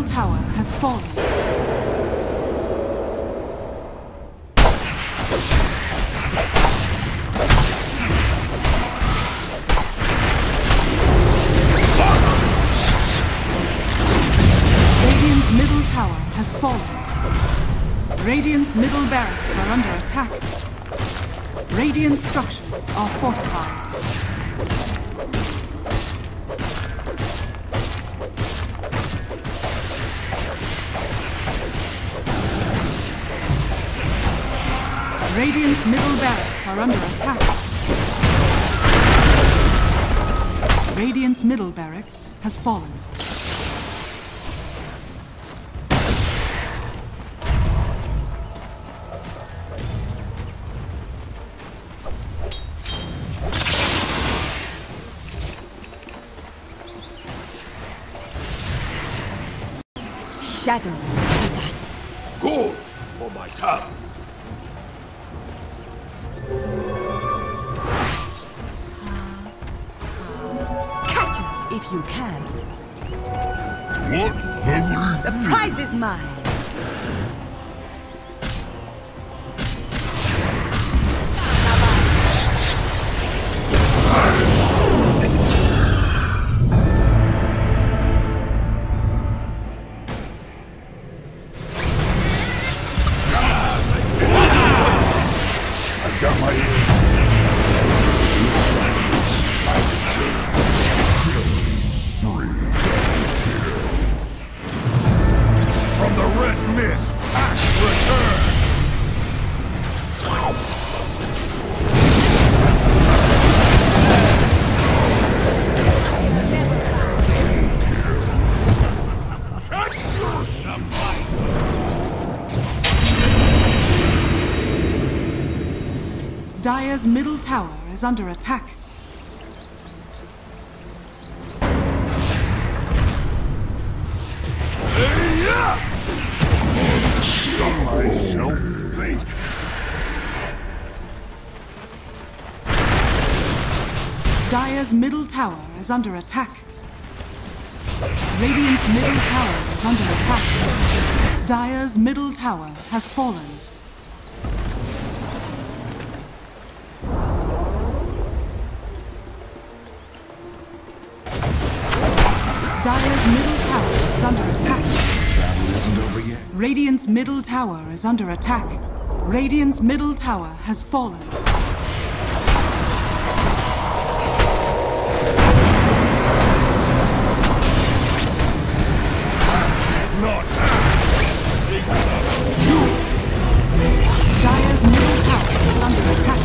middle tower has fallen. Radiant's middle tower has fallen. Radiant's middle barracks are under attack. Radiant structures are fortified. Radiant's middle barracks are under attack. Radiant's middle barracks has fallen. Shadows take us. Good for my tower. Catch us if you can. What have we? The prize is mine. Got my ear. From the red mist, Ash return. Dire's middle tower is under attack. Stop myself, please. Dire's middle tower is under attack. Radiant's middle tower is under attack. Dire's middle tower has fallen. Dire's middle tower is under attack. Battle isn't over yet. Radiant's middle tower is under attack. Radiant's middle tower has fallen. Not. Dire's middle tower is under attack.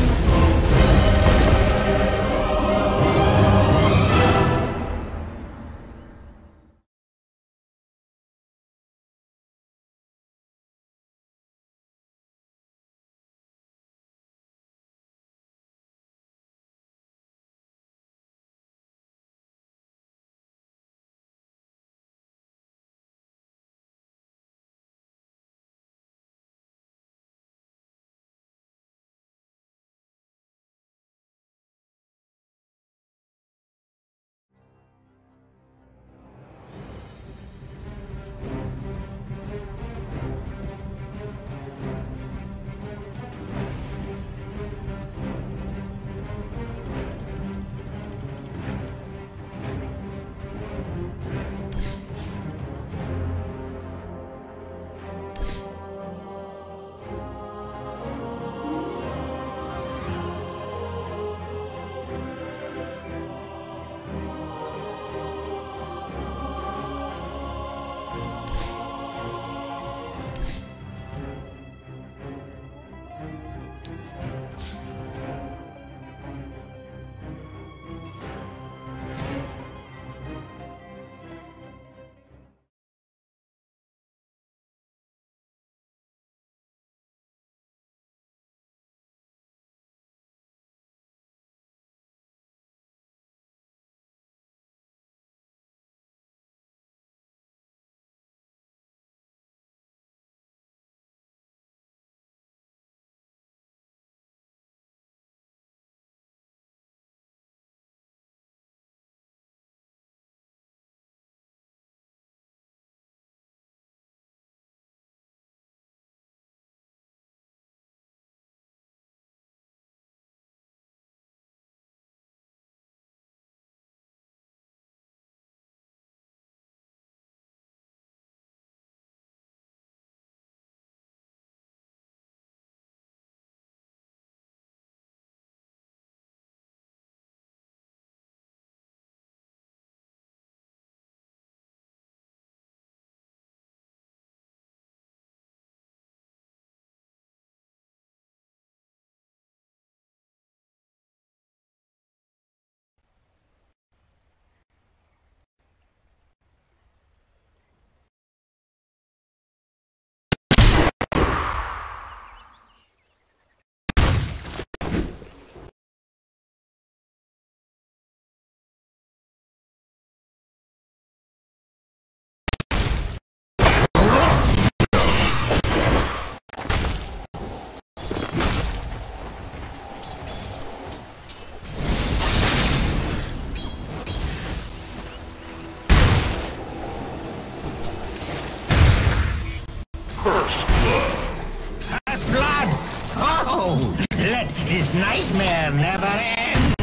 No! Let this nightmare never end!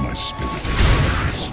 My spirit dies.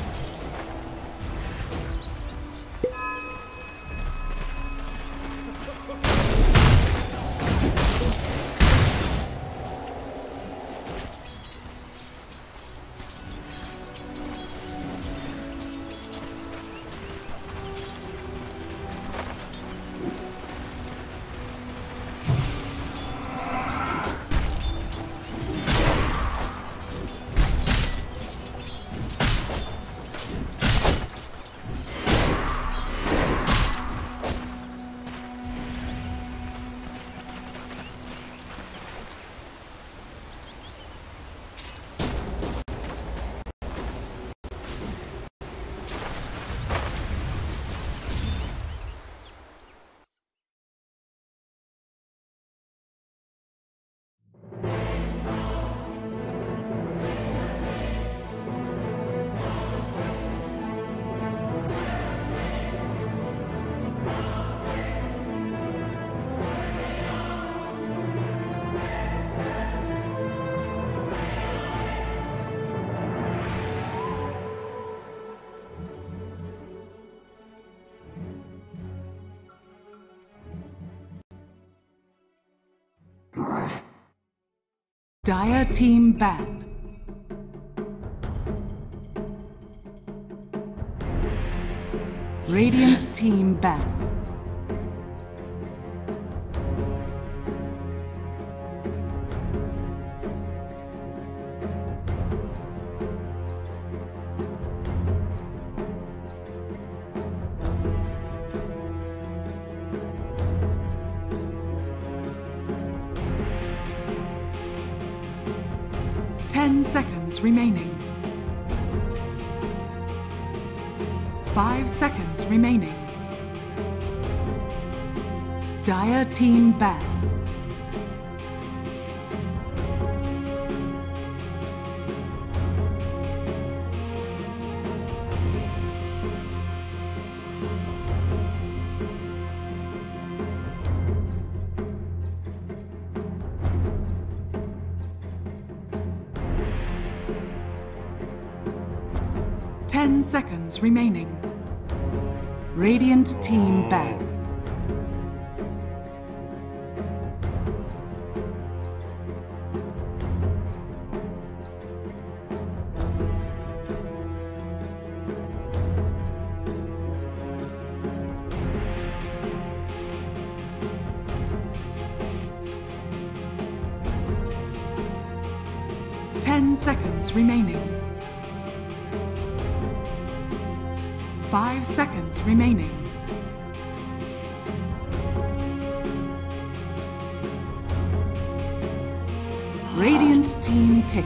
Dire team ban. Radiant team ban. Ten seconds remaining. 5 seconds remaining. Dire team ban. Ten seconds remaining. Radiant team ban. Ten seconds remaining. 5 seconds remaining. Radiant team pick.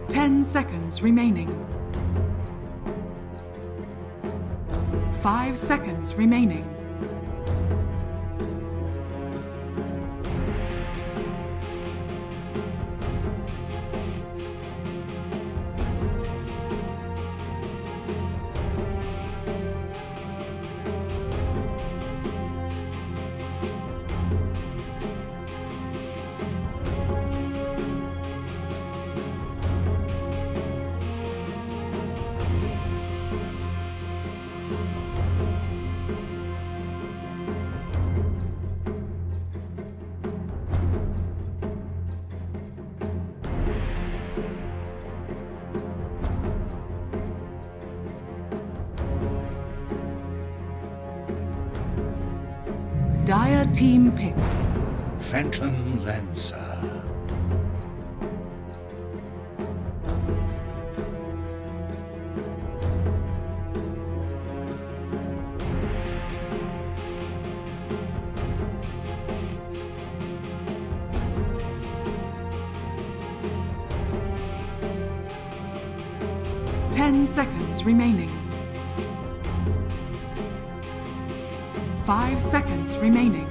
Ten seconds remaining. 5 seconds remaining. Dire team pick. Phantom Lancer. Seconds remaining. 5 seconds remaining.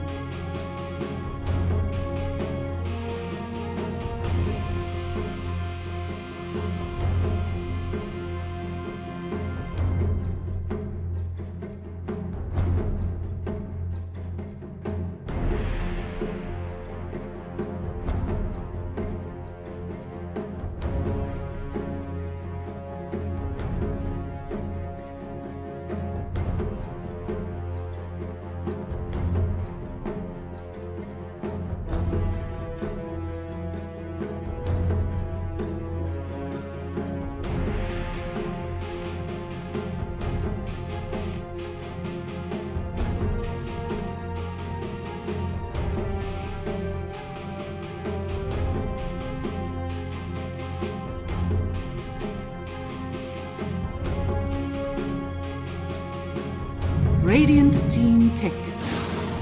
Radiant team pick.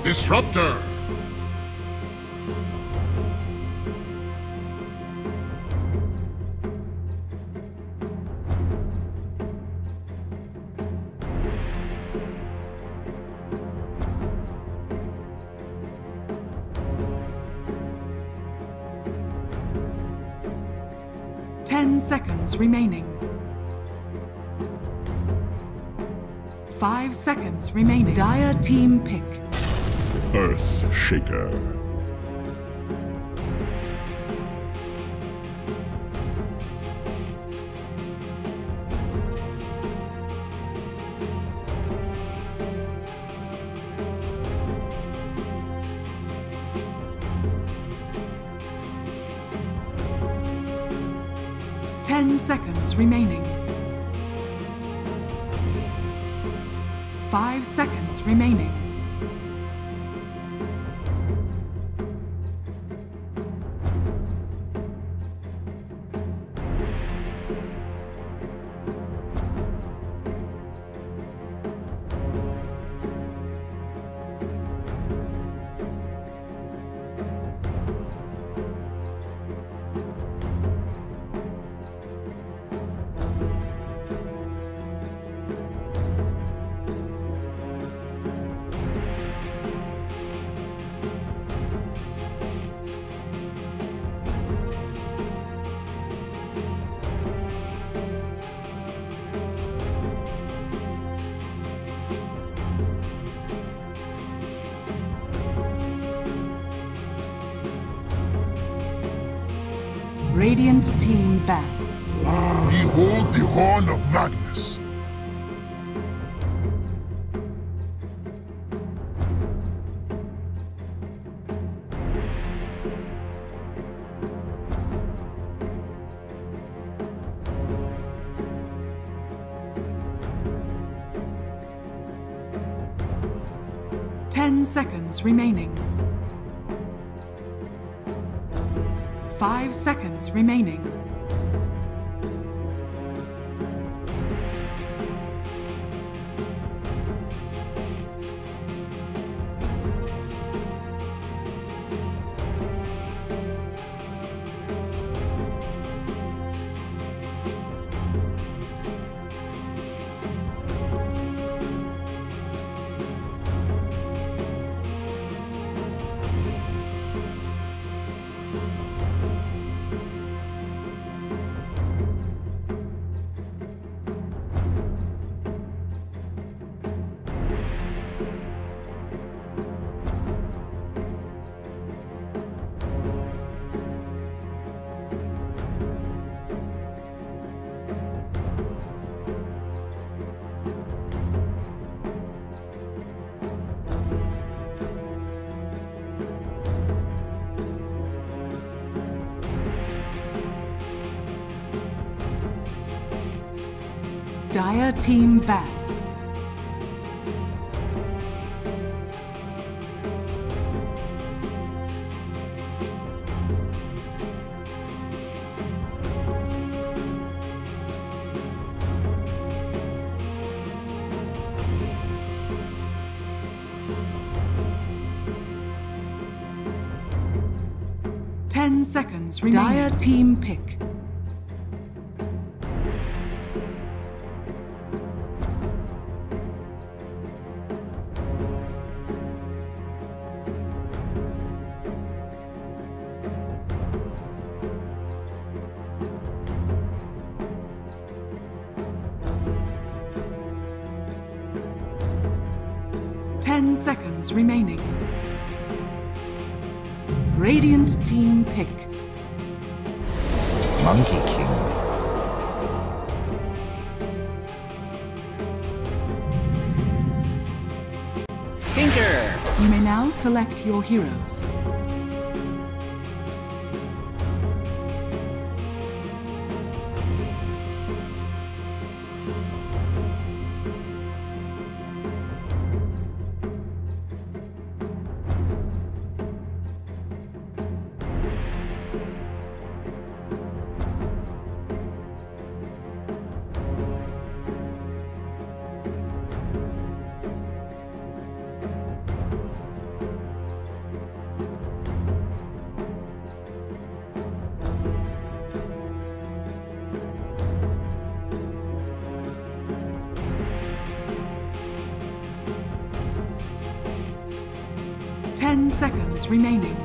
Disruptor! Seconds remaining. 5 seconds remaining. Dire team pick. Earth Shaker. Seconds remaining. 5 seconds remaining. Radiant team ban. Behold the Horn of Magnus. Seconds remaining. 5 seconds remaining. Dire team ban. 10 seconds remaining. Dire team pick. Seconds remaining. Radiant team pick. Monkey King. Tinker! You may now select your heroes. Seconds remaining.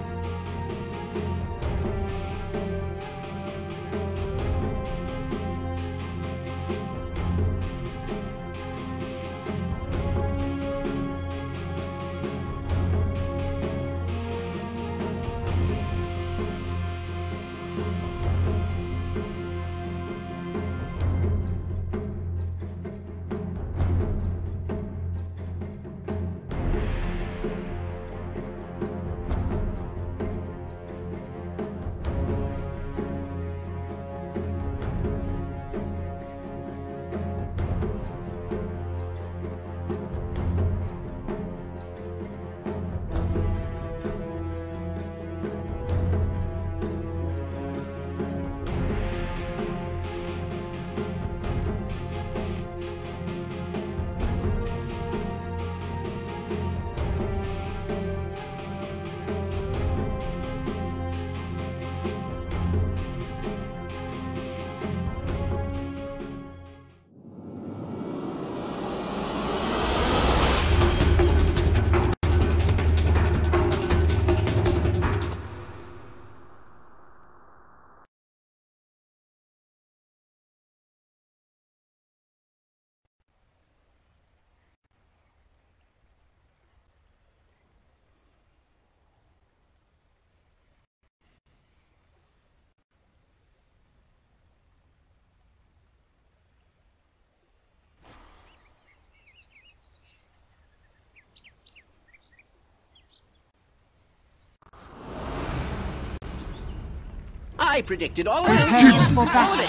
I predicted all Prepare for battle.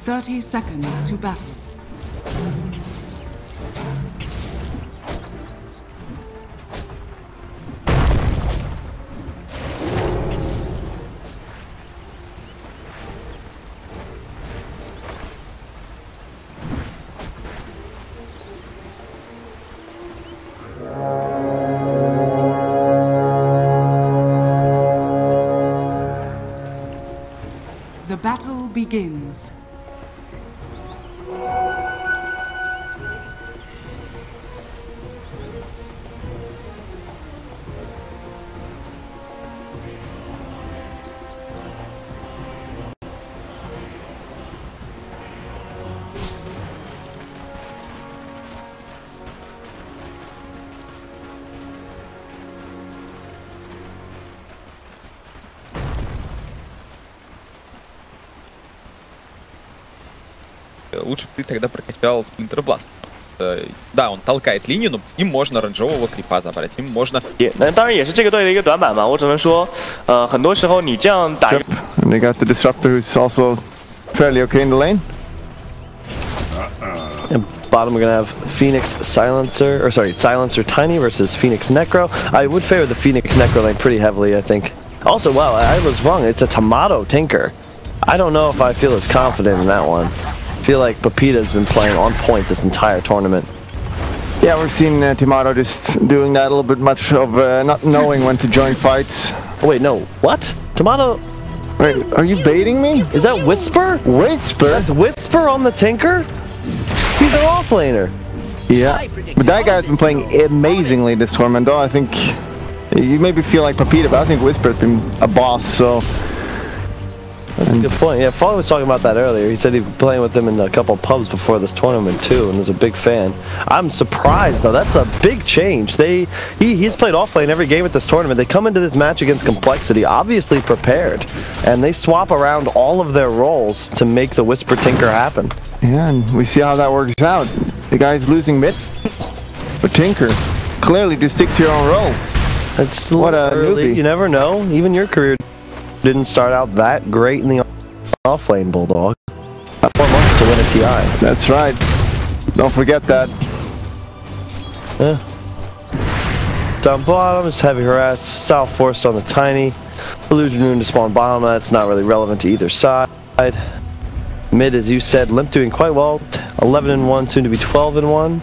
Thirty seconds to battle. The battle begins. Лучше бы ты тогда прокачал Splinter Blast. Да, он толкает линию, но им можно оранжевого крипа забрать, им можно...那当然也是这个队的一个短板嘛，我只能说，很多时候你这样打。And they got the disruptor who's also fairly okay in the lane. And bottom we're gonna have Phoenix Silencer, or sorry, Silencer Tiny versus Phoenix Necro. I would favor the Phoenix Necro lane pretty heavily, I think. Also, wow, I was wrong. It's a Tomato Tinker. I don't know if I feel as confident in that one. I feel like Pepita's been playing on point this entire tournament. Yeah, we've seen Tomato just doing that a little bit much of not knowing when to join fights. Oh, wait, no. What? Tomato? Wait, are you baiting me? Is that Whisper? Whisper? That's Whisper on the Tinker? He's an offlaner. Yeah, but that guy's been playing amazingly this tournament, though. I think you maybe feel like Pepita, but I think Whisper's been a boss, so... That's a good point. Yeah, Folly was talking about that earlier. He said he'd been playing with them in a couple pubs before this tournament too, and was a big fan. I'm surprised though. That's a big change. He's played offlane every game at this tournament. They come into this match against Complexity, obviously prepared, and they swap around all of their roles to make the Whisper Tinker happen. Yeah, and we see how that works out. The guy's losing mid, but Tinker, clearly just stick to your own role. It's what a newbie. You never know. Even your career didn't start out that great in the offlane, Bulldog. 4 months to win a TI. That's right. Don't forget that. Yeah. Down bottom is Heavy Harass. South Forced on the Tiny. Illusion Rune to spawn bottom. That's not really relevant to either side. Mid, as you said, Limp doing quite well. 11-1, soon to be 12-1.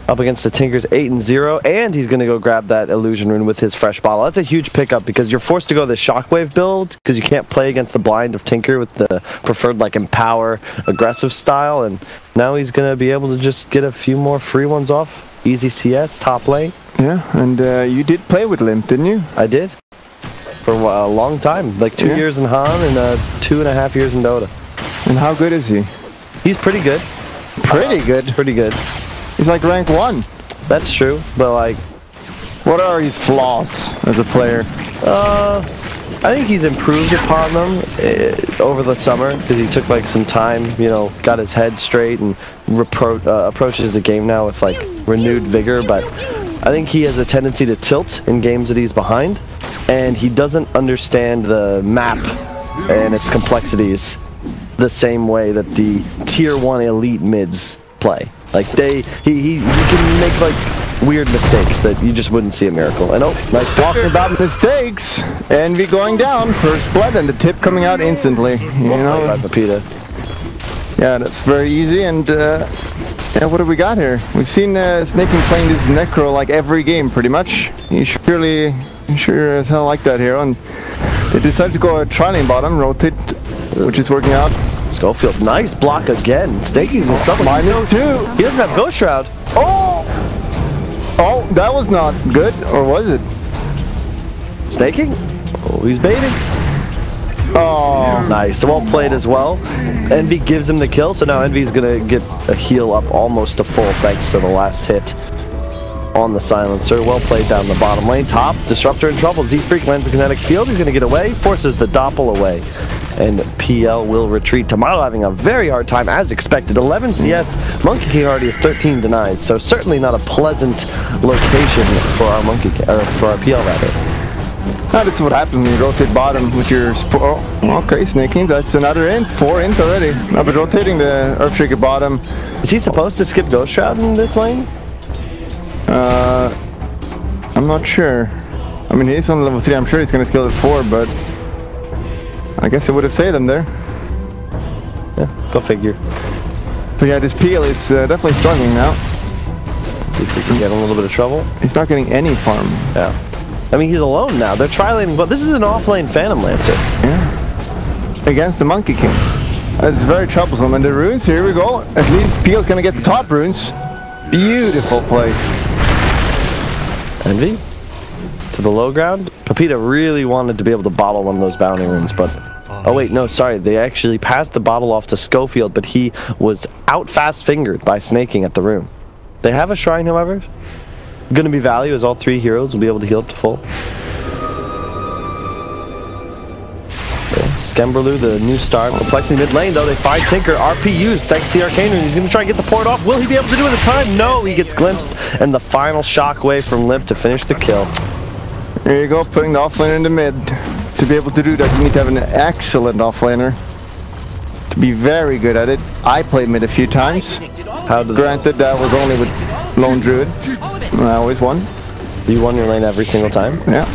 Up against the Tinker's 8-0, and he's going to go grab that Illusion Rune with his fresh bottle. That's a huge pickup because you're forced to go the Shockwave build because you can't play against the blind of Tinker with the preferred like Empower aggressive style, and now he's going to be able to just get a few more free ones off. Easy CS, top lane. Yeah, and you did play with Limp, didn't you? I did. For a long time, like 2 years in Han and 2.5 years in Dota. And how good is he? He's pretty good. Pretty good? Pretty good. He's like rank 1. That's true, but like... What are his flaws as a player? I think he's improved upon them over the summer because he took like some time, you know, got his head straight and approaches the game now with like renewed vigor, but I think he has a tendency to tilt in games that he's behind, and he doesn't understand the map and its complexities the same way that the tier 1 elite mids play. Like he can make like weird mistakes that you just wouldn't see a Miracle. And oh, nice talking about mistakes. Envy going down, first blood, and the tip coming out instantly. You know, by Pepita. Yeah, that's very easy. And yeah, what do we got here? We've seen Snaking playing this Necro like every game, pretty much. You sure as hell like that hero, and they decided to go a tri-lane bottom, rotate, which is working out. Schofield, nice block again. Snaky's in trouble. -2. He doesn't have Ghost Shroud. Oh! Oh, that was not good, or was it? Snaking? Oh, he's baiting. Oh, nice. Well played as well. Envy gives him the kill, so now Envy's gonna get a heal up almost to full thanks to the last hit on the Silencer. Well played down the bottom lane. Top, Disruptor in trouble. Z-Freak lands the kinetic field. He's gonna get away, forces the Doppel away, and PL will retreat. Tomato having a very hard time as expected. 11 CS, Monkey King already has 13 denies, so certainly not a pleasant location for our for our PL rather. Now this is what happens when you rotate bottom with your okay, Snaking, that's another int, 4 int already. Now but rotating the Earthshaker bottom. Is he supposed to skip Ghost Shroud in this lane? I'm not sure. I mean, he's on level 3, I'm sure he's gonna skill at 4, but I guess it would have saved him there. Yeah, go figure. So yeah, this PL is definitely struggling now. Let's see if we can get in a little bit of trouble. He's not getting any farm. Yeah. I mean, he's alone now. They're tri-laning, but this is an off-lane Phantom Lancer. Yeah. Against the Monkey King. That's very troublesome. And the runes, here we go. At least PL's gonna get the top runes. Beautiful play. Envy to the low ground. Pepita really wanted to be able to bottle one of those bounty runes, but oh wait, no, sorry. They actually passed the bottle off to Schofield, but he was out fast-fingered by snaking at the rune. They have a shrine, however. Going to be value as all 3 heroes will be able to heal up to full. Okay. Skemberlu, the new star. Complexity mid lane, though. They find Tinker. RP used thanks to the Arcane Rune. He's going to try and get the port off. Will he be able to do it in time? No, he gets glimpsed. And the final shockwave from Limp to finish the kill. There you go, putting the offlaner in the mid. To be able to do that, you need to have an excellent offlaner. to be very good at it. I played mid a few times. Granted, that was only with Lone Druid. I always won. You won your lane every single time? Yeah.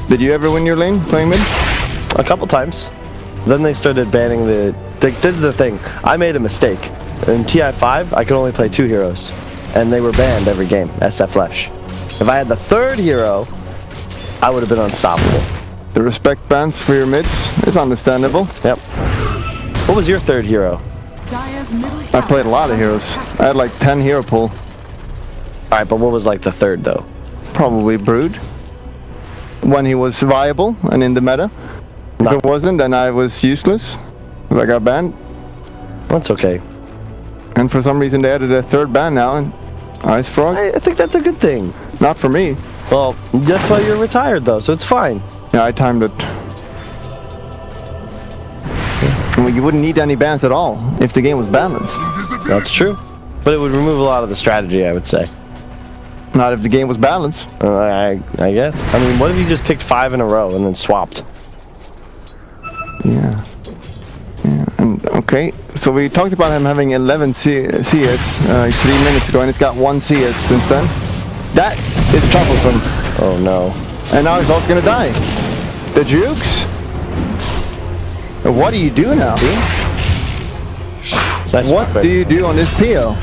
Did you ever win your lane playing mid? A couple times. Then they started banning the... This is the thing. I made a mistake. In TI5, I could only play 2 heroes. And they were banned every game, SF Flesh. If I had the 3rd hero, I would have been unstoppable. The respect bans for your mids is understandable. Yep. What was your 3rd hero? I played a lot of heroes. I had like 10 hero pool. Alright, but what was like the 3rd though? Probably Brood. When he was viable and in the meta. If it wasn't, then I was useless. I got banned. That's okay. And for some reason they added a 3rd ban now, and Ice Frog. I think that's a good thing. Not for me. Well, that's why you're retired though, so it's fine. Yeah, I timed it. Well, you wouldn't need any bans at all if the game was balanced. That's true. But it would remove a lot of the strategy, I would say. Not if the game was balanced. I guess. I mean, what if you just picked 5 in a row and then swapped? Yeah. And okay, so we talked about him having 11 CS 3 minutes ago, and it's got 1 CS since then. That is troublesome. Oh no. And now he's also gonna die. The Jukes? What do you do now? What do you do on this PO?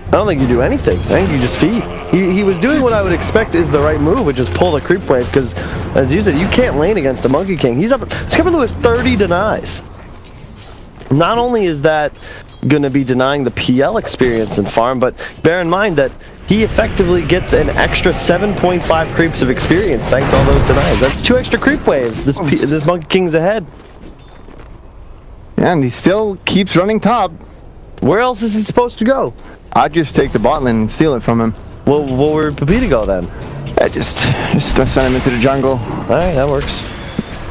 I don't think you do anything. I think you just feed. He was doing what I would expect is the right move, which is pull the creep wave, because, as you said, you can't lane against a Monkey King. He's coming to his 30 denies. Not only is that going to be denying the PL experience in farm, but bear in mind that he effectively gets an extra 7.5 creeps of experience thanks to all those denies. That's 2 extra creep waves. This Monkey King's ahead. And he still keeps running top. Where else is he supposed to go? I'd just take the bot lane and steal it from him. Well, where would Pepita go then? I just send him into the jungle. Alright, that works.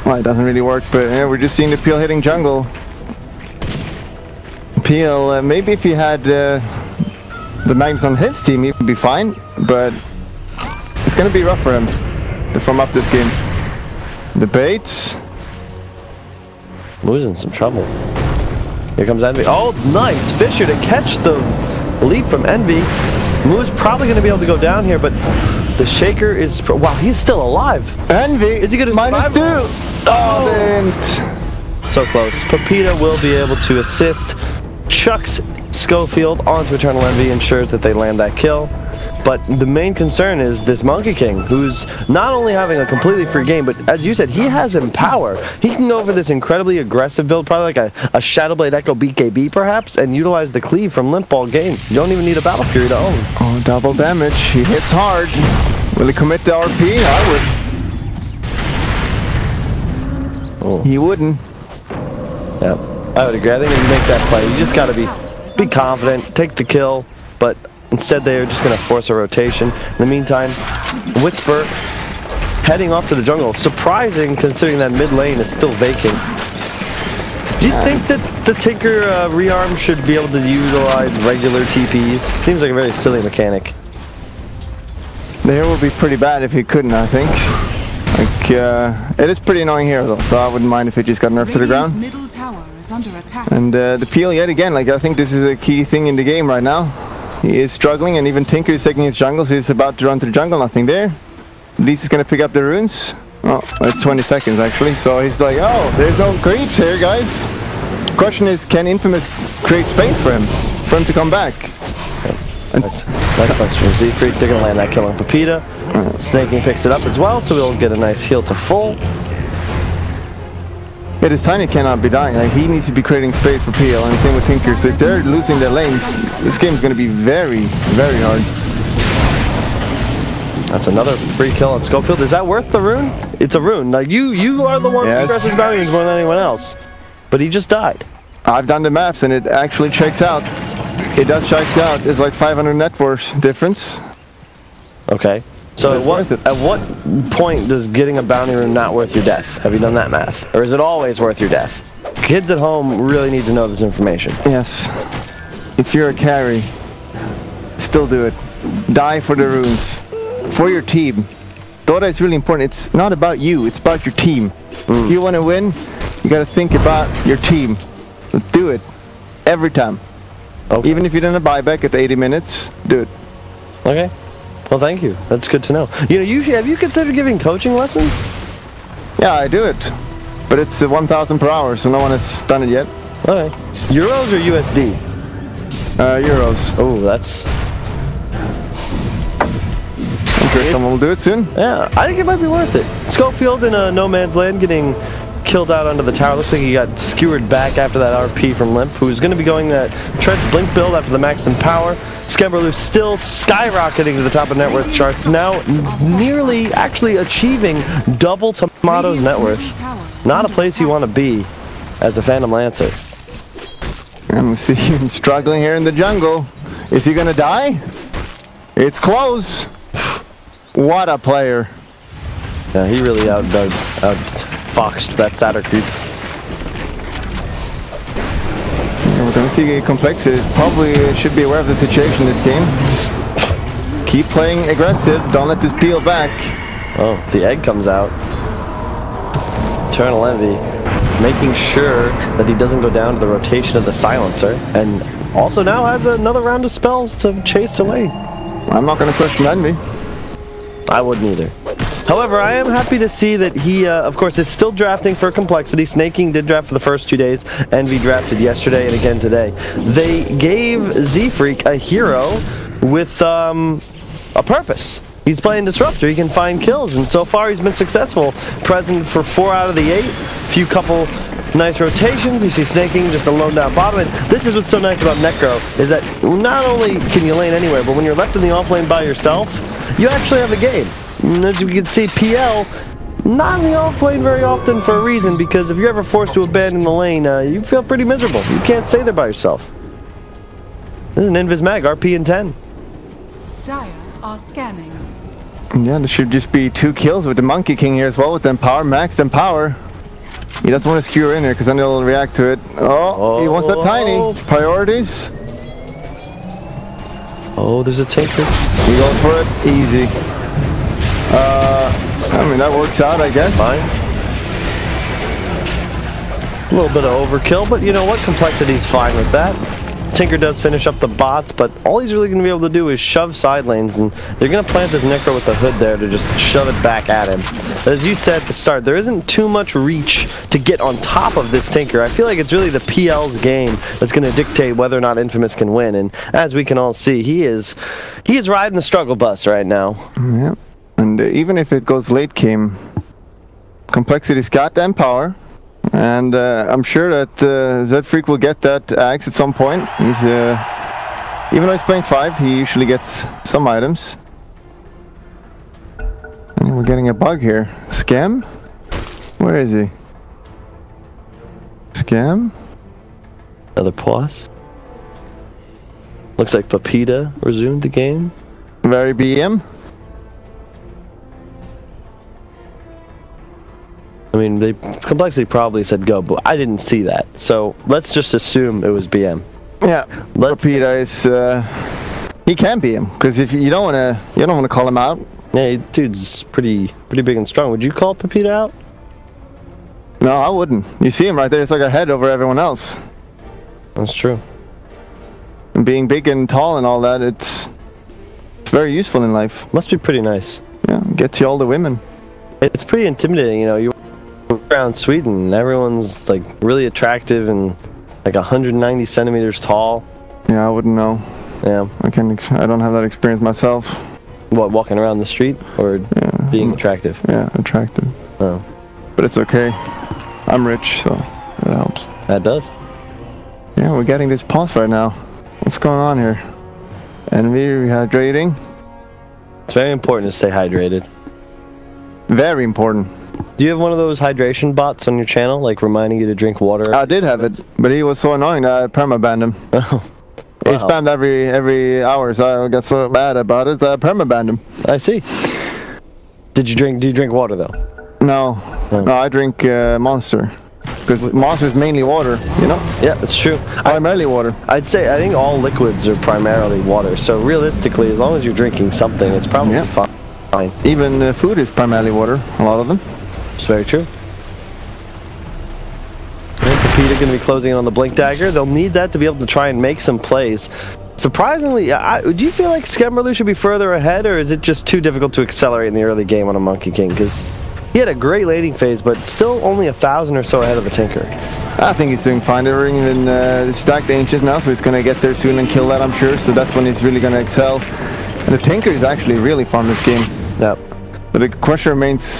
Well, it doesn't really work, but yeah, we're just seeing the Peel hitting jungle. Peel, maybe if he had the Magnus on his team, he would be fine, but it's going to be rough for him to farm up this game. The baits. Moose in some trouble. Here comes Envy. Oh, nice! Fisher to catch the leap from Envy. Moo's probably going to be able to go down here, but the Shaker is... Wow, he's still alive. Envy! Is he going to survive? -2! Oh! Didn't. So close. Pepita will be able to assist. Chucks Schofield onto Eternal Envy, ensures that they land that kill. But the main concern is this Monkey King, who's not only having a completely free game, but as you said, he has Empower. He can go for this incredibly aggressive build, probably like a Shadowblade Echo BKB perhaps, and utilize the cleave from Limp Ball game. You don't even need a Battle Fury to own. Oh, double damage. He hits hard. Will he commit the RP? I would. Oh. He wouldn't. Yeah, I would agree. I think if you make that play, you just got to be confident, take the kill, but instead they're just going to force a rotation. In the meantime, Whisper heading off to the jungle. Surprising considering that mid lane is still vacant. Do you think that the Tinker rearm should be able to utilize regular TPs? Seems like a very silly mechanic. The hero would be pretty bad if he couldn't, I think. Like, it is pretty annoying here though, so I wouldn't mind if it just got nerfed to the ground. Middle tower is under attack. And the peel yet again, like I think this is a key thing in the game right now. He is struggling, and even Tinker is taking his jungle, so he's about to run to the jungle, nothing there. At least he's gonna pick up the runes. Oh, that's 20 seconds actually, so he's like, oh, there's no creeps here, guys. Question is, can Infamous create space for him to come back? Nice punch from Z-Freak. They're gonna land that kill on Pepita. Snaking picks it up as well, so we'll get a nice heal to full. Yeah, this Tiny cannot be dying. Like, he needs to be creating space for PL, and same with Tinker. So if they're losing their lanes, this game is going to be very, very hard. That's another free kill on Schofield. Is that worth the rune? It's a rune. Now you are the one who progresses bounties more than anyone else. But he just died. I've done the maths, and it actually checks out. It does check out. It's like 500 net worth difference. Okay. So at what point does getting a bounty rune not worth your death? Have you done that math? Or is it always worth your death? Kids at home really need to know this information. Yes. If you're a carry, still do it. Die for the runes. For your team. Dota is really important. It's not about you, it's about your team. If you want to win, You gotta think about your team. Do it. Every time. Okay. Even if you didn't buyback at 80 minutes, do it. Okay. Well, thank you. That's good to know. You know, have you considered giving coaching lessons? Yeah, I do it. But it's 1,000 per hour, so no one has done it yet. Okay. Euros or USD? Euros. Oh, that's... I'm sure someone will do it soon. Yeah, I think it might be worth it. Schofield in No Man's Land getting killed out under the tower. Looks like he got skewered back after that RP from Limp, who's going to be going that Tread's Blink build after the max in power. Skemberlu still skyrocketing to the top of net worth charts, now nearly actually achieving double Tomato's net worth. Not a place you want to be as a Phantom Lancer. And we see him struggling here in the jungle. Is he gonna die? It's close. What a player. Yeah, he really outfoxed that Satyr creep. And we're gonna see Complexity probably should be aware of the situation in this game. Just keep playing aggressive, don't let this peel back. Oh, the egg comes out. Eternal Envy, making sure that he doesn't go down to the rotation of the silencer, and also now has another round of spells to chase away. I'm not gonna push from Envy. I wouldn't either. However, I am happy to see that he, of course, is still drafting for Complexity. Snaking did draft for the first 2 days. Envy drafted yesterday and again today. They gave Z-Freak a hero with a purpose. He's playing Disruptor. He can find kills, and so far he's been successful. Present for 4 out of the 8. Few couple nice rotations. You see Snaking just alone down bottom. And this is what's so nice about Necro, is that not only can you lane anywhere, but when you're left in the off lane by yourself, you actually have a game. And as you can see, PL not in the off lane very often for a reason, because if you're ever forced to abandon the lane, you feel pretty miserable. You can't stay there by yourself. This is an Invis Mag, RP in 10. Dire are scanning. Yeah, there should just be 2 kills with the Monkey King here as well, with them power, max and power. He doesn't want to skewer in here because then they'll react to it. Oh, he wants that tiny. Priorities. Oh, there's a Tinker. He goes for it. Easy. I mean, that works out, I guess. Fine. A little bit of overkill, but you know what? Complexity's fine with that. Tinker does finish up the bots, but all he's really going to be able to do is shove side lanes, and they're going to plant this Necro with the hood there to just shove it back at him. As you said at the start, there isn't too much reach to get on top of this Tinker. I feel like it's really the PL's game that's going to dictate whether or not Infamous can win, and as we can all see, he is riding the struggle bus right now. Yeah, and even if it goes late game, Complexity's got them power. And I'm sure that Z-Freak will get that axe at some point. He's, even though he's playing 5, he usually gets some items. And we're getting a bug here. Scam? Where is he? Scam? Another plus. Looks like Pepita resumed the game. Very BM. I mean, they Complexity probably said go, but I didn't see that. So let's just assume it was BM. Yeah, Pepita is he can BM because if you don't want to call him out. Yeah, dude's pretty big and strong. Would you call Pepita out? No, I wouldn't. You see him right there. It's like a head over everyone else. That's true. And being big and tall and all that, it's very useful in life. Must be pretty nice. Yeah, gets you all the women. It's pretty intimidating, you know. You around Sweden, and everyone's like really attractive and like 190 centimeters tall. Yeah, I wouldn't know. Yeah, I don't have that experience myself. What, walking around the street or being attractive? Yeah, attractive. Oh, but it's okay. I'm rich, so that helps. That does. Yeah, we're getting this pulse right now. What's going on here? Envy rehydrating. It's very important to stay hydrated. Very important. Do you have one of those hydration bots on your channel, like reminding you to drink water? I did have it, but he was so annoying that I perma-banned him. Oh, He spammed every hour, so I got so bad about it that I perma-banned him. I see. Do you drink water though? No, no, I drink Monster. Because Monster is mainly water, you know? Yeah, it's true. Primarily water. I think all liquids are primarily water, so realistically, as long as you're drinking something, it's probably fine. Even food is primarily water, a lot of them. It's very true. Peter going to be closing in on the Blink Dagger. They'll need that to be able to try and make some plays. Surprisingly, do you feel like Skemberlu should be further ahead, or is it just too difficult to accelerate in the early game on a Monkey King? Because he had a great laning phase, but still only 1,000 or so ahead of the Tinker. I think he's doing fine. They're even stacked Ancient now, so he's going to get there soon and kill that, I'm sure. So that's when he's really going to excel. And the Tinker is actually really fun this game. Yep. But the question remains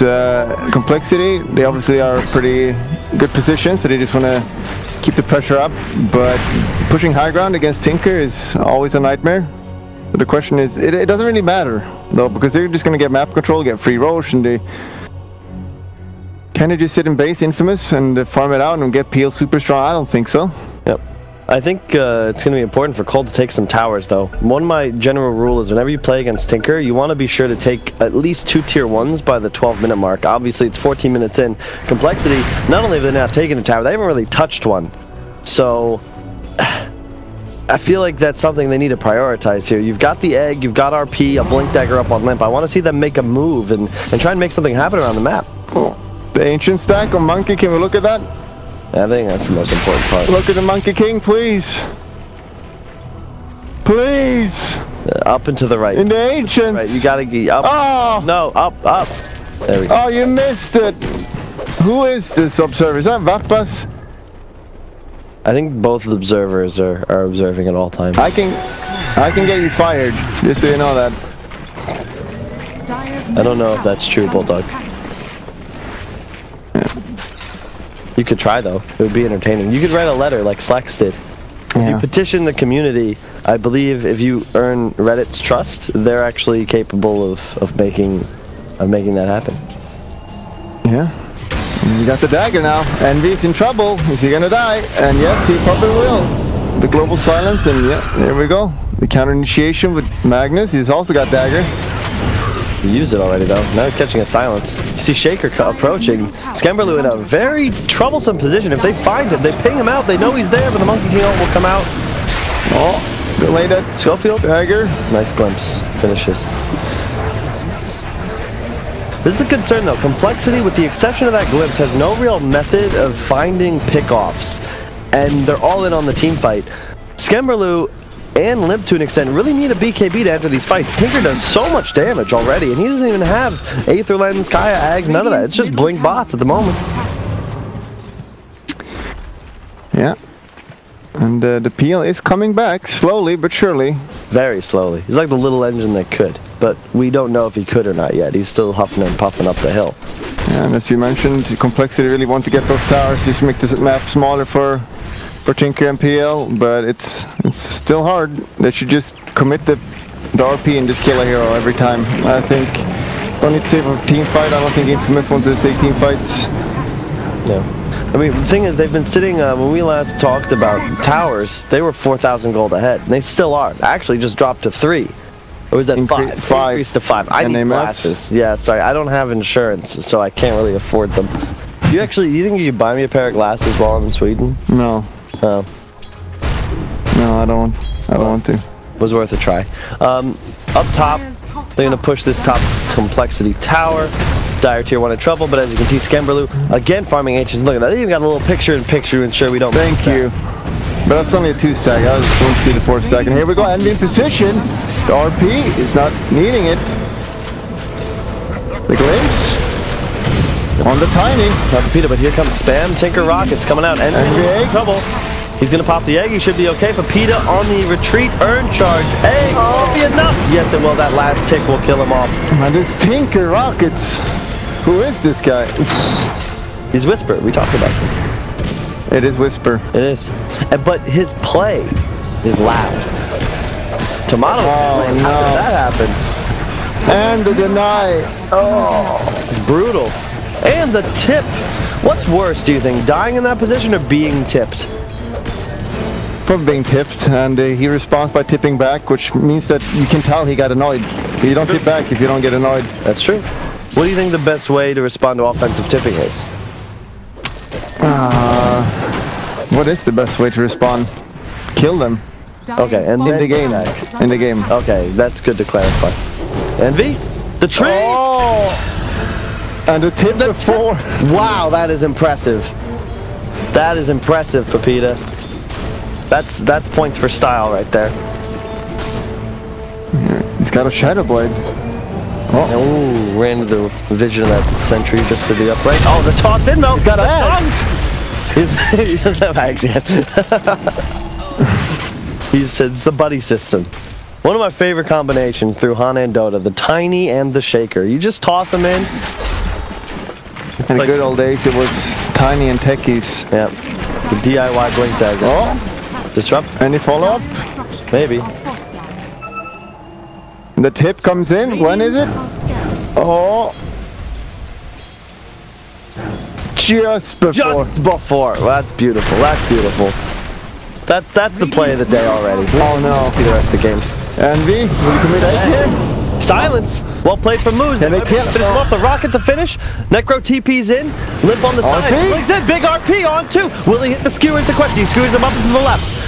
complexity. They obviously are a pretty good position, so they just want to keep the pressure up. But pushing high ground against Tinker is always a nightmare. But the question is, it doesn't really matter, though, because they're just going to get map control, get free Roche, and can they just sit in base Infamous and farm it out and get PL super strong? I don't think so. Yep. I think it's going to be important for Cole to take some towers, though. One of my general rules is whenever you play against Tinker, you want to be sure to take at least 2 tier 1s by the 12-minute mark. Obviously, it's 14 minutes in. Complexity, not only have they not taken a tower, they haven't really touched one. So, I feel like that's something they need to prioritize here. You've got the egg, you've got RP, a Blink Dagger up on Limp. I want to see them make a move and try and make something happen around the map. Oh. The Ancient stack on Monkey, can we look at that? I think that's the most important part. Look at the Monkey King, please. Please. Up and to the right. In the Ancients. Right, you gotta get up. Oh! No, up. There we go. Oh, you missed it. Who is this observer? Is that Vapas? I think both observers are observing at all times. I can get you fired, just so you know that. I don't know if that's true, Bulldog. You could try, though. It would be entertaining. You could write a letter like Slacks did. If you petition the community, I believe if you earn Reddit's trust, they're actually capable of making that happen. Yeah. You got the dagger now. Envy's in trouble. Is he gonna die? And yes, he probably will. The global silence, and yeah, there we go. The counter initiation with Magnus. He's also got dagger. He used it already, though. Now he's catching a silence. You see Shaker approaching. Skemberlu in a very troublesome position. If they find him, they ping him out. They know he's there, but the Monkey King ult will come out. Oh, delayed it. Schofield. Dagger. Nice glimpse. Finishes. This is a concern, though. Complexity, with the exception of that glimpse, has no real method of finding pickoffs. And they're all in on the team fight. Skemberlu and Limp, to an extent, really need a BKB to enter these fights. Tinker does so much damage already, and he doesn't even have Aether Lens, Kaya, Ag, none of that. It's just Blink bots at the moment. Yeah. And the PL is coming back, slowly but surely. Very slowly. He's like the little engine that could, but we don't know if he could or not yet. He's still huffing and puffing up the hill. Yeah, and as you mentioned, Complexity really want to get those towers, just make this map smaller for Tinker and PL, but it's still hard. They should just commit the RP and just kill a hero every time. I think don't need to save a team fight. I don't think Infamous wants to take team fights. Yeah. I mean, the thing is, they've been sitting, when we last talked about towers, they were 4,000 gold ahead, and they still are. Actually just dropped to 3. Or was that 5? 5. Increased to 5. I need glasses. Yeah, sorry, I don't have insurance, so I can't really afford them. You think you could buy me a pair of glasses while I'm in Sweden? No. Oh. No, I don't want to. Was worth a try. Up top, they're going to push this top Complexity tower. Dire tier 1 in trouble, but as you can see, Skemberlu again farming Ancients. Look at that. They even got a little picture-in-picture to ensure we don't. Thank you. But that's only a 2 stack. I just want to see the 4 stack. And here we go. Envy in position. The RP is not needing it. The glimpse on the tiny. Not repeated, but here comes Spam. Tinker Rockets coming out. Envy in trouble. He's going to pop the egg. He should be okay. Papita on the retreat. Earn charge. Egg. Won't be enough. Yes, it will. That last tick will kill him off. And it's Tinker Rockets. Who is this guy? He's Whisper. We talked about this. It is Whisper. It is. But his play is loud. Tomato. Oh, no. How did that happen? And the deny. Oh, it's brutal. And the tip. What's worse, do you think? Dying in that position or being tipped? From being tipped, and he responds by tipping back, which means that you can tell he got annoyed. You don't tip back if you don't get annoyed. That's true. What do you think the best way to respond to offensive tipping is? What is the best way to respond? Kill them. Okay, and in the game. In the game. Okay, that's good to clarify. Envy, the tree. Oh! And the tip before. Wow, that is impressive. That is impressive, Pepita. That's points for style right there. He's got a Shadow Blade. Oh, ran into the vision of that sentry just to the upright. Oh, the toss in though. He's got a axe. He doesn't have axe yet. He said it's the buddy system. One of my favorite combinations through Hana and Dota, the tiny and the shaker. You just toss them in. In the good old days, it was tiny and techies. Yeah, the DIY blink dagger. Oh, disrupt. Any follow-up? Maybe. The tip comes in. When is it? Oh. Just before. Just before. Well, that's beautiful. That's beautiful. That's the play of the day already. Oh no. See the rest of the games. Envy, will you commit here? Silence. Well played from Moose. Can they kill finish him off the rocket to finish? Necro TP's in. Limp on the side. Brings in. Big RP on two. Will he hit the skewer? Is the question. He skewers him up into the left.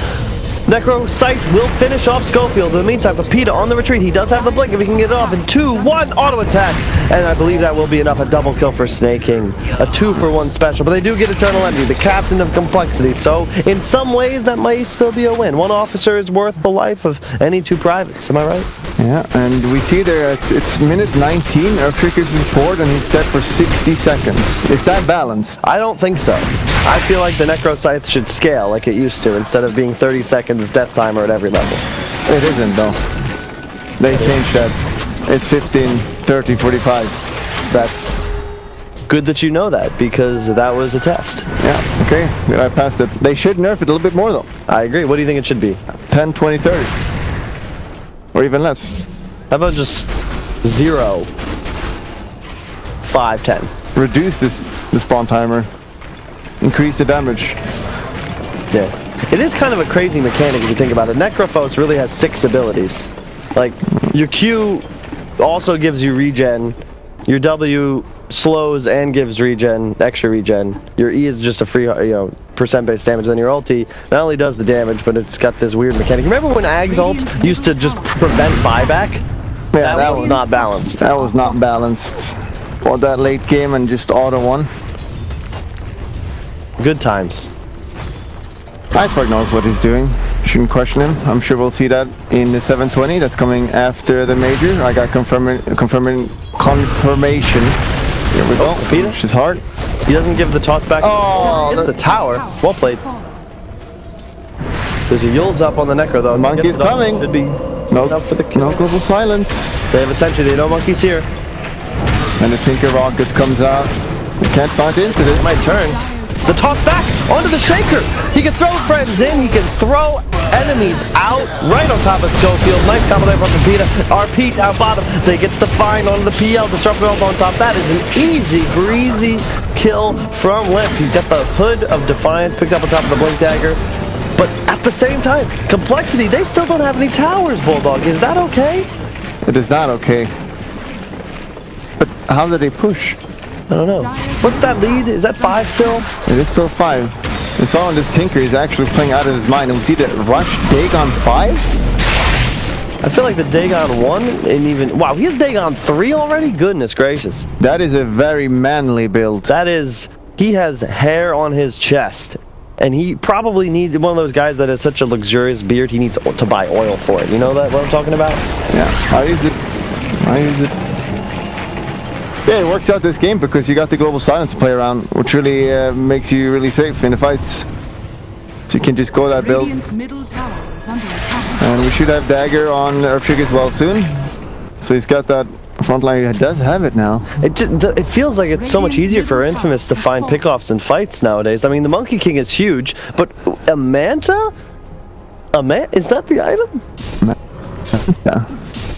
Necro Sight will finish off Schofield. In the meantime, Pepita on the retreat. He does have the blink if he can get it off in 2-1 auto attack. And I believe that will be enough. A double kill for Snaking. A 2-for-1 special. But they do get Eternal Envy, the captain of complexity. So in some ways that might still be a win. One officer is worth the life of any two privates. Am I right? Yeah, and we see there it's minute 19. Earthshaker's report, and he's dead for 60 seconds. Is that balanced? I don't think so. I feel like the Necro Scythe should scale like it used to, instead of being 30 seconds death timer at every level. It isn't, though. They changed that. It's 15, 30, 45. That's good that you know that, because that was a test. Yeah, okay. I passed it. They should nerf it a little bit more, though. I agree. What do you think it should be? 10, 20, 30. Or even less. How about just 0, 5, 10? Reduce the spawn timer. Increase the damage. Yeah. It is kind of a crazy mechanic if you think about it. Necrophos really has 6 abilities. Like, your Q also gives you regen. Your W slows and gives regen, extra regen. Your E is just a free, percent-based damage. Then your ulti not only does the damage, but it's got this weird mechanic. Remember when Ag's ult used to just prevent buyback? Yeah, that was not balanced. That was not balanced. Or that late game and just auto one. Good times. Iceberg knows what he's doing. Shouldn't question him. I'm sure we'll see that in the 720 that's coming after the major. I got confirmation. Here we go. Peter? Which is hard. He doesn't give the toss back. Oh, that's the tower. Well played. There's a Yules up on the Necro though. Monkey's coming. Should be no, for the no global silence. They have essentially, they know Monkey's here. And the Tinker Rockets comes out. We can't find into this. It might turn. The toss back onto the shaker. He can throw friends in. He can throw enemies out right on top of Schofield. Nice combo there from Pepita. RP down bottom. They get the fine on the PL. Disruptor on top. That is an easy, breezy kill from Limp. He's got the hood of Defiance picked up on top of the Blink Dagger. But at the same time, Complexity, they still don't have any towers, Bulldog. Is that okay? It is not okay. But how did they push? I don't know. What's that lead? Is that 5 still? It is still 5. It's all on this Tinker. He's actually playing out of his mind. And we see the rush Dagon 5? I feel like the Dagon 1 and even... Wow, he has Dagon 3 already? Goodness gracious. That is a very manly build. That is... He has hair on his chest. And he probably needs one of those guys that has such a luxurious beard, he needs to buy oil for it. You know that what I'm talking about? Yeah, I use it. Yeah, it works out this game because you got the global silence to play around, which really makes you really safe in the fights. So you can just go that build. Middle tower is under attack. And we should have Dagger on Earthshaker as well soon. So he's got that front line. He does have it now. It feels like it's so much easier for Infamous to find pickoffs in fights nowadays. I mean, the Monkey King is huge, but a Manta? Is that the item? Yeah.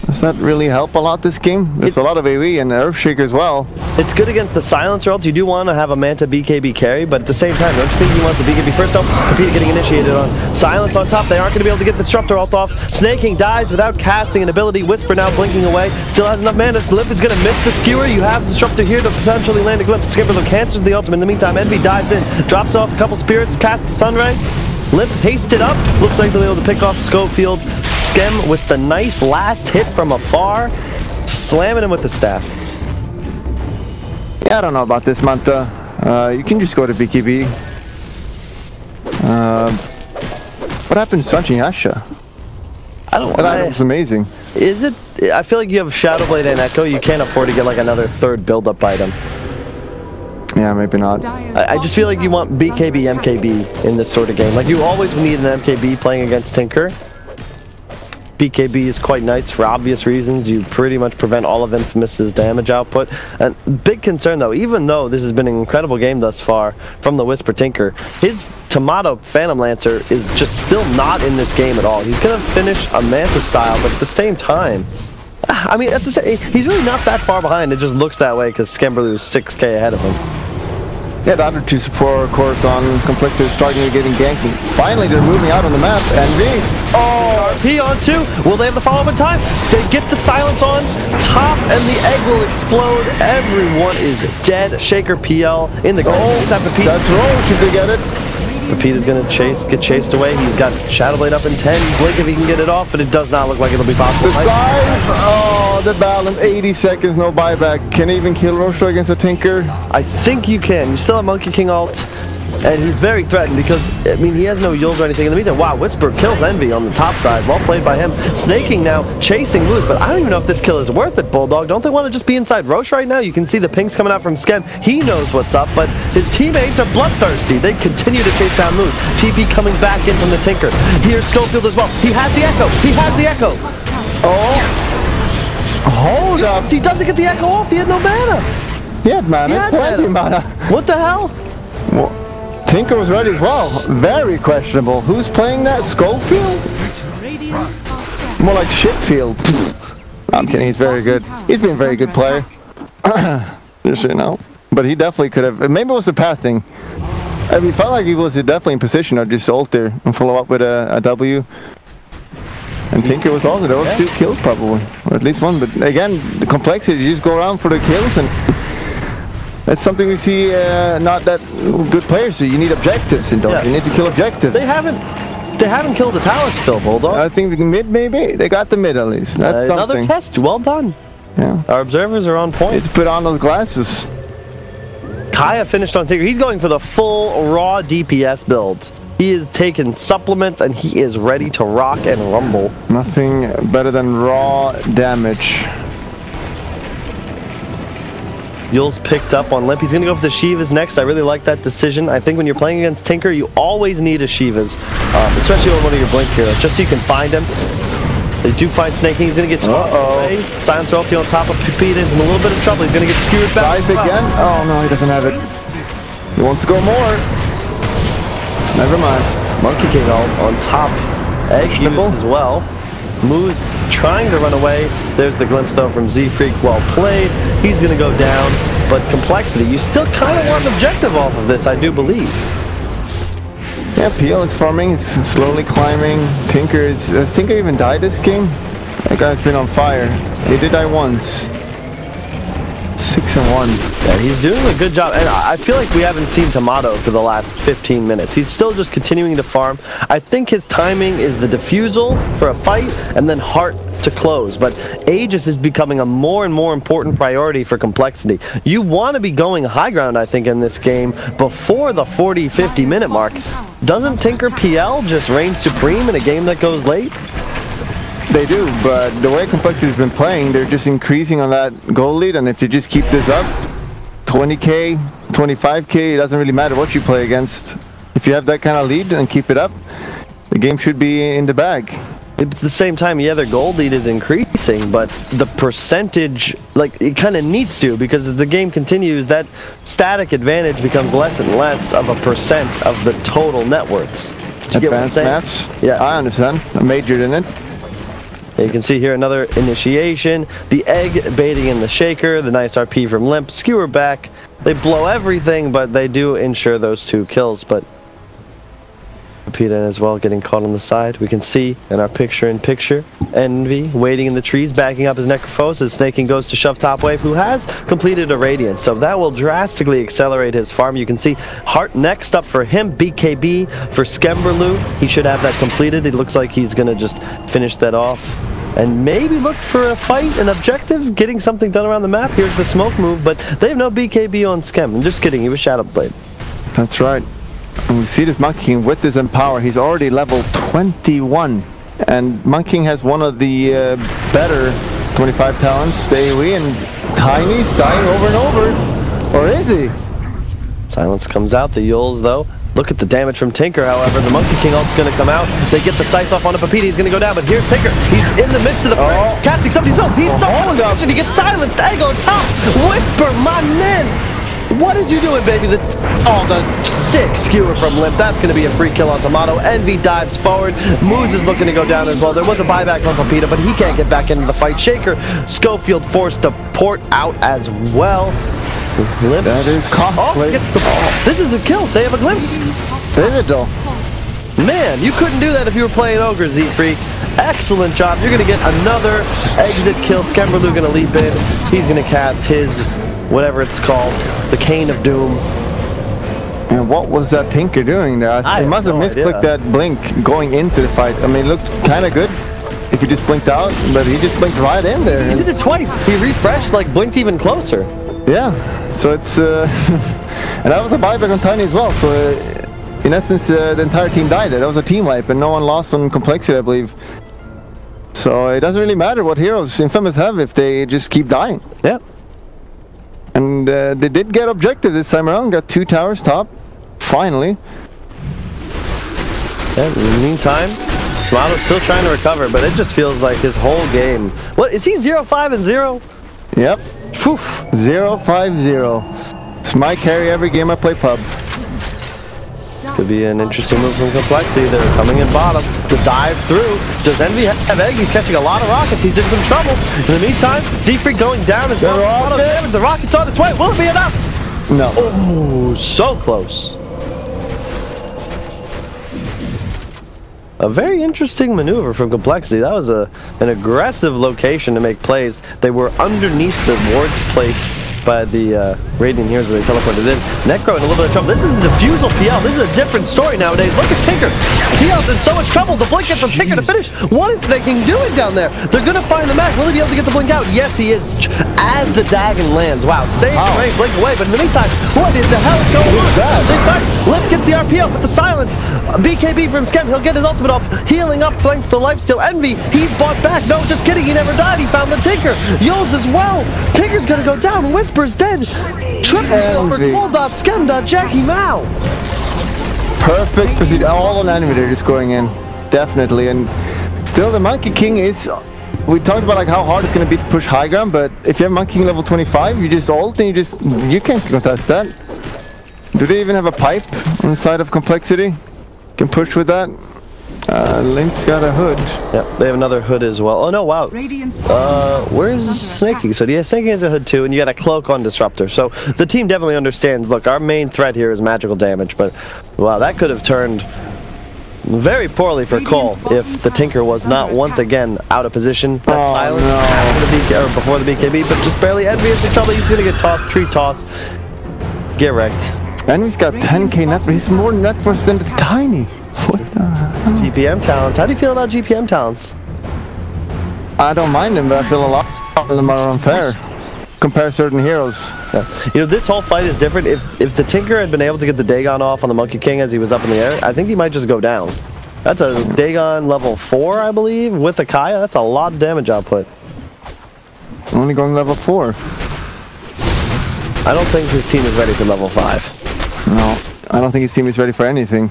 Does that really help a lot this game? There's a lot of AoE and Earthshaker as well. It's good against the Silencer ult. You do want to have a Manta BKB carry, but at the same time, don't you think you want the BKB first though? Pepita getting initiated on Silence on top. They aren't going to be able to get the Disruptor ult off. Snaking dies without casting an ability. Whisper now blinking away. Still has enough mana. Limp is going to miss the skewer. You have Disruptor here to potentially land a glimpse. Skipper cancels the ultimate. In the meantime, Envy dives in, drops off a couple spirits, casts the Sunray. Limp hasted up. Looks like they'll be able to pick off Schofield. Skem with the nice last hit from afar, slamming him with the staff. Yeah, I don't know about this, Manta. You can just go to BKB. What happened to Sanchi Asha? I don't know. That was amazing. Is it? I feel like you have Shadow Blade and Echo. You can't afford to get like another third build-up item. Yeah, maybe not. I just feel like you want BKB, MKB in this sort of game. Like you always need an MKB playing against Tinker. BKB is quite nice for obvious reasons. You pretty much prevent all of Infamous's damage output. And big concern though, even though this has been an incredible game thus far from the Whisper Tinker, his Tomato Phantom Lancer is just still not in this game at all. He's gonna finish a Manta style, but at the same time, I mean, he's really not that far behind. It just looks that way because Skemberlu's 6k ahead of him. Yeah, the other two support, of course, on Complexity starting to getting ganking. Finally, they're moving out on the map, and Oh, RP on 2. Will they have the follow-up in time? They get the silence on top, and the egg will explode. Everyone is dead. Shaker PL in the goal. That's roll. Should they get it? Pepita's gonna get chased away. He's got Shadow Blade up in 10. Blink if he can get it off, but it does not look like it'll be possible. The dive! Oh, the balance. 80 seconds, no buyback. Can he even kill Rosho against a Tinker? I think you can. You still have Monkey King ult, and he's very threatened because, I mean, he has no Yules or anything. In the meantime, wow, Whisper kills Envy on the top side. Well played by him. Snaking now, chasing Luz, but I don't even know if this kill is worth it, Bulldog. Don't they want to just be inside Roche right now? You can see the pings coming out from Skem. He knows what's up, but his teammates are bloodthirsty. They continue to chase down Luz. TP coming back in from the Tinker. Here's Schofield as well. He has the Echo. He has the Echo. Oh. Hold up. He doesn't get the Echo off. He had no mana. He had mana. Plenty of mana. What the hell? Well, Tinker was ready as well. Very questionable. Who's playing that? Schofield? More like Shitfield. I'm kidding. He's very good. He's been a very good player. Just so you know. But he definitely could have. Maybe it was the path thing. I mean, it felt like he was definitely in position to just ult there and follow up with a W. And Tinker was also there. Was 2 kills probably, or at least 1. But again, the complexity. You just go around for the kills, and that's something we see not that good players do. You need objectives in Dota. Yeah. You need to kill objectives. They haven't killed the tower still, Bulldog. I think the mid maybe. They got the mid at least. That's another something. test. Well done. Yeah. Our observers are on point. It's put on those glasses. Kaya finished on Tinker. He's going for the full raw DPS build. He is taking supplements and he is ready to rock and rumble. Nothing better than raw damage. Yule's picked up on Limp. He's going to go for the Shivas next. I really like that decision. I think when you're playing against Tinker, you always need a Shivas, especially on one of your Blink heroes, just so you can find him. They do find Snaking. He's going to get away. Silence ulti on top of Pepita. He's in a little bit of trouble. He's going to get skewered back. Dive again? Oh no, he doesn't have it. He wants to go more. Never mind. Monkey King on top. Egg as well. Moose trying to run away. There's the glimpse though from Z-Freak. Well played. He's going to go down. But Complexity, you still kind of want an objective off of this, I do believe. Yeah, PL is farming. He's slowly climbing. Tinker is... Has Tinker even died this game? That guy's been on fire. He did die once. 6-1. Yeah, he's doing a good job, and I feel like we haven't seen Tomato for the last 15 minutes. He's still just continuing to farm. I think his timing is the defusal for a fight, and then heart to close, but Aegis is becoming a more and more important priority for Complexity. You want to be going high ground, I think, in this game before the 40-50 minute mark. Doesn't Tinker PL just reign supreme in a game that goes late? They do, but the way Complexity's been playing, they're just increasing on that goal lead, and if they just keep this up, 20k, 25k, it doesn't really matter what you play against. If you have that kind of lead and keep it up, the game should be in the bag. At the same time, yeah, their goal lead is increasing, but the percentage, like, it kind of needs to, because as the game continues, that static advantage becomes less and less of a percent of the total net worths. Do you get what I'm saying? Maths? Yeah. I understand. I majored in it. You can see here another initiation, the egg baiting in the shaker, the nice RP from Limp, skewer back. They blow everything, but they do ensure those 2 kills, but Pepita as well getting caught on the side. We can see in our picture-in-picture, Envy waiting in the trees, backing up his Necrophos as Snaking goes to shove top wave, who has completed a Radiance, so that will drastically accelerate his farm. You can see Heart next up for him, BKB for Skemberlu. He should have that completed. It looks like he's going to just finish that off and maybe look for a fight, an objective, getting something done around the map. Here's the smoke move, but they have no BKB on Skem. I'm just kidding, he was Shadow Blade. That's right. And we see this Monkey King with this Empower. He's already level 21. And Monkey King has one of the better 25 talents. AoE, and Tiny's dying over and over. Or is he? Silence comes out. The Yules, though. Look at the damage from Tinker, however. The Monkey King ult's going to come out. They get the scythe off on a Pepita. He's going to go down, but here's Tinker. He's in the midst of the fray. Casting somebody's built. He's the option. He gets silenced. Egg on top. Whisper, my man. What is you doing, baby? The sick skewer from Limp. That's going to be a free kill on Tomato. Envy dives forward. Moose is looking to go down as well. There was a buyback on Pepita, but he can't get back into the fight. Shaker, Schofield forced to port out as well. Limp. That is costly. Oh, gets the ball. This is a kill. They have a glimpse. Is it though? Man, you couldn't do that if you were playing Ogre, Z-Freak. Excellent job. You're going to get another exit kill. Skemberloo going to leap in. He's going to cast his, whatever it's called, the Cane of Doom. And what was that Tinker doing there? He must have misclicked that blink going into the fight. I mean, it looked kind of good if he just blinked out, but he just blinked right in there. He did it twice. He refreshed, like blinked even closer. Yeah, so it's, and that was a buyback on Tiny as well, so in essence the entire team died there. That was a team wipe and no one lost on Complexity, I believe. So it doesn't really matter what heroes Infamous have if they just keep dying. Yeah. And they did get objective this time around, got 2 towers top, finally. Yeah, in the meantime, Tomato's still trying to recover, but it just feels like his whole game. What, is he 0-5-0? Yep. Phew. 0-5-0. It's my carry every game I play pub. Could be an interesting move from Complexity. They're coming in bottom. The dive through. Does Envy have egg? He's catching a lot of rockets. He's in some trouble. In the meantime, Z-Freak going down as well. The rocket's on its way. Will it be enough? No. Oh, so close. A very interesting maneuver from Complexity. That was an aggressive location to make plays. They were underneath the wards placed by the Radiant Heroes as they teleported in. Necro in a little bit of trouble. This is a Diffusal PL. This is a different story nowadays. Look at Tinker. PL's in so much trouble. The blink gets from Tinker to finish. What is Sneyking doing down there? They're going to find the Mac. Will he be able to get the blink out? Yes, he is. As the Dagon lands. Wow. Save Ray, blink away. But in the meantime, what is the hell going on? Limp gets the RP up with the silence. BKB from Skem. He'll get his ultimate off. Healing up thanks to lifesteal. Envy. He's bought back. No, just kidding. He never died. He found the Tinker. Yules as well. Tinker's going to go down. Whisper's dead. Triple silver. Cold. Skem. Jackie Mao. Perfect procedure. All on enemy they're just going in. Definitely. And still the Monkey King is... We talked about like how hard it's going to be to push high ground, but if you have Monkey King level 25, you just ult and you can't contest that. Do they even have a pipe on the side of Complexity? Can push with that. Link's got a hood. Yeah, they have another hood as well. Oh no, wow. Where's Sneyking? So yeah, Sneyking has a hood too, and you got a cloak on Disruptor. So the team definitely understands, look, our main threat here is magical damage, but wow, that could have turned very poorly for Cole if the Tinker was not once again out of position. That silence after the before the BKB, but just barely. Envy is in trouble. He's gonna get tossed, tree toss, get wrecked. Envy's got 10k net, but he's more net worth than the Tiny. What the hell? GPM talents. How do you feel about GPM talents? I don't mind them, but I feel a lot of them are unfair. Compare certain heroes. Yeah. You know, this whole fight is different. If the Tinker had been able to get the Dagon off on the Monkey King as he was up in the air, I think he might just go down. That's a Dagon level 4, I believe, with a Kaya. That's a lot of damage output. Only going level 4. I don't think his team is ready for level 5. No, I don't think his team is ready for anything.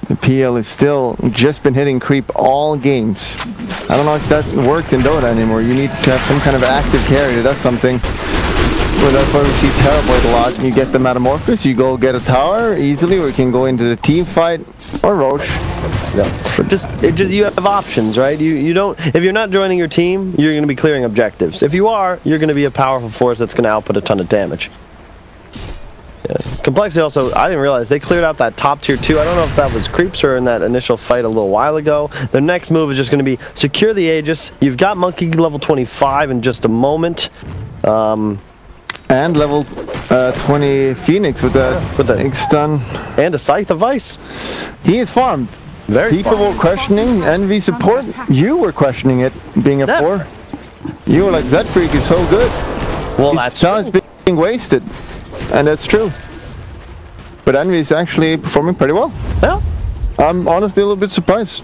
The PL is still just been hitting creep all games. I don't know if that works in Dota anymore. You need to have some kind of active carry that does something. Well, that's why we see Terrorblade a lot. You get the Metamorphosis, you go get a tower easily, or you can go into the team fight or Roche. Yeah. You have options, right? You don't. If you're not joining your team, you're going to be clearing objectives. If you are, you're going to be a powerful force that's going to output a ton of damage. Yeah. Complexity also, I didn't realize they cleared out that top tier 2. I don't know if that was creeps or in that initial fight a little while ago. Their next move is just going to be secure the Aegis. You've got Monkey level 25 in just a moment. And level 20 Phoenix with the X-Stun. And a Scythe of Ice. He is farmed. People were questioning Envy support. You were questioning it being a 4. You were like, Z-Freak is so good. Well, that's being wasted. And that's true. But Envy is actually performing pretty well. Yeah. I'm honestly a little bit surprised.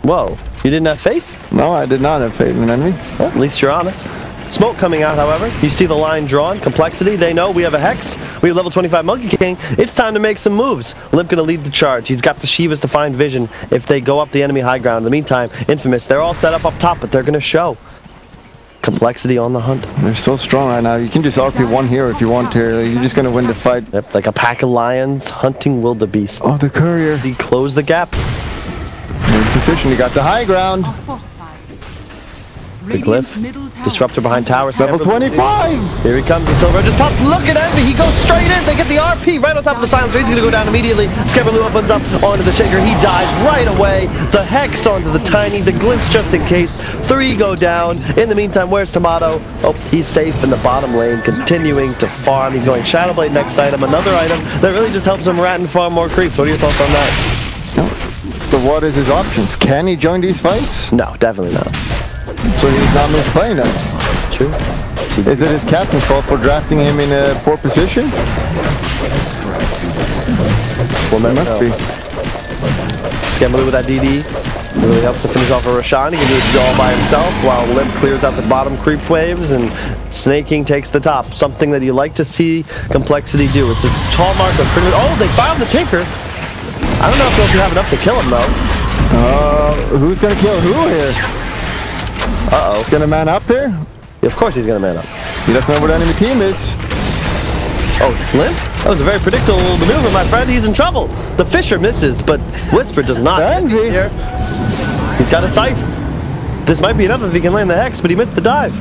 Whoa, you didn't have faith? No, I did not have faith in Envy. Well, at least you're honest. Smoke coming out, however. You see the line drawn. Complexity, they know we have a Hex. We have level 25 Monkey King. It's time to make some moves. Limp gonna lead the charge. He's got the Shivas to find vision if they go up the enemy high ground. In the meantime, Infamous, they're all set up top, but they're gonna show. Complexity on the hunt. They're so strong right now. You can just RP one here if you want to. You're just gonna win the fight. Yep, like a pack of lions hunting wildebeest. Oh, the courier. He closed the gap. In position, you got the high ground. The glyph. Disruptor behind tower. Level 25. Here he comes. The silver just popped. Look at Envy. He goes straight in. They get the RP right on top of the silencer. He's going to go down immediately. Skebaloo opens up onto the shaker. He dies right away. The Hex onto the tiny. The glimpse just in case. 3 go down. In the meantime, where's Tomato? Oh, he's safe in the bottom lane, continuing to farm. He's going Shadowblade next item. Another item that really just helps him rat and farm more creeps. What are your thoughts on that? So what is his options? Can he join these fights? No, definitely not. So he's not meant to play then? True. Is it his captain's fault for drafting him in a poor position? Well, that must be. Skebaloo with that DD. Really helps to finish off a Roshan. He can do it all by himself while Limp clears out the bottom creep waves and Snaking takes the top. Something that you like to see Complexity do. It's his tall mark of pretty. Oh, they found the Tinker. I don't know if they'll have enough to kill him though. Who's gonna kill who here? Uh-oh. He's gonna man up here? Yeah, of course he's gonna man up. He doesn't know where the enemy team is. Oh, Limp? That was a very predictable maneuver, my friend. He's in trouble. The Fisher misses, but Whisper does not. Envy. Here. He's got a scythe. This might be enough if he can land the Hex, but he missed the dive.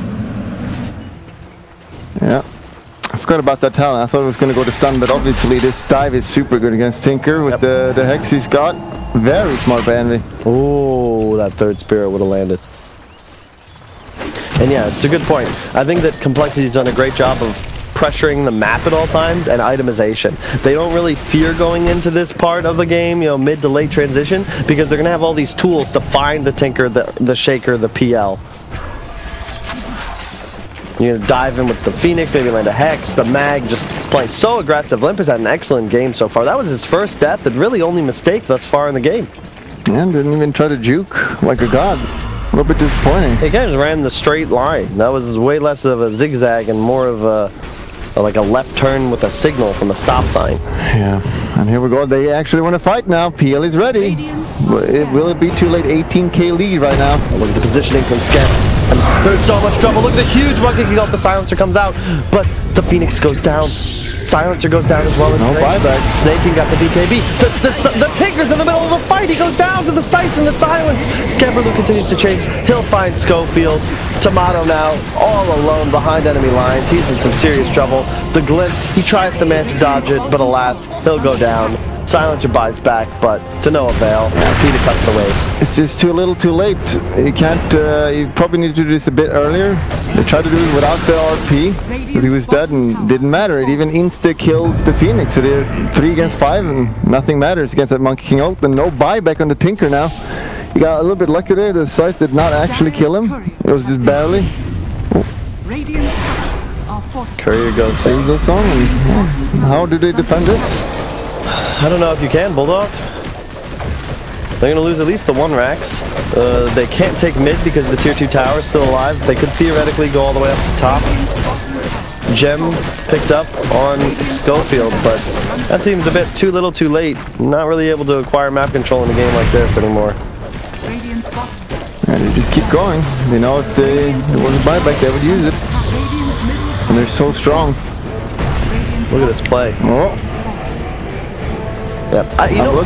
Yeah. I forgot about that talent. I thought it was going to go to stun, but obviously this dive is super good against Tinker with the Hex he's got. Very smart by Envy. Oh, that third Spirit would have landed. And yeah, it's a good point. I think that Complexity's done a great job of pressuring the map at all times and itemization. They don't really fear going into this part of the game, you know, mid to late transition, because they're going to have all these tools to find the Tinker, the Shaker, the PL. You're going to dive in with the Phoenix, maybe land a Hex, the Mag, just playing so aggressive. Limp has had an excellent game so far. That was his first death and really only mistake thus far in the game. And didn't even try to juke like a god. A little bit disappointing. He kind of ran the straight line. That was way less of a zigzag and more of a like a left turn with a signal from a stop sign. Yeah, and here we go. They actually want to fight now. PL is ready. Will it be too late? 18k lead right now. Look at the positioning from Skep. And there's so much trouble. Look at the huge monkey kick off. The silencer comes out, but the Phoenix goes down. Silencer goes down as well. No buyback. Snaking got the BKB. The Tinker's in the middle of the fight. He goes down to the scythe in the silence. Skebaloo continues to chase. He'll find Schofield. Tomato now all alone behind enemy lines. He's in some serious trouble. The Glimpse, he tries to man to dodge it, but alas, he'll go down. Silencer buys back, but to no avail. Yeah, Peter cuts the wave. It's just too little too late. You can't, you probably need to do this a bit earlier. They tried to do it without the RP, because he was dead and didn't matter. It even insta-killed the Phoenix, so they're 3 against 5 and nothing matters against that Monkey King ult. And no buyback on the Tinker now. He got a little bit lucky there. The scythe did not actually kill him. It was just barely. Courier goes. Save the song. And, how do they defend this? I don't know if you can, Bulldog. They're going to lose at least the 1 Rax. They can't take mid because the tier 2 tower is still alive. They could theoretically go all the way up to top. Gem picked up on Schofield, but that seems a bit too little too late. Not really able to acquire map control in a game like this anymore. And they just keep going. They know if there was a buyback, they would use it. And they're so strong. Look at this play. Oh. Yeah, you know,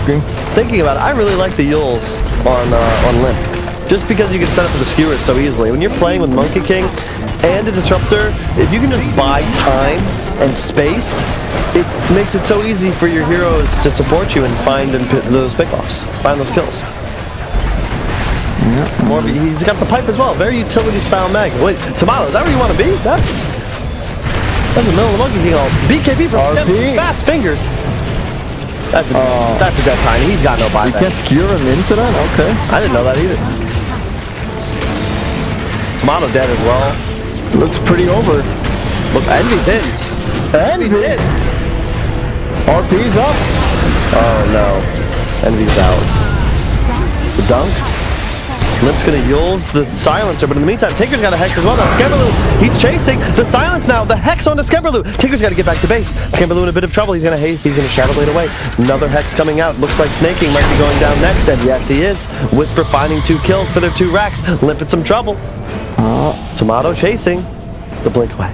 thinking about it, I really like the Yules on Limp. Just because you can set up the skewers so easily. When you're playing with Monkey King and a Disruptor, if you can just buy time and space, it makes it so easy for your heroes to support you and find those pickoffs, find those kills. Yeah. He's got the pipe as well. Very utility-style mag. Wait, Tomato, is that where you want to be? That's the middle of the Monkey King ult. BKB from fast fingers. That's a dead tiny. He's got no buyback. You can't skewer him into that? Okay. I didn't know that either. Tomato dead as well. Looks pretty over. Look, Envy's in. Envy? RP's up. Oh no. Envy's out. The dunk. Limp's gonna Yules the silencer, but in the meantime, Tinker's got a Hex as well. Now Skemberloo, he's chasing the silence now. The Hex onto Skemberloo. Tinker's got to get back to base. Skemberloo in a bit of trouble. He's gonna Shadow Blade away. Another Hex coming out. Looks like Snaking might be going down next, and yes, he is. Whisper finding 2 kills for their 2 racks. Limp in some trouble. Tomato chasing the blink away.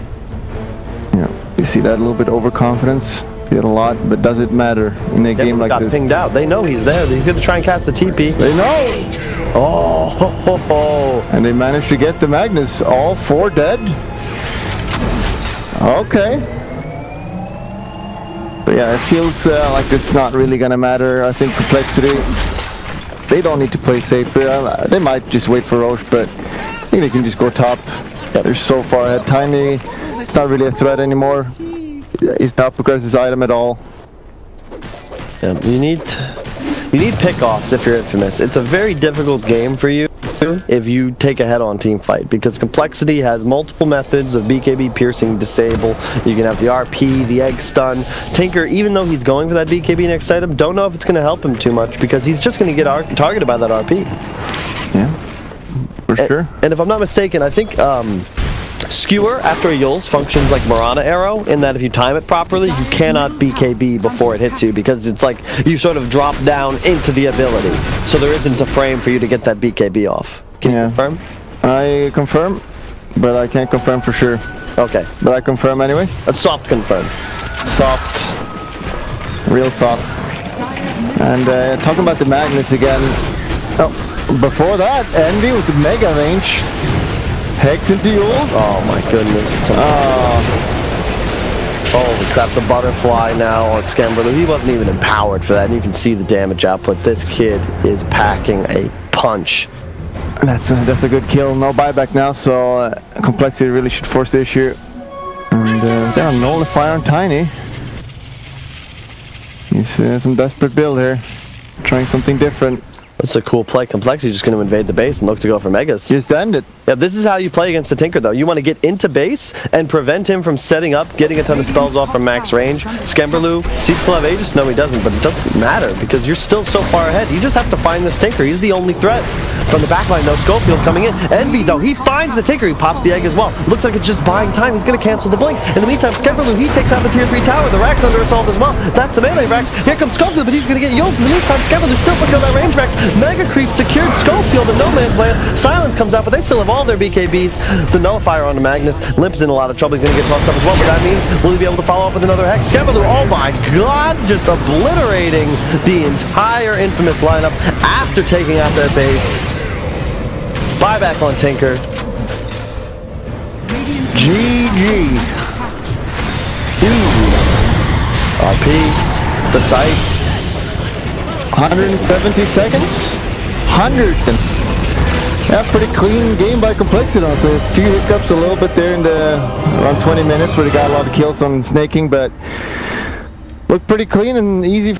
Yeah, you see that a little bit overconfidence. Feel a lot, but does it matter in a game like got this? Pinged out. They know he's there. He's gonna try and cast the TP. They know. Oh, and they managed to get the Magnus. All 4 dead. Okay. But yeah, it feels like it's not really gonna matter. I think Complexity, they don't need to play safe here. They might just wait for Roche, but I think they can just go top. Yeah, they're so far ahead. Tiny, it's not really a threat anymore. He's not progressed his item at all. Yeah, you need pickoffs if you're Infamous. It's a very difficult game for you if you take a head-on team fight, because Complexity has multiple methods of BKB piercing, disable. You can have the RP, the egg stun. Tinker, even though he's going for that BKB next item, don't know if it's going to help him too much, because he's just going to get targeted by that RP. Yeah, for sure. And if I'm not mistaken, I think Skewer after a Yules functions like Marana Arrow, in that if you time it properly, you cannot BKB before it hits you, because it's like you sort of drop down into the ability. So there isn't a frame for you to get that BKB off. Can you confirm? I confirm, but I can't confirm for sure. Okay. But I confirm anyway. A soft confirm. Soft. Real soft. And talking about the Magnus again. Oh, before that, Envy with the mega range. Hex into Yules. Oh my goodness. Holy crap, the butterfly now on Skemberloo. He wasn't even empowered for that, and you can see the damage output. This kid is packing a punch. That's a good kill. No buyback now, so Complexity really should force the issue. And they're on Nullify on Tiny. He's some desperate build here. Trying something different. That's a cool play. Complexity just going to invade the base and look to go for Megas. Just end it. Yeah, this is how you play against the Tinker, though. You want to get into base and prevent him from setting up, getting a ton of spells off from max range. Skemberloo, does he still have Aegis? No, he doesn't, but it doesn't matter because you're still so far ahead. You just have to find this Tinker. He's the only threat. From the backline, though, Schofield coming in. Envy, though, he finds the Tinker. He pops the egg as well. Looks like it's just buying time. He's going to cancel the blink. In the meantime, Skemberloo, he takes out the tier 3 tower. The rack's under assault as well. That's the melee racks. Here comes Schofield, but he's going to get Yules. In the meantime, Skemberloo still picking up that range rack. Mega Creep secured Schofield in no man's land. Silence comes out, but they still have all their BKBs. The Nullifier on the Magnus. Limp's in a lot of trouble. He's going to get tossed up as well, but that means will he be able to follow up with another Hex? Skemberloo, oh my god, just obliterating the entire Infamous lineup after taking out their base. Buyback on Tinker. GG. Easy. RP. The site. 170 seconds. 100. Yeah, pretty clean game by Complexity. So a few hiccups a little bit there in the around 20 minutes where they got a lot of kills on snaking, but looked pretty clean and easy.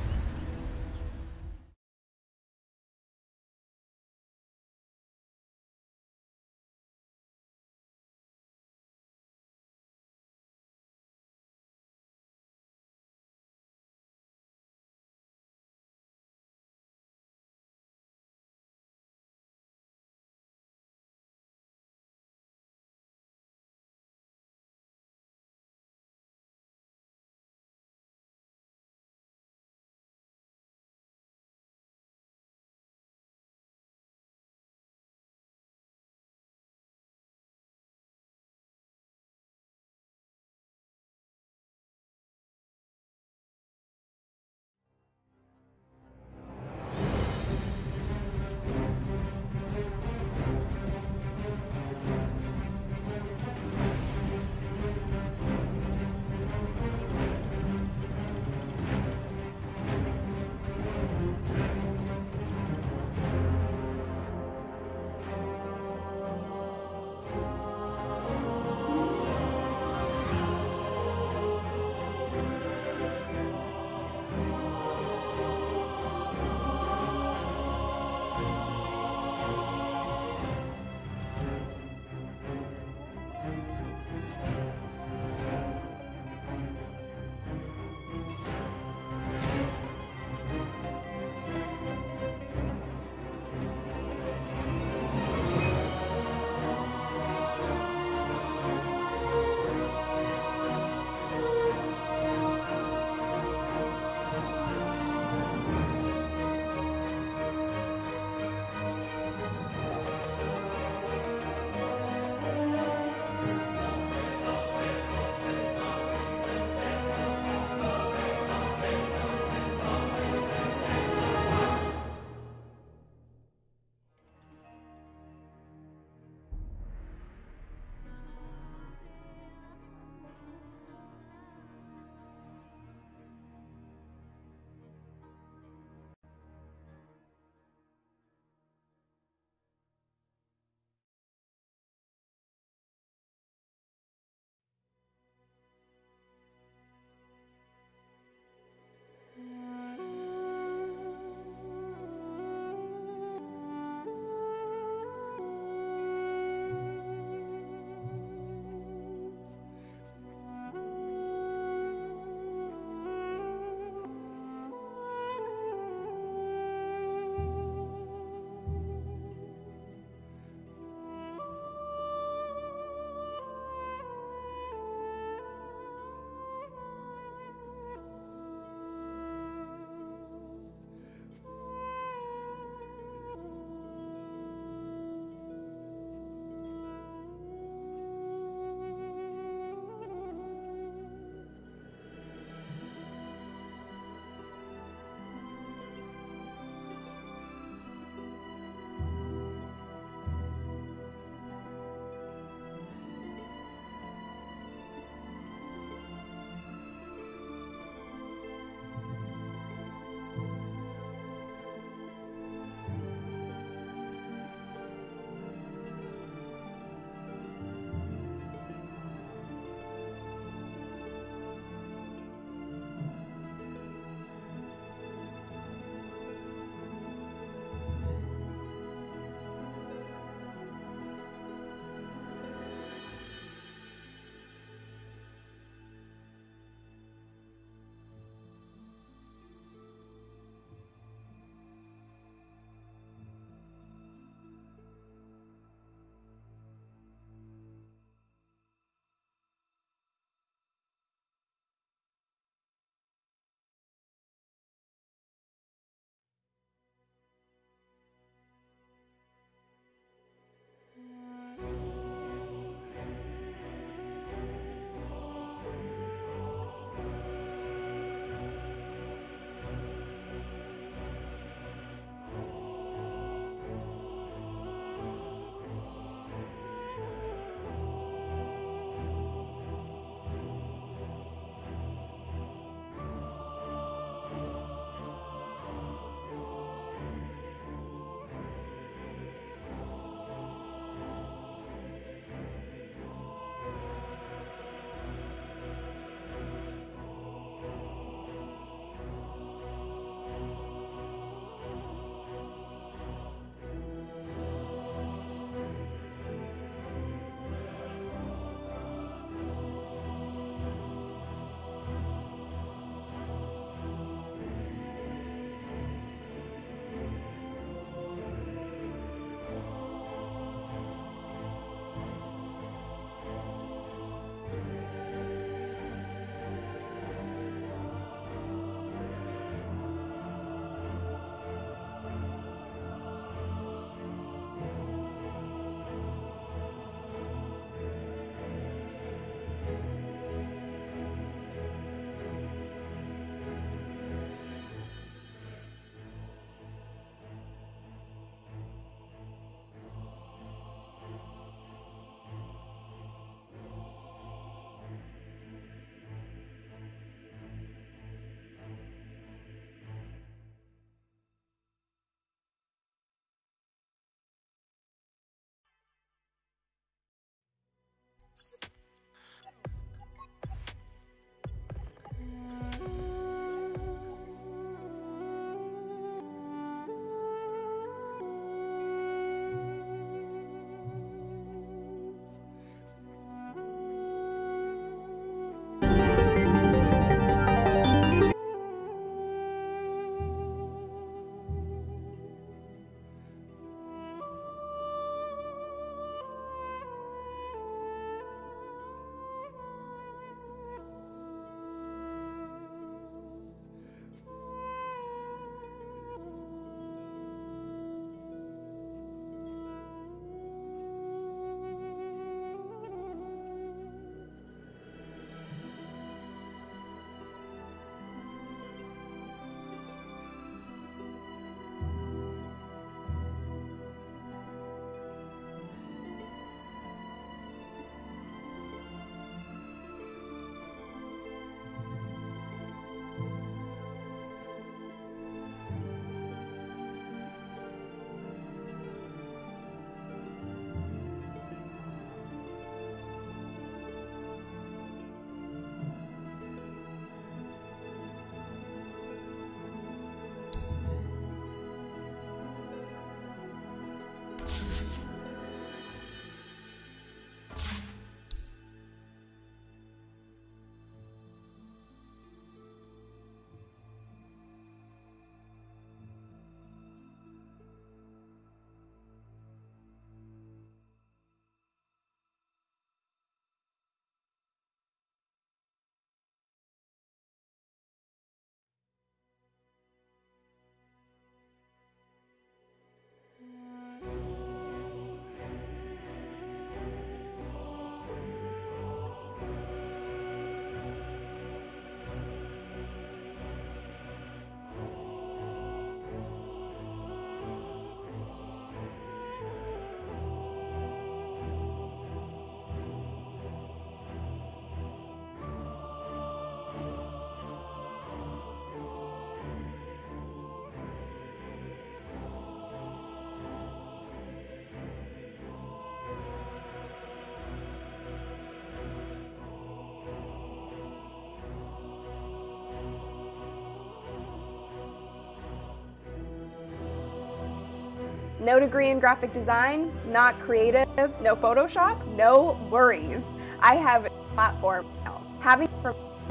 No degree in graphic design, not creative, no Photoshop, no worries. I have a platform now. Having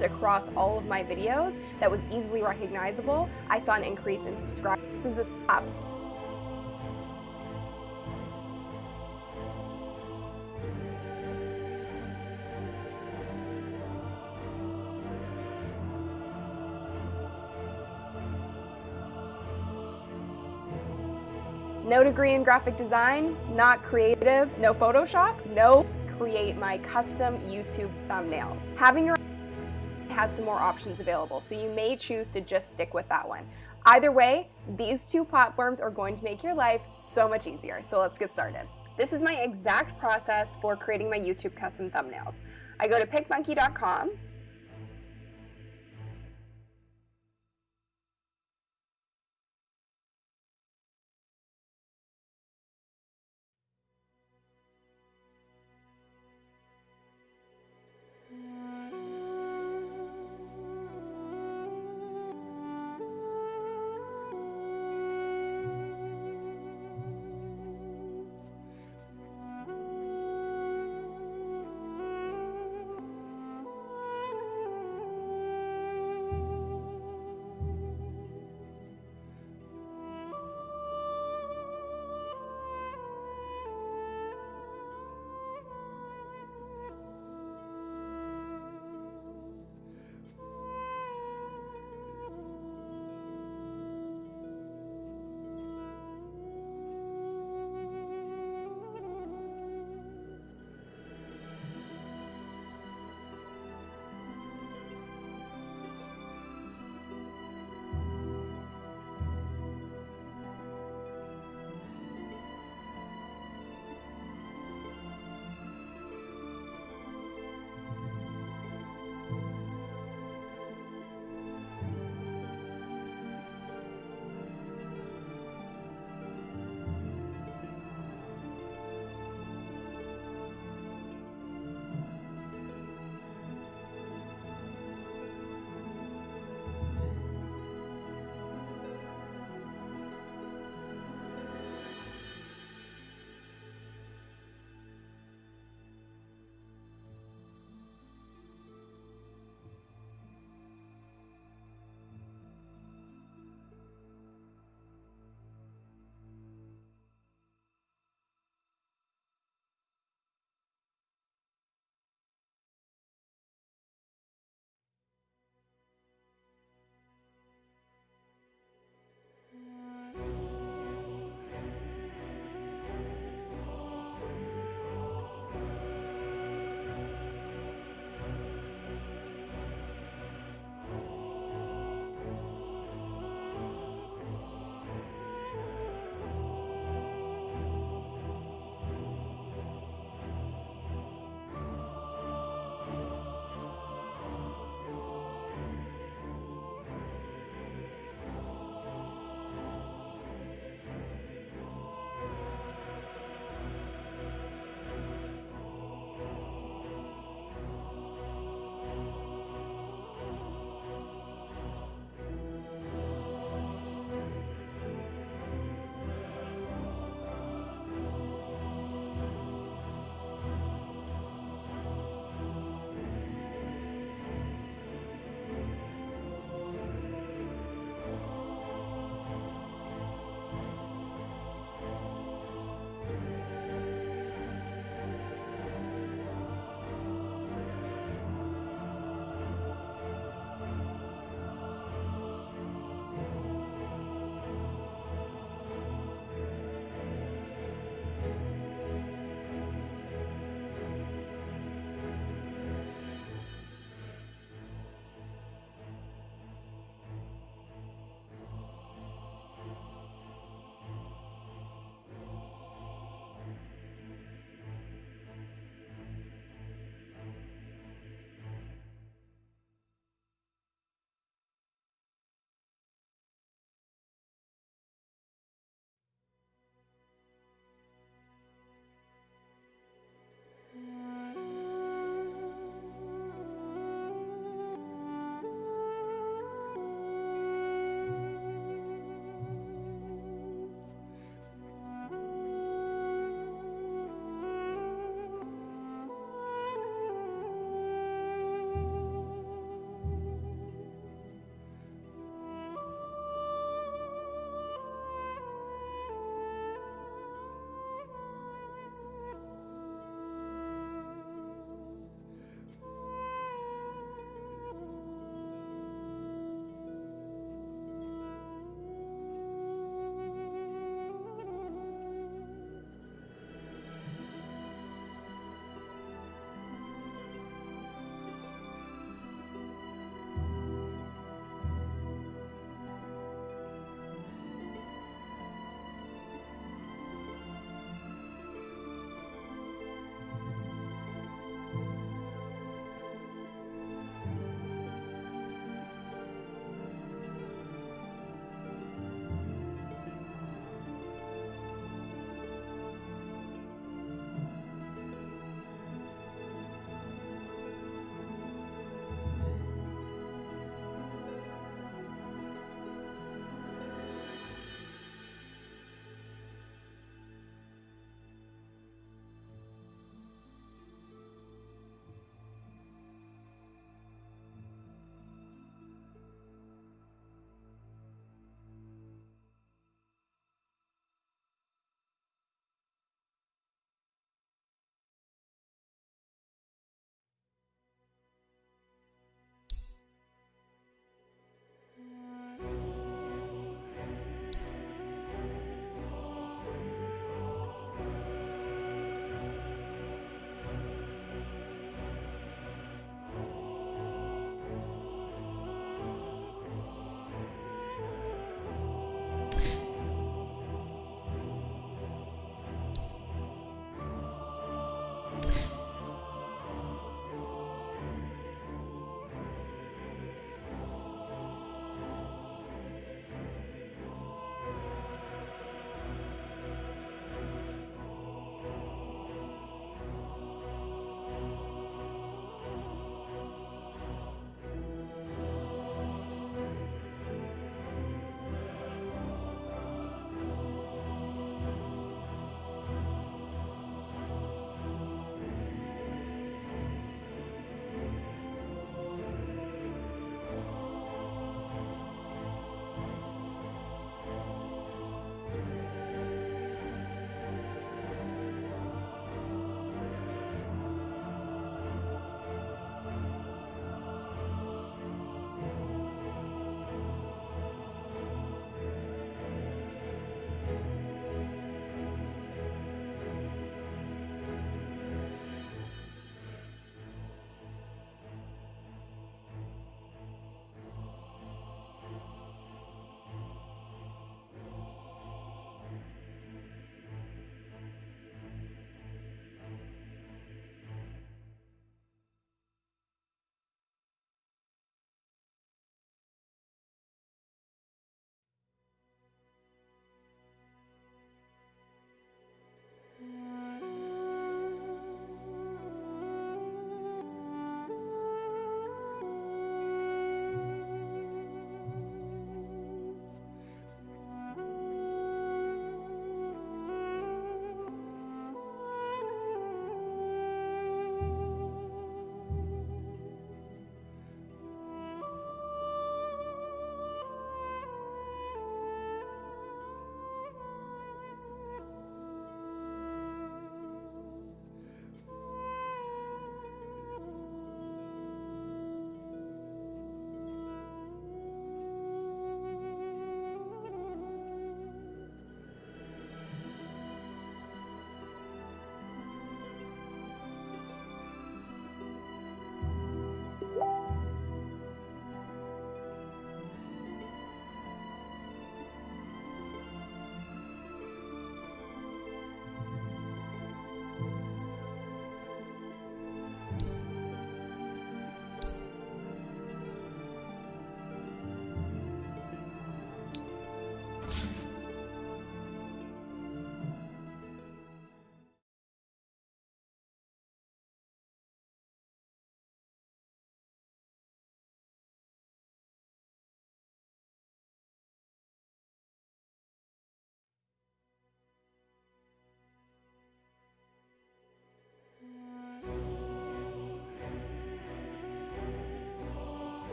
across all of my videos that was easily recognizable, I saw an increase in subscribers. This is this app. No degree in graphic design, not creative, no Photoshop, no create my custom YouTube thumbnails. Having your has some more options available, so you may choose to just stick with that one. Either way, these two platforms are going to make your life so much easier. So let's get started. This is my exact process for creating my YouTube custom thumbnails. I go to PicMonkey.com.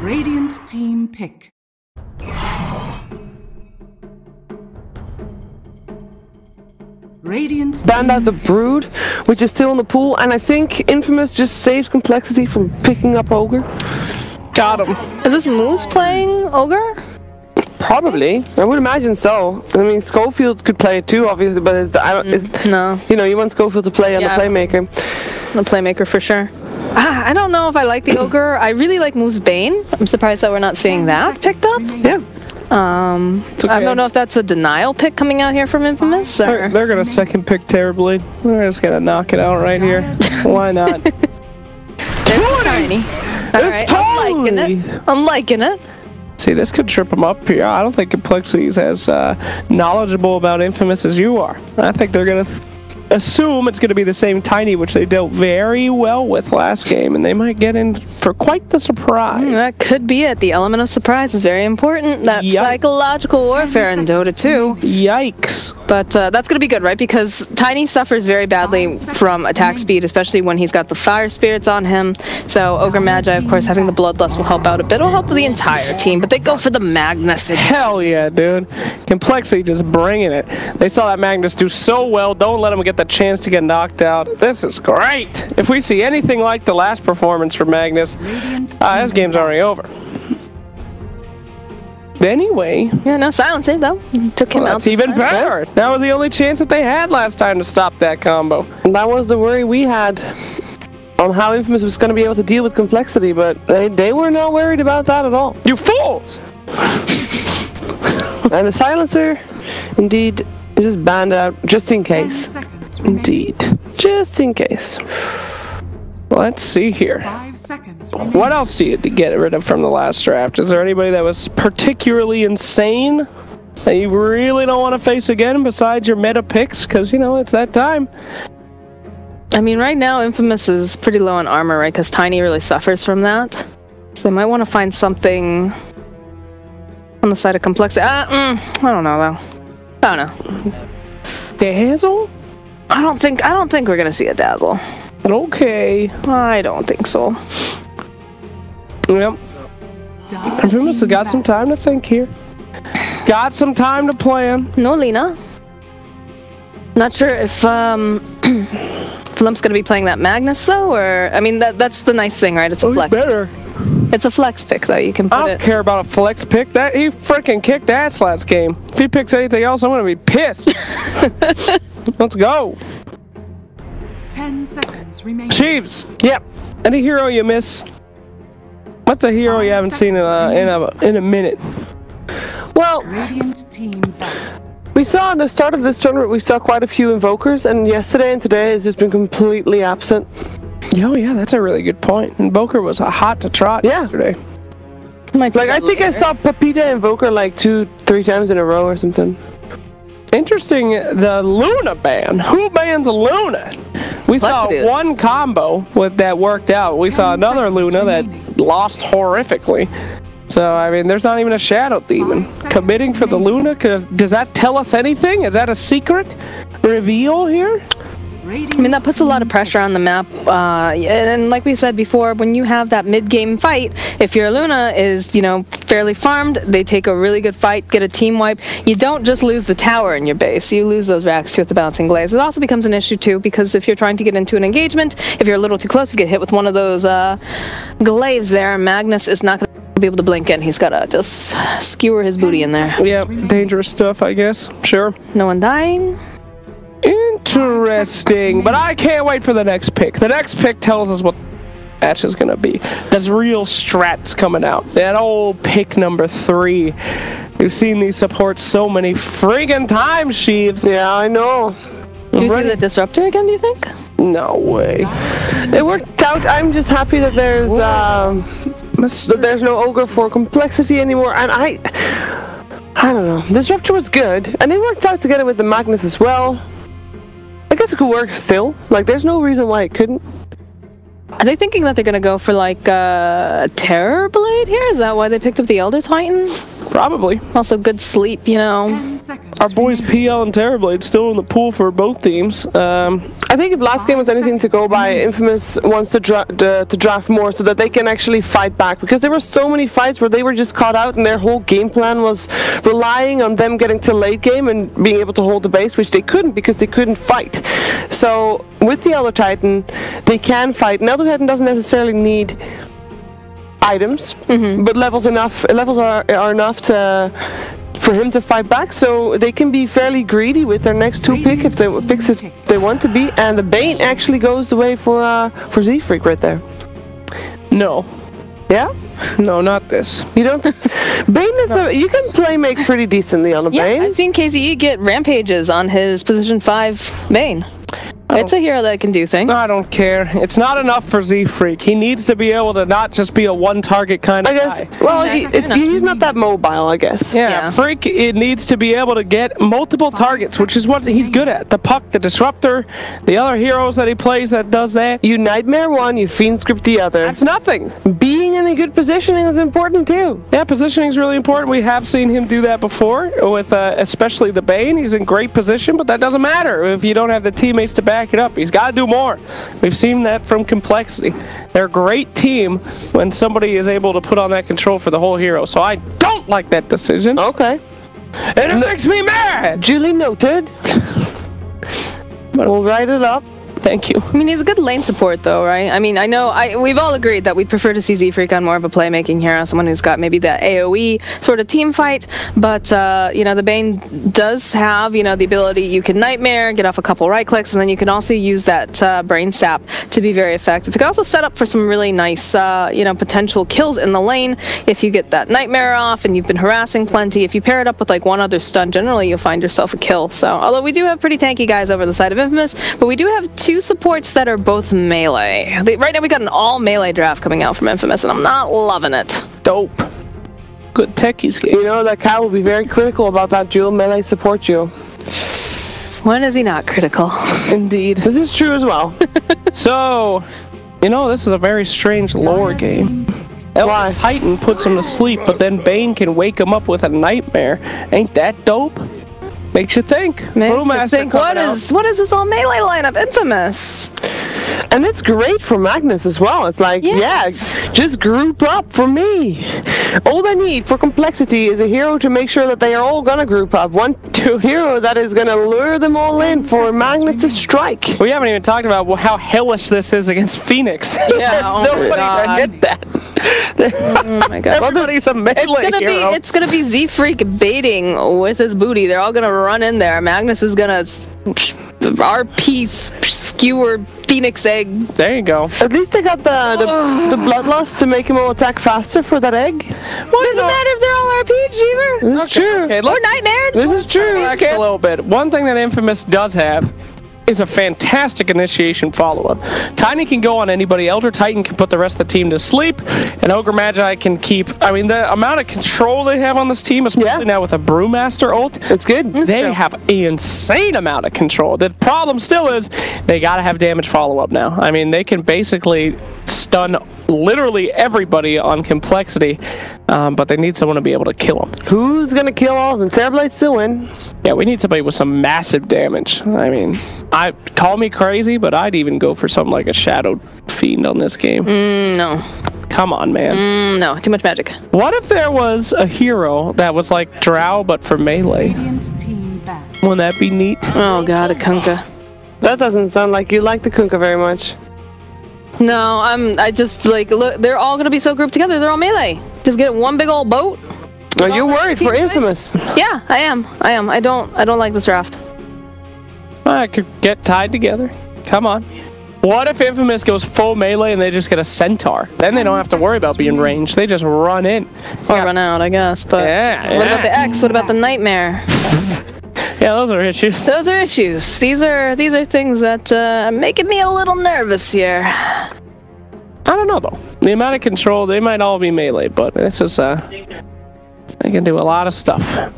Radiant team pick. Radiant Banned out the team Brood, which is still in the pool, and I think Infamous just saves Complexity from picking up Ogre. Got him. Is this Moose playing Ogre? Probably. I would imagine so. I mean, Schofield could play it too, obviously, but No. You know, you want Schofield to play on the Playmaker. The Playmaker for sure. I don't know if I like the Ogre. I really like Moose Bane. I'm surprised that we're not seeing that picked up. Yeah. Okay. I don't know if that's a denial pick coming out here from Infamous. Or... They're gonna second pick terribly. They're just gonna knock it out right here. Why not? They're tiny. Alright, I'm liking it. See, this could trip them up here. I don't think Complexity is as knowledgeable about Infamous as you are. I think they're gonna assume it's going to be the same Tiny, which they dealt very well with last game, and they might get in for quite the surprise. That could be it. The element of surprise is very important. That's psychological warfare in Dota 2. Yikes. But that's going to be good, right? Because Tiny suffers very badly from attack speed, especially when he's got the fire spirits on him. So Ogre Magi, of course, having the Bloodlust will help out a bit. It'll help the entire team, but they go for the Magnus again. Hell yeah, dude. Complexity just bringing it. They saw that Magnus do so well. Don't let him get the chance to get knocked out. This is great. If we see anything like the last performance for Magnus, this game's already over. Anyway. Yeah, no silencer though. Took him out. That's even better. That was the only chance that they had last time to stop that combo. And that was the worry we had on how Infamous was going to be able to deal with Complexity, but they were not worried about that at all. You fools! And the silencer, indeed, is just banned out just in case. Indeed. Just in case. Let's see here. 5 seconds. What else do you get rid of from the last draft? Is there anybody that was particularly insane that you really don't want to face again besides your meta picks? Because, you know, it's that time. I mean, right now, Infamous is pretty low on armor, right? Because Tiny really suffers from that. So they might want to find something on the side of Complexity. I don't know, though. I don't know. Dazzle? I don't think we're gonna see a Dazzle. Okay. I don't think so. Yep. Infamous has got some time to think here. Got some time to plan. No Lina. Not sure if Flump's gonna be playing that Magnus though, or I mean that's the nice thing, right? It's a flex. Better. It's a flex pick though. You can put I don't care about a flex pick. That he freaking kicked ass last game. If he picks anything else, I'm gonna be pissed. Let's go. 10 seconds remaining. Chiefs. Yep. Any hero you miss? What's a hero you haven't seen in a minute? Well, Radiant team back. we saw at the start of this tournament, we saw quite a few Invokers, and yesterday and today it's just been completely absent. Oh yeah, that's a really good point. Invoker was a hot to trot yesterday. Like I think I saw Pepita Invoker like 2-3 times in a row or something. Interesting, the Luna ban. Who bans Luna? We saw one combo that worked out. We saw another Luna that lost horrifically. So, I mean, there's not even a Shadow Demon. Committing for the Luna? Does that tell us anything? Is that a secret reveal here? I mean, that puts a lot of pressure on the map, and like we said before, when you have that mid-game fight, if your Luna is, you know, fairly farmed, they take a really good fight, get a team wipe, you don't just lose the tower in your base, you lose those racks too with the bouncing glaze. It also becomes an issue too, because if you're trying to get into an engagement, if you're a little too close, you get hit with one of those glaives there, Magnus is not going to be able to blink in. He's got to just skewer his booty in there. Yeah, dangerous stuff, I guess. Sure. No one dying. Interesting, but I can't wait for the next pick. The next pick tells us what the match is going to be. There's real strats coming out. That old pick number 3. We've seen these supports so many friggin' times, Sheaves. Yeah, I know. Do you see the Disruptor again, do you think? No way. It worked out. I'm just happy that there's no Ogre for Complexity anymore, and I don't know. Disruptor was good, and it worked out together with the Magnus as well. I guess it could work still. Like, there's no reason why it couldn't. Are they thinking that they're going to go for, like, a Terror Blade here? Is that why they picked up the Elder Titan? Probably. Also, good sleep, you know. Our boys PL and Terrorblade still in the pool for both teams. I think if last game was anything to go by, Infamous wants to draft more so that they can actually fight back, because there were so many fights where they were just caught out and their whole game plan was relying on them getting to late game and being able to hold the base, which they couldn't because they couldn't fight. So with the Elder Titan, they can fight. And Elder Titan doesn't necessarily need items, but levels are enough for him to fight back, so they can be fairly greedy with their next two picks if they want to be. And the Bane actually goes the way for Z-Freak right there. No. Yeah? No, not this. You don't? Bane is you can play make pretty decently on a Bane. I've seen KCE get rampages on his position 5 Bane. It's a hero that can do things. I don't care. It's not enough for Z-Freak. He needs to be able to not just be a one-target kind of guy. Well, he's not that mobile, I guess. Yeah, Freak, it needs to be able to get multiple targets, which is what he's good at. The Puck, the Disruptor, the other heroes that he plays that does that. You Nightmare one, you Fiend Script the other. That's nothing. Being in a good positioning is important too. Yeah, positioning is really important. We have seen him do that before with especially the Bane. He's in great position, but that doesn't matter if you don't have the teammates to back it up. He's got to do more. We've seen that from Complexity. They're a great team when somebody is able to put on that control for the whole hero. So I don't like that decision. Okay. And it makes me mad. Duly noted. But we'll write it up. Thank you. I mean, he's a good lane support, though, right? I mean, I know we've all agreed that we'd prefer to see Z-Freak on more of a playmaking hero, someone who's got maybe that AoE sort of team fight. But, you know, the Bane does have, you know, the ability, you can Nightmare, get off a couple right clicks, and then you can also use that Brain Sap to be very effective. You can also set up for some really nice, you know, potential kills in the lane if you get that Nightmare off and you've been harassing plenty. If you pair it up with, like, one other stun, generally you'll find yourself a kill. So, although we do have pretty tanky guys over the side of Infamous, but we do have two supports that are both melee. Right now we got an all melee draft coming out from Infamous, and I'm not loving it. Dope. Good techies game. You know that Cal will be very critical about that dual melee support duo. When is he not critical? Indeed. This is true as well. So, you know, this is a very strange lore game. Elder Titan puts him to sleep, but then Bane can wake him up with a Nightmare. Ain't that dope? Makes you think. What is this all melee lineup? Infamous. And it's great for Magnus as well. It's like, yes. Yeah, just group up for me. All I need for Complexity is a hero to make sure that they are all gonna group up. One hero that is gonna lure them all in for Magnus to strike. We haven't even talked about how hellish this is against Phoenix. Yeah, nobody's gonna hit that. Oh my god. Everybody's a melee hero. It's gonna be Z-Freak baiting with his booty. They're all gonna run in there. Magnus is gonna RP skewer Phoenix egg. There you go. At least they got the bloodlust to make him all attack faster for that egg. Doesn't matter if they're all RP, Jeever. This is true. Okay, or Nightmare. This is true. Relax a little bit. One thing that Infamous does have is a fantastic initiation follow-up. Tiny can go on anybody, Elder Titan can put the rest of the team to sleep, and Ogre Magi can keep, I mean, the amount of control they have on this team, especially now with a Brewmaster ult, it's good. They have an insane amount of control. The problem still is they gotta have damage follow-up now. I mean, they can basically stun literally everybody on Complexity, but they need someone to be able to kill them. Who's gonna kill all of them? Terrorblade still win. Yeah, we need somebody with some massive damage. I mean, call me crazy, but I'd even go for something like a Shadow Fiend on this game. No. Come on, man. No, too much magic. What if there was a hero that was like Drow, but for melee? Wouldn't that be neat? Oh god, a Kunkka. That doesn't sound like you like the Kunkka very much. No, I just like, look, they're all gonna be so grouped together, they're all melee. Just get one big old boat. No, you're worried for Infamous. Yeah, I am. I don't like this draft. I could get tied together. Come on. What if Infamous goes full melee and they just get a Centaur? Then they don't have to worry about being ranged. They just run in. Or run out, I guess. But what about the X? What about the Nightmare? Yeah, those are issues. Those are issues. These are things that are making me a little nervous here. I don't know though. The amount of control, they might all be melee, but this is they can do a lot of stuff.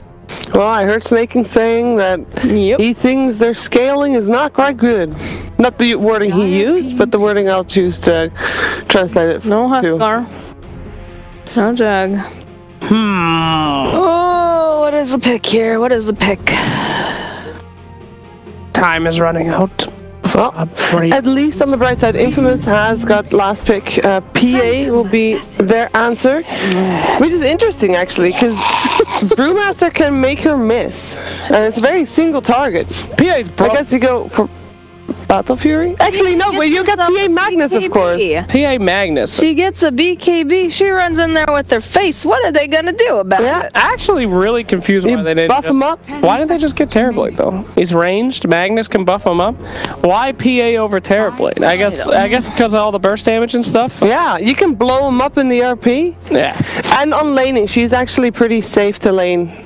Well, I heard Snaking saying that he thinks their scaling is not quite good. Not the wording he used, but the wording I'll choose to translate it. No Huskar. No Jug. Oh, what is the pick here? What is the pick? Time is running out Well, at least on the bright side, Infamous has got last pick. PA will be their answer, which is interesting actually, because Brewmaster can make her miss, and it's a very single target. PA's broke. I guess you go for Battle Fury? Actually, no, but you got PA Magnus, of course. PA Magnus. She gets a BKB. She runs in there with her face. What are they going to do about it? Actually really confused why they didn't buff him up. Why didn't they just get Terrorblade, though? He's ranged. Magnus can buff him up. Why PA over Terrorblade? I guess because of all the burst damage and stuff. Yeah, you can blow him up in the RP. Yeah. And on laning, she's actually pretty safe to lane.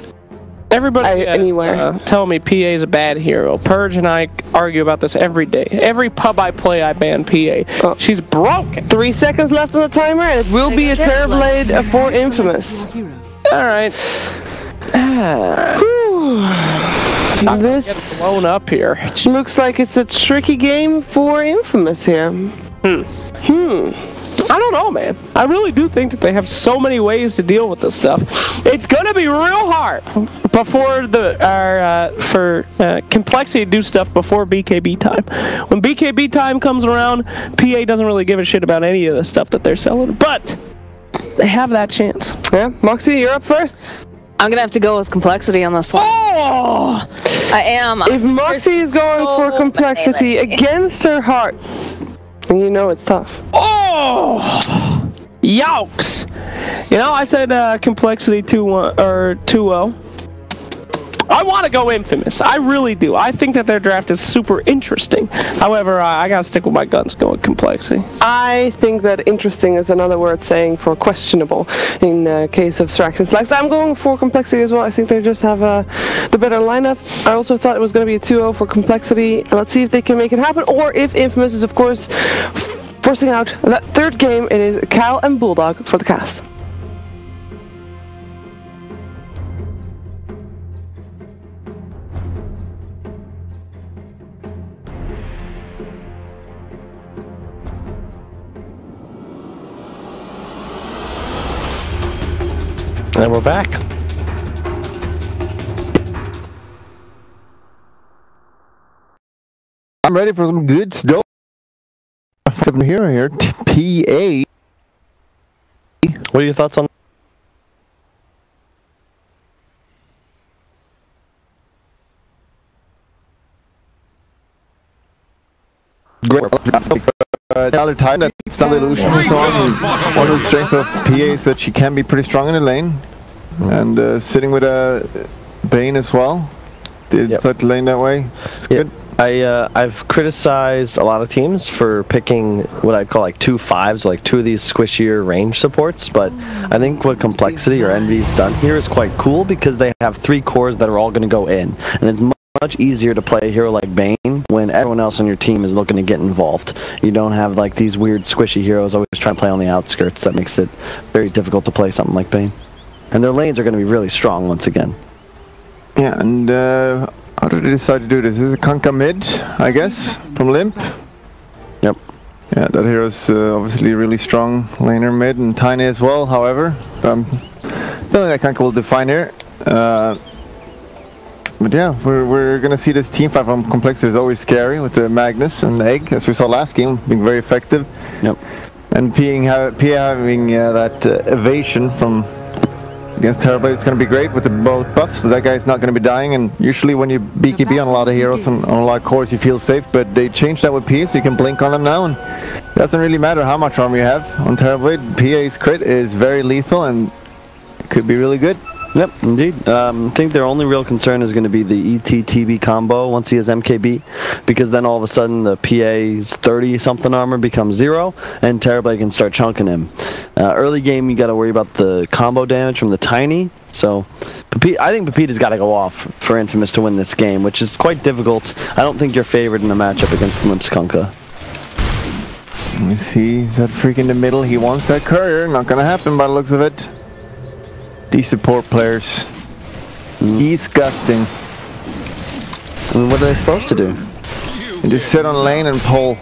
Everybody anywhere. Tell me PA is a bad hero. Purge and I argue about this every day. Every pub I play, I ban PA. Oh. She's broken. 3 seconds left on the timer, and it will be a Terrorblade for Infamous. Alright. This blown up here. Looks like it's a tricky game for Infamous here. I don't know, man. I really do think that they have so many ways to deal with this stuff. It's gonna be real hard before for Complexity to do stuff before BKB time. When BKB time comes around, PA doesn't really give a shit about any of the stuff that they're selling, but they have that chance. Yeah, Moxie, you're up first. I'm gonna have to go with Complexity on this one. Oh! I am. If Moxie is going for Complexity against her heart, and you know it's tough. Oh! Yowks! You know, I said Complexity 2-1 or 2-0. I want to go Infamous. I really do. I think that their draft is super interesting. However, I gotta stick with my guns, going Complexity. I think that interesting is another word saying for questionable in case of Straxus. Like, I'm going for Complexity as well. I think they just have the better lineup. I also thought it was going to be a 2-0 for Complexity. Let's see if they can make it happen, or if Infamous is, of course, forcing out that third game. It is Cal and Bulldog for the cast. And we're back. I'm ready for some good stuff. Here, PA. What are your thoughts on? Great. Another time that Sun Illusion is on. One of the strengths of PA is that she can be pretty strong in the lane. And sitting with a Bane as well. Did start the lane that way. It's good. I've criticized a lot of teams for picking what I'd call like 2 5s, like 2 of these squishier range supports, but I think what Complexity or Envy's done here is quite cool because they have 3 cores that are all going to go in, and it's much easier to play a hero like Bane when everyone else on your team is looking to get involved. You don't have like these weird squishy heroes always trying to play on the outskirts. That makes it very difficult to play something like Bane. And their lanes are going to be really strong once again. Yeah, and how did they decide to do this? This is a Kanka mid, I guess, from Limp. Yep. Yeah, that hero's obviously a really strong laner mid and tiny as well, however. Don't think that Kanka will define here. But yeah, we're gonna see this team fight from Complexity is always scary with the Magnus and the Egg, as we saw last game, being very effective. Yep. And PA having that evasion from against Terrorblade, it's going to be great with the both buffs, so that guy's not going to be dying, and usually when you BKB on a lot of heroes and on a lot of cores you feel safe, but they changed that with PA, so you can blink on them now, and it doesn't really matter how much armor you have on Terrorblade. PA's crit is very lethal and it could be really good. Yep, indeed. I think their only real concern is going to be the ET-TB combo once he has MKB, because then all of a sudden the PA's 30-something armor becomes 0, and Terrorblade can start chunking him. Early game, you got to worry about the combo damage from the Tiny, so I think Pepita's got to go off for Infamous to win this game, which is quite difficult. I don't think you're favored in a matchup against Limp Skunka. Let me see, is that freak in the middle? He wants that courier, not going to happen by the looks of it. These support players, disgusting. And what are they supposed to do? You just sit on lane and pull,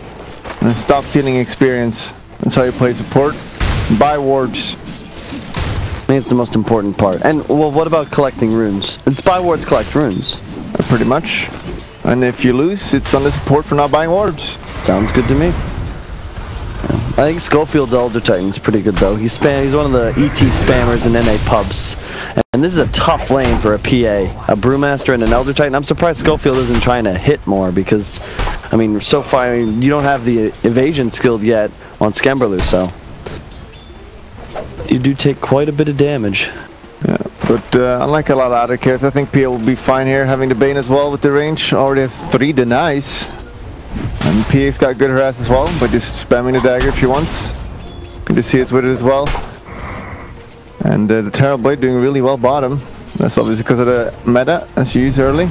and stop stealing experience. That's how you play support. Buy wards. I think it's the most important part. And well, what about collecting runes? It's buy wards, collect runes. Pretty much. And if you lose, it's on the support for not buying orbs. Sounds good to me. I think Schofield's Elder Titan's pretty good though. He's one of the ET spammers in NA pubs. And this is a tough lane for a PA. A Brewmaster and an Elder Titan. I'm surprised Schofield isn't trying to hit more because, I mean, so far you don't have the evasion skilled yet on Skemberlu, so you do take quite a bit of damage. Yeah, but unlike a lot of other characters, I think PA will be fine here, having the Bane as well with the range. Already has 3 denies. And PA's got good harass as well, by just spamming the dagger if she wants. You can just see it's with it as well. And the Terror Blade doing really well bottom. That's obviously because of the meta, as you used early.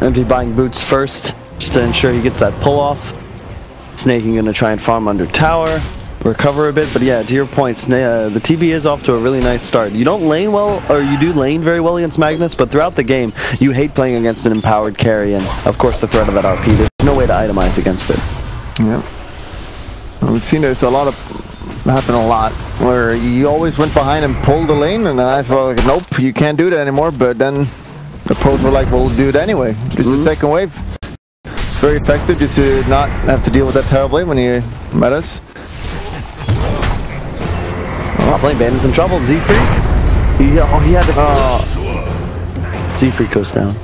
Empty buying boots first, just to ensure he gets that pull off. Snaking gonna try and farm under tower, recover a bit, but yeah, to your point, the TB is off to a really nice start. You don't lane well, or you do lane very well against Magnus, but throughout the game, you hate playing against an empowered carry, and of course the threat of that RP. There's no way to itemize against it. Yeah. We've seen this happen a lot, where you always went behind and pulled the lane, and I felt like, nope, you can't do that anymore, but then the pros were like, we'll do it anyway. Just the second wave. It's very effective just to not have to deal with that Terror Blade when he met us. Top lane Bandit's in trouble. Z-Freak. He had this. Z-Freak goes down.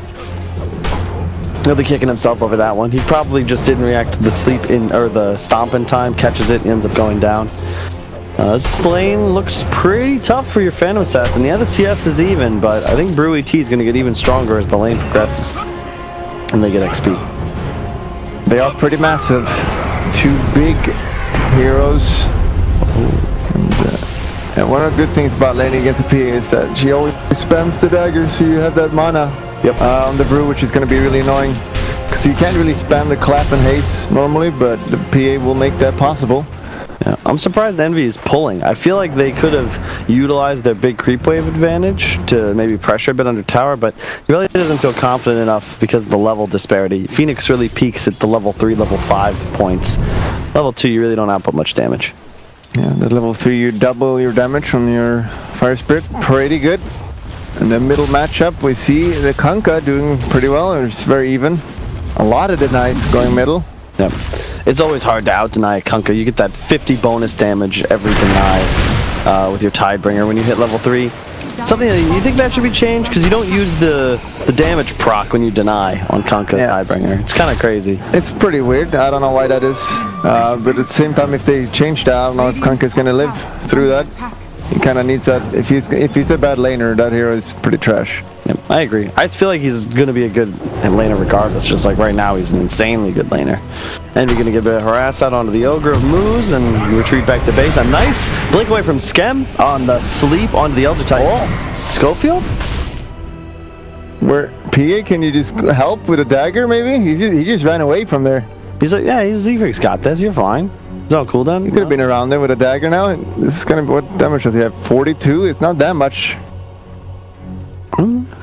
He'll be kicking himself over that one. He probably just didn't react to the sleep in, or the stomp in time, catches it, ends up going down. This lane looks pretty tough for your Phantom Assassin. Yeah, the CS is even, but I think Brew ET is going to get even stronger as the lane progresses. And they get XP. They are pretty massive. 2 big heroes. And one of the good things about laning against the PA is that she always spams the dagger, so you have that mana on the Brew, which is going to be really annoying. Because you can't really spam the clap and haste normally, but the PA will make that possible. Yeah, I'm surprised Envy is pulling. I feel like they could have utilized their big creep wave advantage to maybe pressure a bit under tower, but he really doesn't feel confident enough because of the level disparity. Phoenix really peaks at the level 3, level 5 points. Level 2, you really don't output much damage. Yeah, at level 3 you double your damage from your Fire Spirit. Pretty good. In the middle matchup we see the Kunkka doing pretty well. It's very even. A lot of denies going middle. Yep. It's always hard to out-deny a Kunkka. You get that 50 bonus damage every deny with your Tidebringer when you hit level 3. Something that you think that should be changed because you don't use the damage proc when you deny on Kunkka Tidebringer. It's kind of crazy. It's pretty weird. I don't know why that is. But at the same time, if they change that, I don't know if Kunkka is going to live through that. He kind of needs that. If he's a bad laner, that hero is pretty trash. Yep, I agree. I feel like he's going to be a good laner regardless. Just like right now, he's an insanely good laner. And we're going to get a bit of harass out onto the Ogre of Moose and retreat back to base. A nice blink away from Skem on the sleep onto the Elder Titan. Oh, Schofield? Where PA, can you just help with a dagger maybe? He just ran away from there. He's like, yeah, Z-Freak's got this. You're fine. It's on cooldown. He could have been around there with a dagger now. This is gonna be, what damage does he have? 42? It's not that much.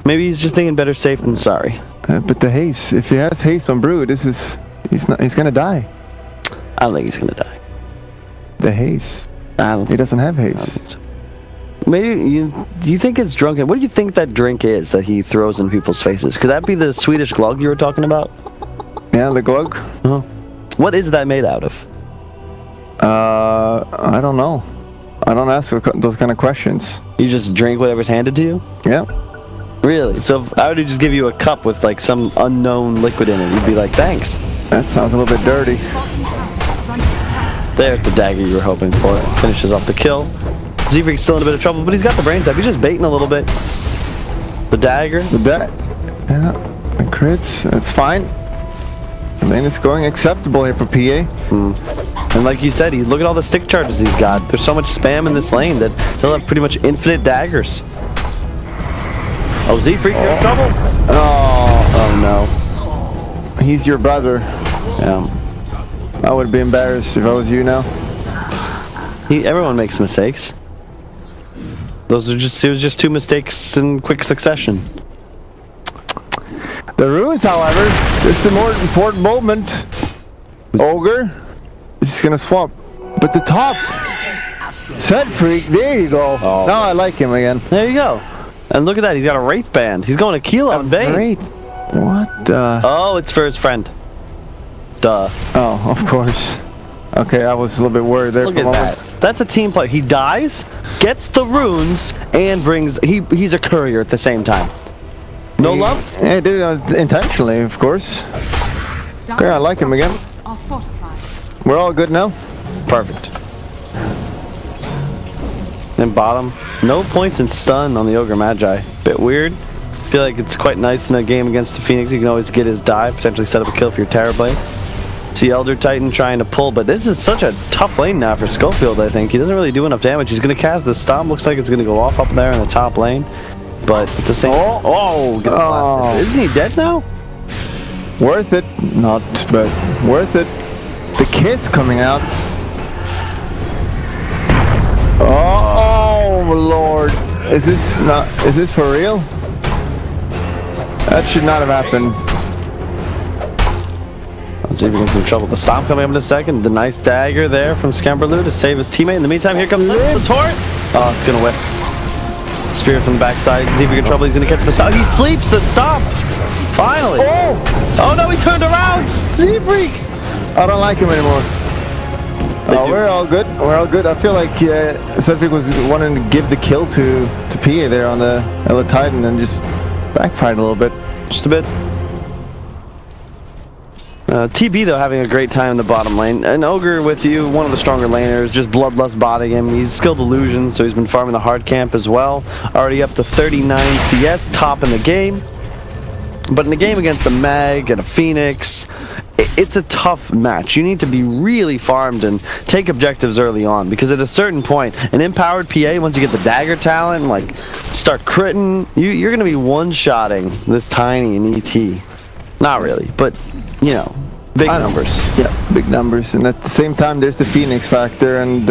Maybe he's just thinking better safe than sorry. But the haste, if he has haste on Brew, he's gonna die. I don't think he's gonna die. The haste. He doesn't have haste. Maybe do you think it's drunken? What do you think that drink is that he throws in people's faces? Could that be the Swedish glug you were talking about? Yeah, the glug. What is that made out of? I don't know. I don't ask those kind of questions. You just drink whatever's handed to you? Yeah. Really? So if I would just give you a cup with like some unknown liquid in it, you'd be like, thanks. That sounds a little bit dirty. There's the dagger you were hoping for. Finishes off the kill. Z-Freak's still in a bit of trouble, but he's got the brains up. He's just baiting a little bit. The dagger. Yeah. The crits. It's fine. The lane is going acceptable here for PA. And like you said, look at all the stick charges he's got. There's so much spam in this lane that he'll have pretty much infinite daggers. Oh, Z-Freak, you're in trouble. Oh no. He's your brother. Yeah. I would be embarrassed if I was you now. Everyone makes mistakes. It was just 2 mistakes in quick succession. The runes, however, it's the more important moment. Ogre is gonna swap, but the top set freak. There you go. Oh. Now I like him again. There you go. And look at that. He's got a Wraith band. He's going to Kilo on Bane. Wraith. What the? Oh, it's for his friend. Duh. Oh, of course. Okay, I was a little bit worried there. Look at that. That's a team play. He dies, gets the runes, and brings... He's a courier at the same time. No love? Yeah, he did it intentionally, of course. Okay, I like him again. We're all good now? Perfect. Then bottom. No points in stun on the Ogre Magi. Bit weird. Feel like it's quite nice in a game against the Phoenix. You can always get his dive, potentially set up a kill for your Terrorblade. See Elder Titan trying to pull, but this is such a tough lane now for Schofield, I think. He doesn't really do enough damage. He's going to cast the Stomp. Looks like it's going to go off up there in the top lane. But at the same... Oh! Isn't he dead now? Worth it. Not, but worth it. The kiss coming out. Oh, Lord. Is this for real? That should not have happened. Let's see if he gets in trouble. The Stomp coming up in a second. The nice dagger there from Scamberloo to save his teammate. In the meantime, here comes the Torrent. Oh, it's going to whiff. Spirit from the backside. See if he gets trouble. He's going to catch the Stomp. He sleeps the Stomp. Finally. Oh, no, he turned around. Sea Freak. I don't like him anymore. Oh, we're all good. We're all good. I feel like Cedric was wanting to give the kill to PA there on the Elder Titan and just backfired a little bit. Just a bit. TB, though, having a great time in the bottom lane. An Ogre with you, one of the stronger laners, just bloodlust botting him. He's skilled illusions, so he's been farming the hard camp as well. Already up to 39 CS, top in the game. But in a game against a Mag and a Phoenix, it's a tough match. You need to be really farmed and take objectives early on, because at a certain point, an empowered PA, once you get the dagger talent and like start critting, you're going to be one-shotting this Tiny in ET. Not really, but you know, big numbers. Yeah, big numbers. And at the same time, there's the Phoenix factor, and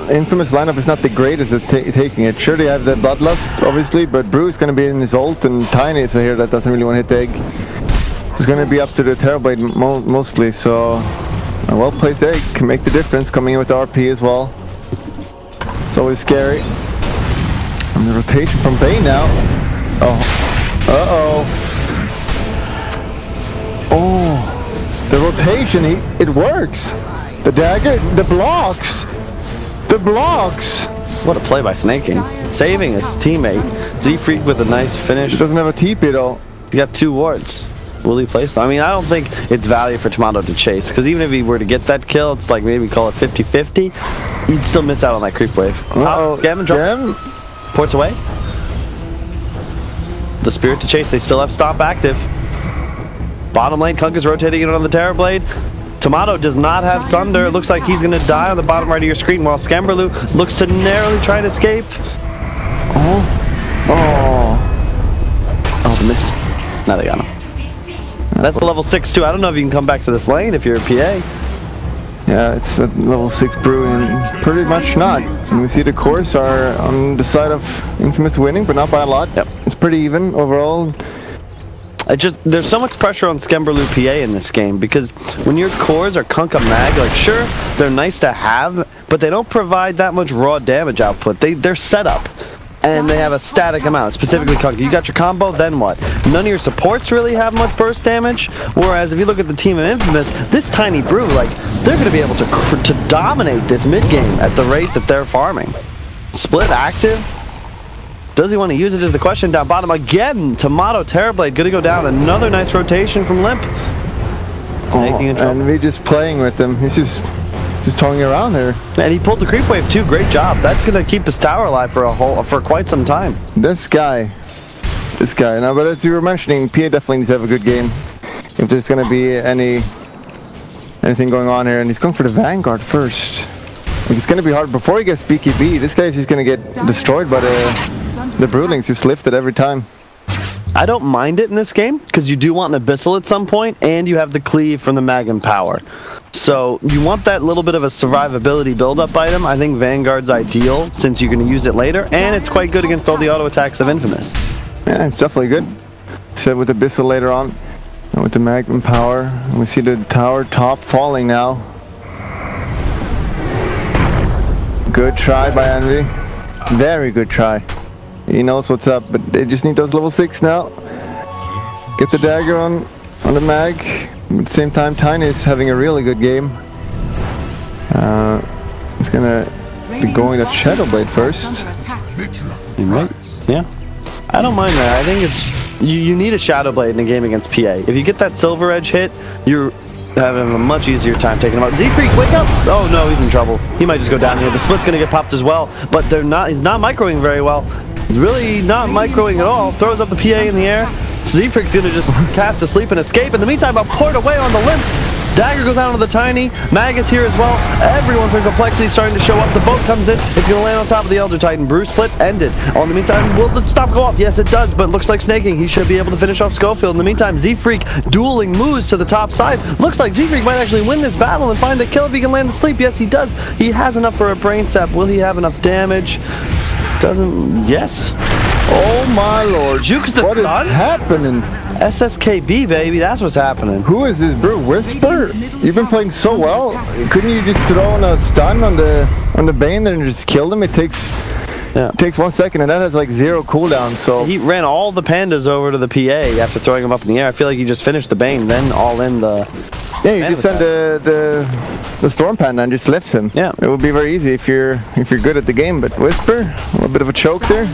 Infamous lineup is not the greatest at taking it. Sure, they have the Bloodlust, obviously, but Brew is going to be in his ult, and Tiny is here that doesn't really want to hit the egg. It's going to be up to the Terrorblade mostly, so a well-placed egg can make the difference, coming in with the RP as well. It's always scary. And the rotation from Bane now. Oh, uh-oh. Oh, the rotation, it works. The dagger, the blocks. What a play by Snaking. Saving his teammate. Z-Freak with a nice finish. He doesn't have a TP though. He got 2 wards. Will he place them? I mean, I don't think it's value for Tomato to chase, because even if he were to get that kill, it's like maybe call it 50-50. You'd still miss out on that creep wave. Scam and drop. Ports away. The Spirit to chase. They still have Stomp active. Bottom lane, Kunk is rotating it on the Terrorblade. Tomato does not have Sunder. It looks like he's going to die on the bottom right of your screen, while Scamberloo looks to narrowly try to escape. Oh, the miss. Now they got him. That's a level 6 too. I don't know if you can come back to this lane if you're a PA. Yeah, it's a level 6 Brew, and pretty much not. And we see the cores are on the side of Infamous winning, but not by a lot. Yep. It's pretty even overall. There's so much pressure on Scamberloo PA in this game, because when your cores are Kunka Mag, like sure, they're nice to have, but they don't provide that much raw damage output. They're set up, and they have a static amount, specifically Kunka. You got your combo, then what? None of your supports really have much burst damage, whereas if you look at the team of Infamous, this Tiny Brew, like, they're going to be able to dominate this mid-game at the rate that they're farming. Split active. Does he want to use it is the question. Down bottom again, Tomato Terrorblade going to go down. Another nice rotation from Limp. And we're just playing with him. He's just towing around there. And he pulled the creep wave too. Great job. That's going to keep his tower alive for quite some time. This guy. Now, but as you were mentioning, PA definitely needs to have a good game. If there's going to be anything going on here, and he's going for the Vanguard first. It's going to be hard before he gets BKB. This guy's just going to get destroyed by the Broodlings. Just lifted every time. I don't mind it in this game, because you do want an Abyssal at some point, and you have the Cleave from the Mag and Power. So you want that little bit of a survivability build-up item. I think Vanguard's ideal, since you're going to use it later, and it's quite good against all the auto attacks of Infamous. Yeah, it's definitely good. Except with the Abyssal later on, and with the Mag and Power. And we see the tower top falling now. Good try by Envy. Very good try. He knows what's up, but they just need those level 6 now. get the dagger on the mag. At the same time, Tiny is having a really good game. He's gonna be going at Shadow Blade first. Right? Yeah. I don't mind that. I think it's you need a Shadow Blade in a game against PA. If you get that Silver Edge hit, you're having a much easier time taking him out. Z-Freak, wake up! Oh no, he's in trouble. He might just go down here. The split's gonna get popped as well, but he's not microing very well. He's really not microing at all. Throws up the PA in the air. Z-Freak's gonna just cast asleep and escape. In the meantime, I'll port away on the limp. Dagger goes out on the Tiny. Mag is here as well. Everyone from Complexity starting to show up. The boat comes in. It's going to land on top of the Elder Titan. Bruce split ended. In the meantime, will the stop go off? Yes, it does, but looks like snaking. He should be able to finish off Schofield. In the meantime, Z-Freak dueling moves to the top side. Looks like Z-Freak might actually win this battle and find the kill if he can land the sleep. Yes, he does. He has enough for a brain sap. Will he have enough damage? Doesn't. Yes. Oh my lord. Jukes the What is stun? happening? SSKB, baby. That's what's happening. Who is this bro? Whisper? You've been playing so well. Couldn't you just throw in a stun on the Bane and just kill them? It takes 1 second and that has like 0 cooldown. So he ran all the pandas over to the PA after throwing them up in the air. I feel like he just finished the Bane, then all in the. Yeah, you just send the Storm Panda and just left him. Yeah, it would be very easy if you're good at the game. But Whisper, a little bit of a choke there.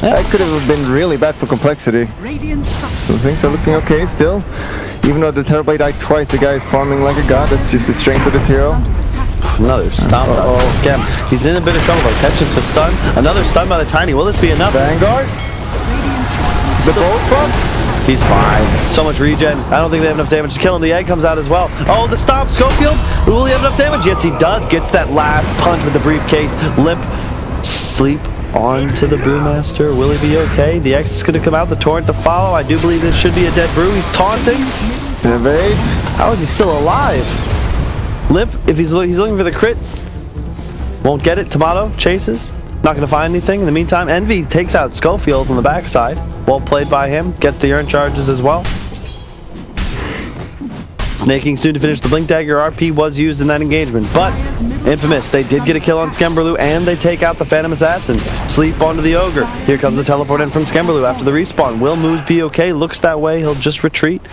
Yeah. That could have been really bad for Complexity. So things are looking okay still. Even though the Terrorblade died twice, the guy is farming like a god. That's just the strength of this hero. Another stun. Scam. He's in a bit of trouble though. Catches the stun. Another stun by the Tiny. Will this be enough? Vanguard. The bolt bump. He's fine. So much regen. I don't think they have enough damage to kill him. The egg comes out as well. Oh, the stomp. Schofield. Will he have enough damage? Yes, he does. Gets that last punch with the briefcase. Limp. Sleep onto the Brewmaster. Will he be okay? The X is going to come out. The torrent to follow. I do believe this should be a dead Brew. He's taunting. Evade. How is he still alive? Limp. If he's looking for the crit. Won't get it. Tomato chases. Not going to find anything. In the meantime, Envy takes out Schofield on the backside. Well played by him. Gets the urn charges as well. Snaking soon to finish the Blink Dagger. RP was used in that engagement. But Infamous, they did get a kill on Skemberlu and they take out the Phantom Assassin. Sleep onto the Ogre. Here comes the teleport in from Skemberlu after the respawn. Will Moose be okay? Looks that way. He'll just retreat.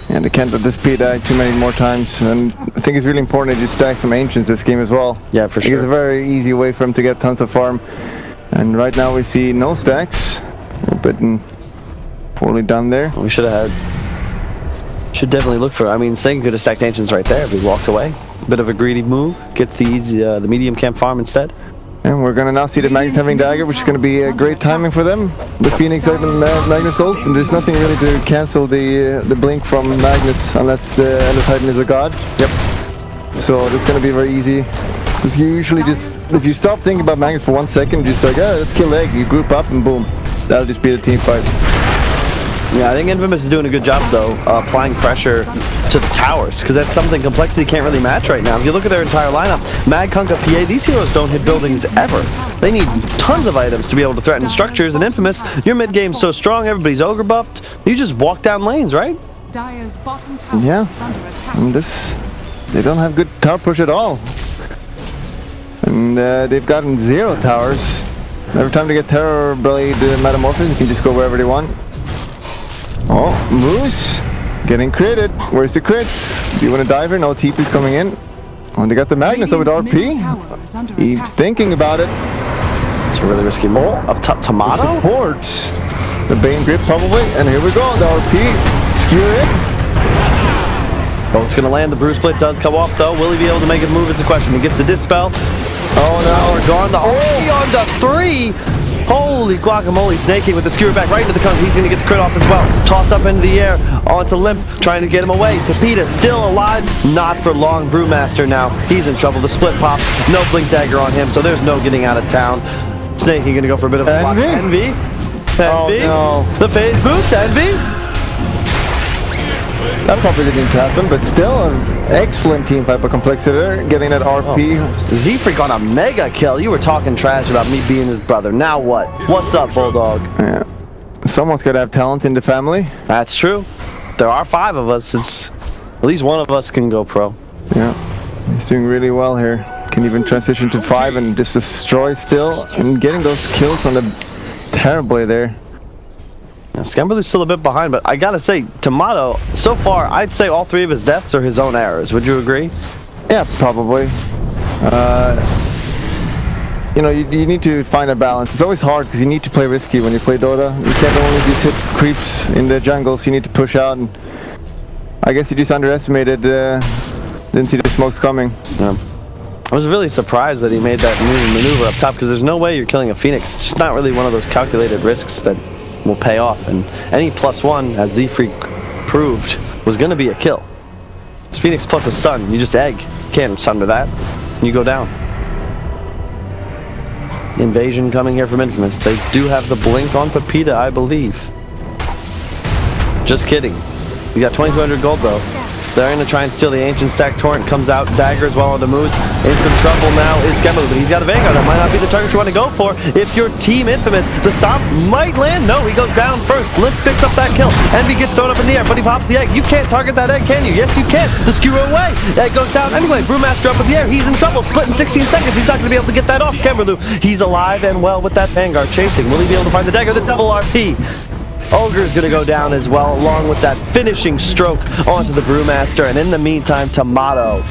And they can't let this P die too many more times. And I think it's really important to just stack some Ancients this game as well. Yeah, for sure. It's a very easy way for him to get tons of farm. And right now we see no stacks. A bit poorly done there. We should have had. Should definitely look for. I mean, Satan could have stacked Ancients right there if he walked away. Bit of a greedy move. Get the medium camp farm instead. And we're gonna now see the Magnus having dagger, which is gonna be a great timing for them. The Phoenix and Magnus ult, and there's nothing really to cancel the blink from Magnus unless Elder Titan is a god. Yep. So it's gonna be very easy. Because you usually just, if you stop thinking about Magnus for 1 second, just like, oh, let's kill Egg. You group up and boom, that'll just be the team fight. Yeah, I think Infamous is doing a good job though, applying pressure to the towers, because that's something Complexity can't really match right now. If you look at their entire lineup, Mag, Kunkka, PA, these heroes don't hit buildings ever. They need tons of items to be able to threaten structures, and Infamous, your mid game's so strong, everybody's ogre buffed, you just walk down lanes, right? Yeah, and they don't have good tower push at all. And they've gotten 0 towers. Every time they get Terror Blade Metamorphosis, you can just go wherever they want. Oh, Moose getting critted. Where's the crits? Do you want to dive here? No, TP's coming in. Oh, they got the Magnus over the RP. He's thinking about it. It's a really risky move. Up top, Tomato? Supports. The Bane grip probably. And here we go. The RP. Skewer in. Oh, it's going to land. The Bruce Split does come off though. Will he be able to make it move? It's a question. He gets the Dispel. Oh no, we're gone. On the 3. Holy guacamole, snaking with the skewer back right into the cunt. He's going to get the crit off as well. Toss up into the air onto Limp, trying to get him away. Pepita still alive. Not for long. Brewmaster now. He's in trouble. The split pops. No blink dagger on him, so there's no getting out of town. Snaking going to go for a bit of a block. Envy. Oh, no. The phase boost. Envy. That probably didn't happen, but still an excellent team fight by Complexity there, getting that RP. Oh, Z-Freak on a mega kill. You were talking trash about me being his brother. Now what? What's up, Bulldog? Yeah. Someone's got to have talent in the family. That's true. There are 5 of us. It's at least one of us can go pro. Yeah. He's doing really well here. Can even transition to 5 and just destroy still. And getting those kills on the Terrorblade there. Skemberlu's still a bit behind, but I gotta say, Tomato, so far, I'd say all 3 of his deaths are his own errors. Would you agree? Yeah, probably. You know, you need to find a balance. It's always hard because you need to play risky when you play Dota. You can't only just hit creeps in the jungles. You need to push out, and I guess you just underestimated, didn't see the smokes coming. Yeah. I was really surprised that he made that maneuver up top, because there's no way you're killing a Phoenix. It's just not really one of those calculated risks that will pay off, and any +1, as Z-Freak proved, was going to be a kill. It's Phoenix plus a stun. You just egg. You can't sunder that. And you go down. Invasion coming here from Infamous. They do have the blink on Pepita, I believe. Just kidding. You got 2,200 gold though. They're going to try and steal the Ancient Stack. Torrent comes out, dagger as well on the moves. In some trouble now is Skemberlu, but he's got a Vanguard. That might not be the target you want to go for. If you're Team Infamous, the stomp might land. No, he goes down first. Lift picks up that kill. Envy gets thrown up in the air, but he pops the egg. You can't target that egg, can you? Yes, you can. The skewer away. Egg goes down anyway. Brewmaster up in the air. He's in trouble. Split in 16 seconds. He's not going to be able to get that off. Skemberlu, he's alive and well with that Vanguard chasing. Will he be able to find the dagger? The double RP. Ogre's going to go down as well, along with that finishing stroke onto the Brewmaster. And in the meantime, Tomato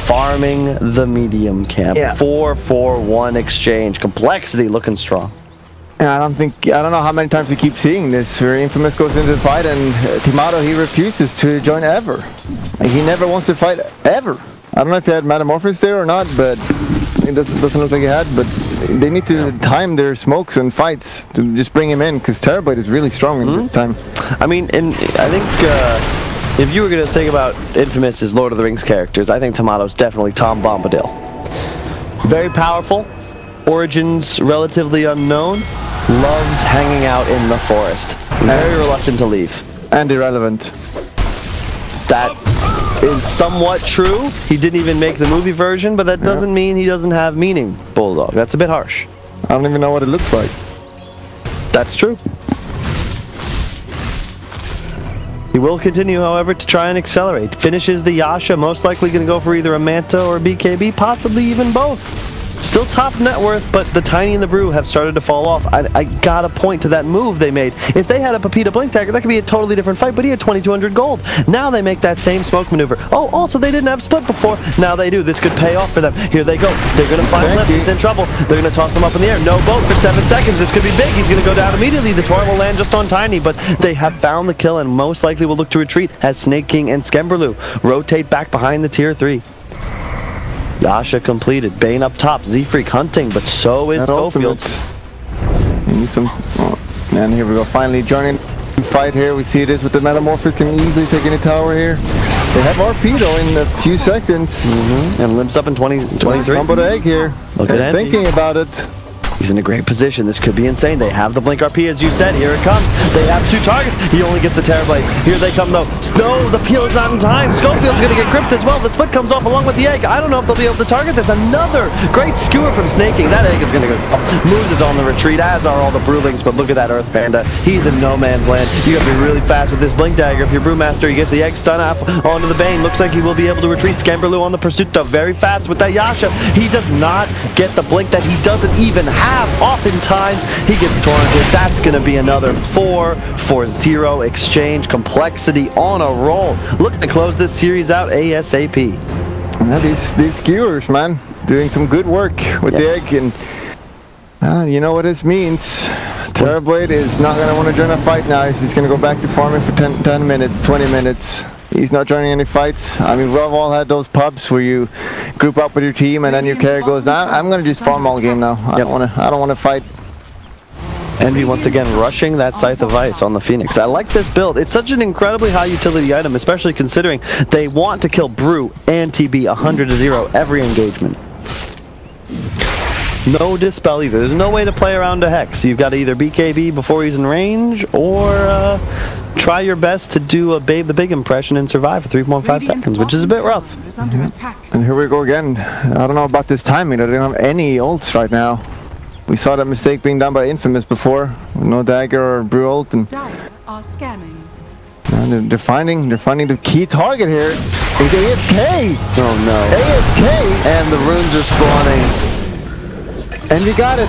farming the medium camp. 4-4-1 exchange. Complexity looking strong. And I don't know how many times we keep seeing this, where Infamous goes into the fight and Tomato, he refuses to join ever. Like, he never wants to fight ever. I don't know if he had Metamorphosis there or not, but it doesn't look like he had, but they need to time their smokes and fights to just bring him in, because Terrorblade is really strong in this time. I mean, and I think if you were going to think about Infamous as Lord of the Rings characters, I think Tomato's definitely Tom Bombadil. Very powerful, origins relatively unknown, loves hanging out in the forest, very reluctant to leave. And irrelevant. That is somewhat true. He didn't even make the movie version, but that doesn't mean he doesn't have meaning, Bulldog. That's a bit harsh. I don't even know what it looks like. That's true. He will continue, however, to try and accelerate. Finishes the Yasha, most likely going to go for either a Manta or a BKB, possibly even both. Still top net worth, but the Tiny and the Brew have started to fall off. I gotta point to that move they made. If they had a Pepita Blink Dagger, that could be a totally different fight, but he had 2,200 gold. Now they make that same smoke maneuver. Oh, also they didn't have split before. Now they do. This could pay off for them. Here they go. They're gonna find Lip. He's in trouble. They're gonna toss him up in the air. No boat for 7 seconds. This could be big. He's gonna go down immediately. The Torrent will land just on Tiny, but they have found the kill and most likely will look to retreat as Snake King and Skemberlu rotate back behind the tier 3. Yasha completed. Bane up top. Z-Freak hunting, but so is Schofield. You need some... Oh, man, here we go. Finally joining the fight here. We see this with the Metamorphosis. Can easily take any tower here. They have RP though in a few seconds. And limps up in 23. Combo to egg here. Look at Envy. Thinking about it. He's in a great position. This could be insane. They have the Blink RP, as you said. Here it comes. They have 2 targets. He only gets the Terrorblade. Here they come, though. No, the peel is not in time. Schofield's going to get gripped as well. The split comes off along with the egg. I don't know if they'll be able to target this. Another great skewer from Snake King. That egg is going to go off. Moves is on the retreat, as are all the Brewlings, but look at that Earth Panda. He's in no man's land. You got to be really fast with this Blink Dagger. If you're Brewmaster, you get the egg stun off onto the Bane. Looks like he will be able to retreat. Skemberlu on the pursuit, though. Very fast with that Yasha. He does not get the Blink that he doesn't even have off in time. He gets torrented. That's going to be another 4-4-0 exchange. Complexity on a roll. Looking to close this series out ASAP. Yeah, these skewers, man, doing some good work with the egg, and you know what this means. Terrorblade is not going to want to join a fight now. He's going to go back to farming for 10 minutes, 20 minutes. He's not joining any fights. I mean, we've all had those pubs where you group up with your team and then your carry goes, nah, I'm going to just farm all game now. I don't want to fight. Envy once again rushing that Scythe of Ice on the Phoenix. I like this build. It's such an incredibly high utility item, especially considering they want to kill Brew and TB 100-0 every engagement. No Dispel either. There's no way to play around a Hex. You've got to either BKB before he's in range or try your best to do a Babe the Big impression and survive for 3.5 seconds, which is a bit rough. And here we go again. I don't know about this timing. They don't have any ults right now. We saw that mistake being done by Infamous before. No dagger or brew ult, and scanning. They're finding the key target here. It's AFK. Oh no. AFK. And the runes are spawning. And you got it.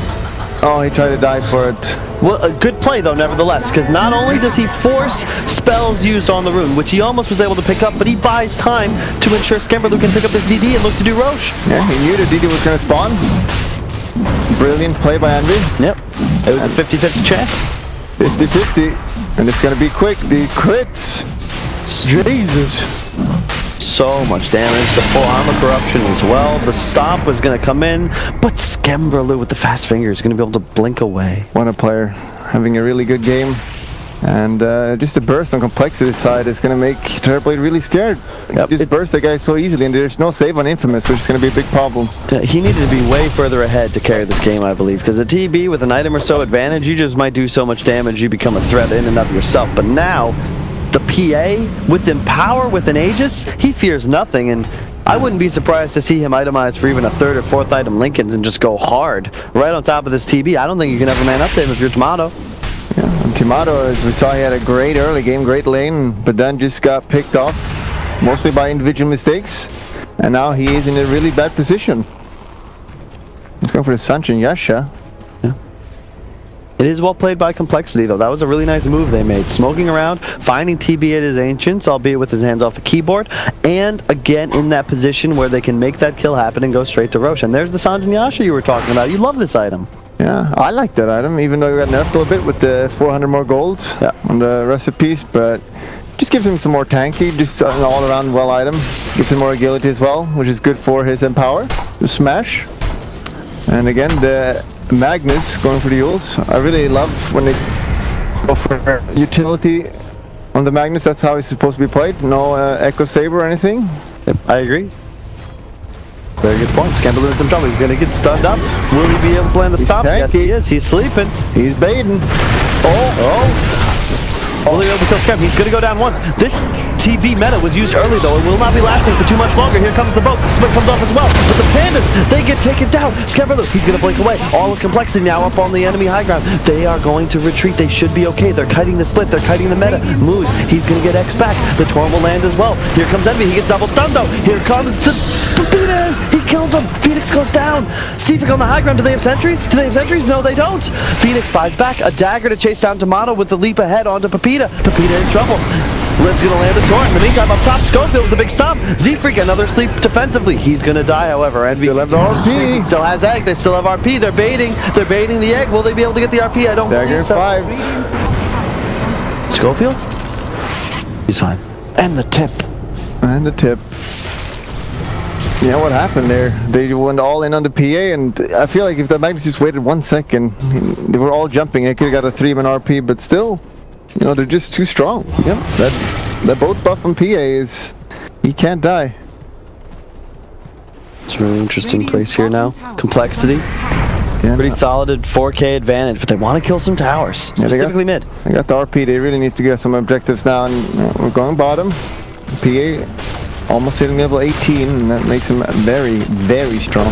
Oh, he tried to dive for it. Well, a good play though, nevertheless, because not only does he force spells used on the rune, which he almost was able to pick up, but he buys time to ensure Skemberlu can pick up his DD and look to do Roche. Yeah, he knew the DD was going to spawn. Brilliant play by Envy. Yep. It was a 50-50 chance. 50-50. And it's going to be quick. The crits. Jesus. So much damage. The full armor corruption as well. The stomp was going to come in, but Skemberlu with the fast fingers is going to be able to blink away. What a player. Having a really good game. And just a burst on complexity side is going to make Terrorblade really scared. Yep. Just burst that guy so easily, and there's no save on Infamous, which is going to be a big problem. He needed to be way further ahead to carry this game, I believe, because a TB with an item or so advantage, you just might do so much damage, you become a threat in and of yourself. But now, the PA, with Empower, with an Aegis, he fears nothing, and I wouldn't be surprised to see him itemize for even a 3rd or 4th item Lincolns and just go hard right on top of this TB. I don't think you can ever man up to him if you're Tomato. Yeah, and Timato, as we saw, he had a great early game, great lane, but then just got picked off, mostly by individual mistakes, and now he is in a really bad position. He's going for the Sanchen Yasha. Yeah. It is well played by Complexity, though. That was a really nice move they made. Smoking around, finding TB at his Ancients, albeit with his hands off the keyboard, and again in that position where they can make that kill happen and go straight to Roche. And there's the Sanchen Yasha you were talking about. You love this item. Yeah, I like that item, even though we got nerfed a little bit with the 400 more golds on the recipes, but just gives him some more tanky, just an all-around well item. Gives him more agility as well, which is good for his Empower. The Smash. And again, the Magnus going for the Yules. I really love when they go for utility on the Magnus. That's how he's supposed to be played. No Echo Saber or anything. Yep, I agree. Very good point. Skemberlu in some trouble. He's going to get stunned up. Will he be able to land the stop? Yes, he is. He's sleeping. He's baiting. Will he be able to kill Skemp? He's going to go down once. This TV meta was used early, though. It will not be lasting for too much longer. Here comes the boat. The split comes off as well. But the Pandas, they get taken down. Skemberlu, he's going to blink away. All of Complexity now up on the enemy high ground. They are going to retreat. They should be okay. They're kiting the split. They're kiting the meta. Moves. He's going to get X back. The Torn will land as well. Here comes Envy. He gets double stunned, though. Here comes the Pepita. He kills him. Phoenix goes down. Seafric on the high ground. Do they have sentries? Do they have sentries? No, they don't. Phoenix buys back. A dagger to chase down Tomato with the leap ahead onto Pepita. Pepita in trouble. Lift's gonna land a torrent. In the meantime, up top, Schofield with the big stomp. Z-Freak, another sleep defensively. He's gonna die, however. Envy still have RP. Still has egg. They still have RP. They're baiting. They're baiting the egg. Will they be able to get the RP? I don't believe so. 5. Schofield? He's fine. And the tip. And the tip. Yeah, what happened there? They went all in on the PA, and I feel like if the Magnus just waited 1 second, they were all jumping. They could have got a 3-man RP, but still, you know, they're just too strong. Yep. That boat buff from PA is, he can't die. It's a really interesting place here now. Complexity. Yeah, pretty solid 4K advantage, but they want to kill some towers, specifically mid. They got the RP. They really need to get some objectives now, and we're going bottom. PA almost hitting level 18, and that makes him very, very strong.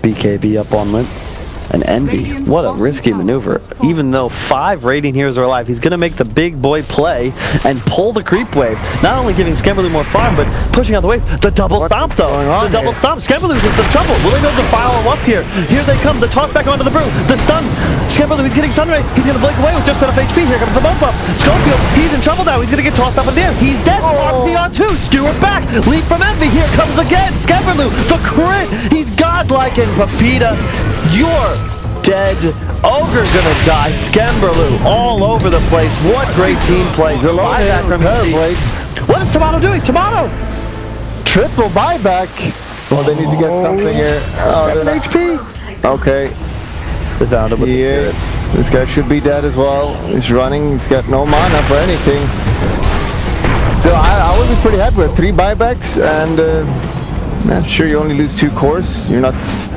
BKB up on Lint. And Envy, what a risky maneuver. Even though 5 Radiant Heroes are alive, he's going to make the big boy play and pull the creep wave. Not only giving Skemberlu more farm, but pushing out the waves. The double stomp, though. The double stomp. Skemberlu's in some trouble. Will they be able to file him up here? Here they come. The toss back onto the brew. The stun. Skemberlu, he's getting sunray. He's going to blink away with just enough HP. Here comes the bump up. Schofield, he's in trouble now. He's going to get tossed up in the air. He's dead. RP on 2. Stewart back. Leap from Envy. Here comes again. Skemberlu, the crit. He's godlike in Pepita. You're dead. Ogre gonna die. Skemberlu all over the place. What great team play. Buyback from Terrorblade. What is Tomato doing? Tomato! Triple buyback. Well, they need to get something here. 7 HP. Okay. They found him with the spirit. This guy should be dead as well. He's running. He's got no mana for anything. So I would be pretty happy with 3 buybacks, and sure, you only lose 2 cores. You're not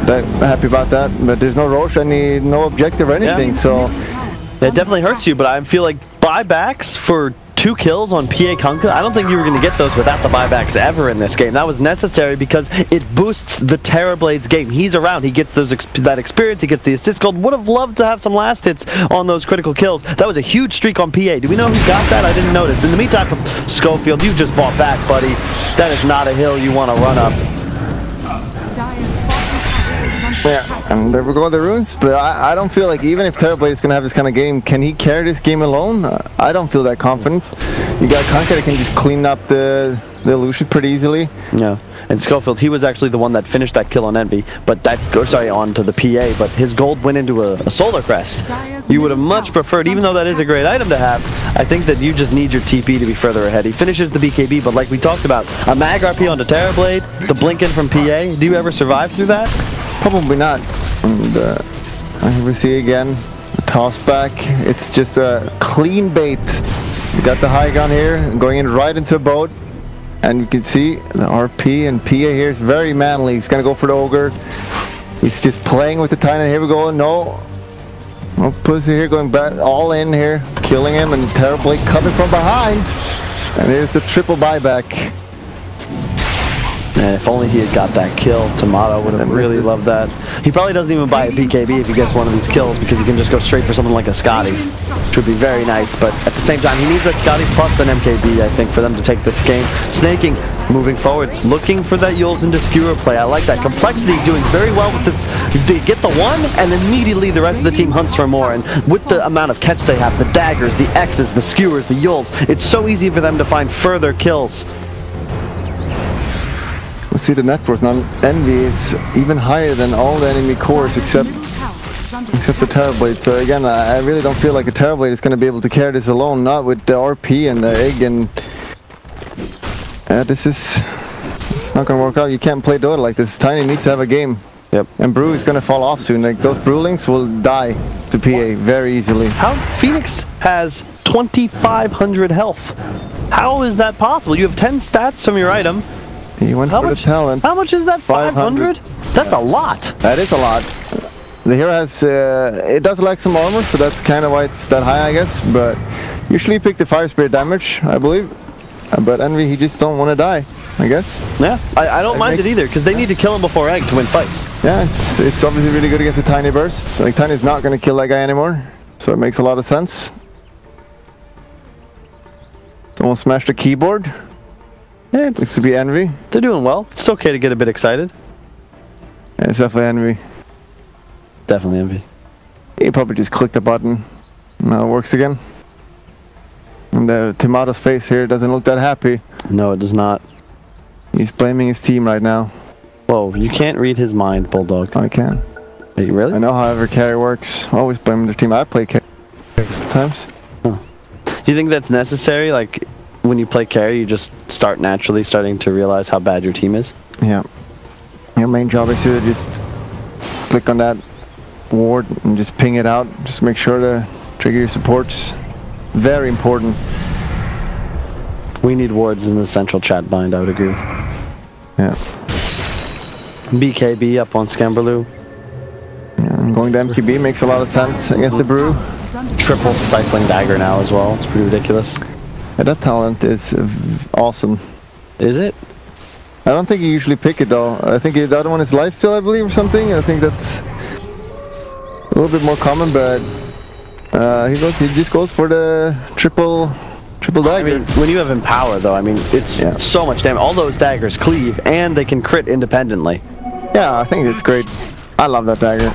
that happy about that, but there's no Roche, no objective or anything, so it definitely hurts you. But I feel like buybacks for 2 kills on PA Kunkka, I don't think you were going to get those without the buybacks ever in this game. That was necessary because it boosts the Terrorblade's game. He's around, he gets that experience, he gets the assist gold. Would have loved to have some last hits on those critical kills. That was a huge streak on PA. Do we know who got that? I didn't notice. In the meantime, Schofield, you just bought back, buddy. That is not a hill you want to run up. Yeah, and there we go with the runes, but I don't feel like even if Terrorblade is going to have this kind of game, can he carry this game alone? I don't feel that confident. You got Conker that can just clean up the illusion pretty easily. Yeah, and Schofield, he was actually the one that finished that kill on Envy, but that, sorry, on to the PA, but his gold went into a Solar Crest. You would have much preferred, even though that is a great item to have, I think that you just need your TP to be further ahead. He finishes the BKB, but like we talked about, a Mag RP onto Terrorblade, the blink in from PA, do you ever survive through that? Probably not. And we see again the toss back. It's just a clean bait. We got the high gun here, going in right into a boat. And you can see the RP and PA here is very manly. He's going to go for the Ogre. He's just playing with the Titan. Here we go. No pussy here, going back all in here, killing him, and Terrorblade coming from behind. And here's the triple buyback. Man, if only he had got that kill, Tomato would have really loved that. He probably doesn't even buy a BKB if he gets one of these kills because he can just go straight for something like a Scotty, which would be very nice. But at the same time, he needs that Scotty plus an MKB, I think, for them to take this game. Snaking, moving forwards, looking for that Yules into Skewer play. I like that. Complexity doing very well with this. They get the one, and immediately the rest of the team hunts for more. And with the amount of catch they have, the daggers, the X's, the Skewers, the Yules, it's so easy for them to find further kills. Let's see the net worth now. Envy is even higher than all the enemy cores except the Terrorblade. So again, I really don't feel like a Terrorblade is going to be able to carry this alone. Not with the RP and the egg, and it's not going to work out. You can't play Dota like this. Tiny needs to have a game. Yep. And Brew is going to fall off soon. Like those Brewlings will die to PA very easily. How Phoenix has 2,500 health. How is that possible? You have 10 stats from your item. He went for the talent. How much is that? 500? That's a lot. That is a lot. The hero has, it does lack some armor, so that's kind of why it's that high, I guess. But usually you pick the Fire Spirit damage, I believe. But Envy, he just don't want to die, I guess. Yeah, I don't mind it either, because they need to kill him before Egg to win fights. Yeah, it's obviously really good against the Tiny Burst. Like, Tiny's not going to kill that guy anymore, so it makes a lot of sense. Someone smashed the keyboard. Yeah, looks to be Envy. They're doing well. It's okay to get a bit excited. Yeah, it's definitely Envy. Definitely Envy. He probably just clicked the button. Now it works again. And the Tomato's face here doesn't look that happy. No, it does not. He's blaming his team right now. Whoa, you can't read his mind, Bulldog. I can. Are you really? I know how every carry works. Always blaming their team. I play carry sometimes. Huh. Do you think that's necessary? Like, when you play carry, you just start naturally starting to realize how bad your team is? Yeah. Your main job is to just click on that ward and just ping it out. Just make sure to trigger your supports. Very important. We need wards in the central chat bind, I would agree with. Yeah. BKB up on Scamberloo. Yeah, and going to MKB makes a lot of sense against the Brew. Triple Stifling Dagger now as well. It's pretty ridiculous. Yeah, that talent is awesome. Is it? I don't think you usually pick it though. I think the other one is Lifesteal, I believe, or something. I think that's a little bit more common, but he just goes for the triple dagger. I mean, when you have Empower though, I mean, it's so much damage. All those daggers cleave and they can crit independently. Yeah, I think it's great. I love that dagger.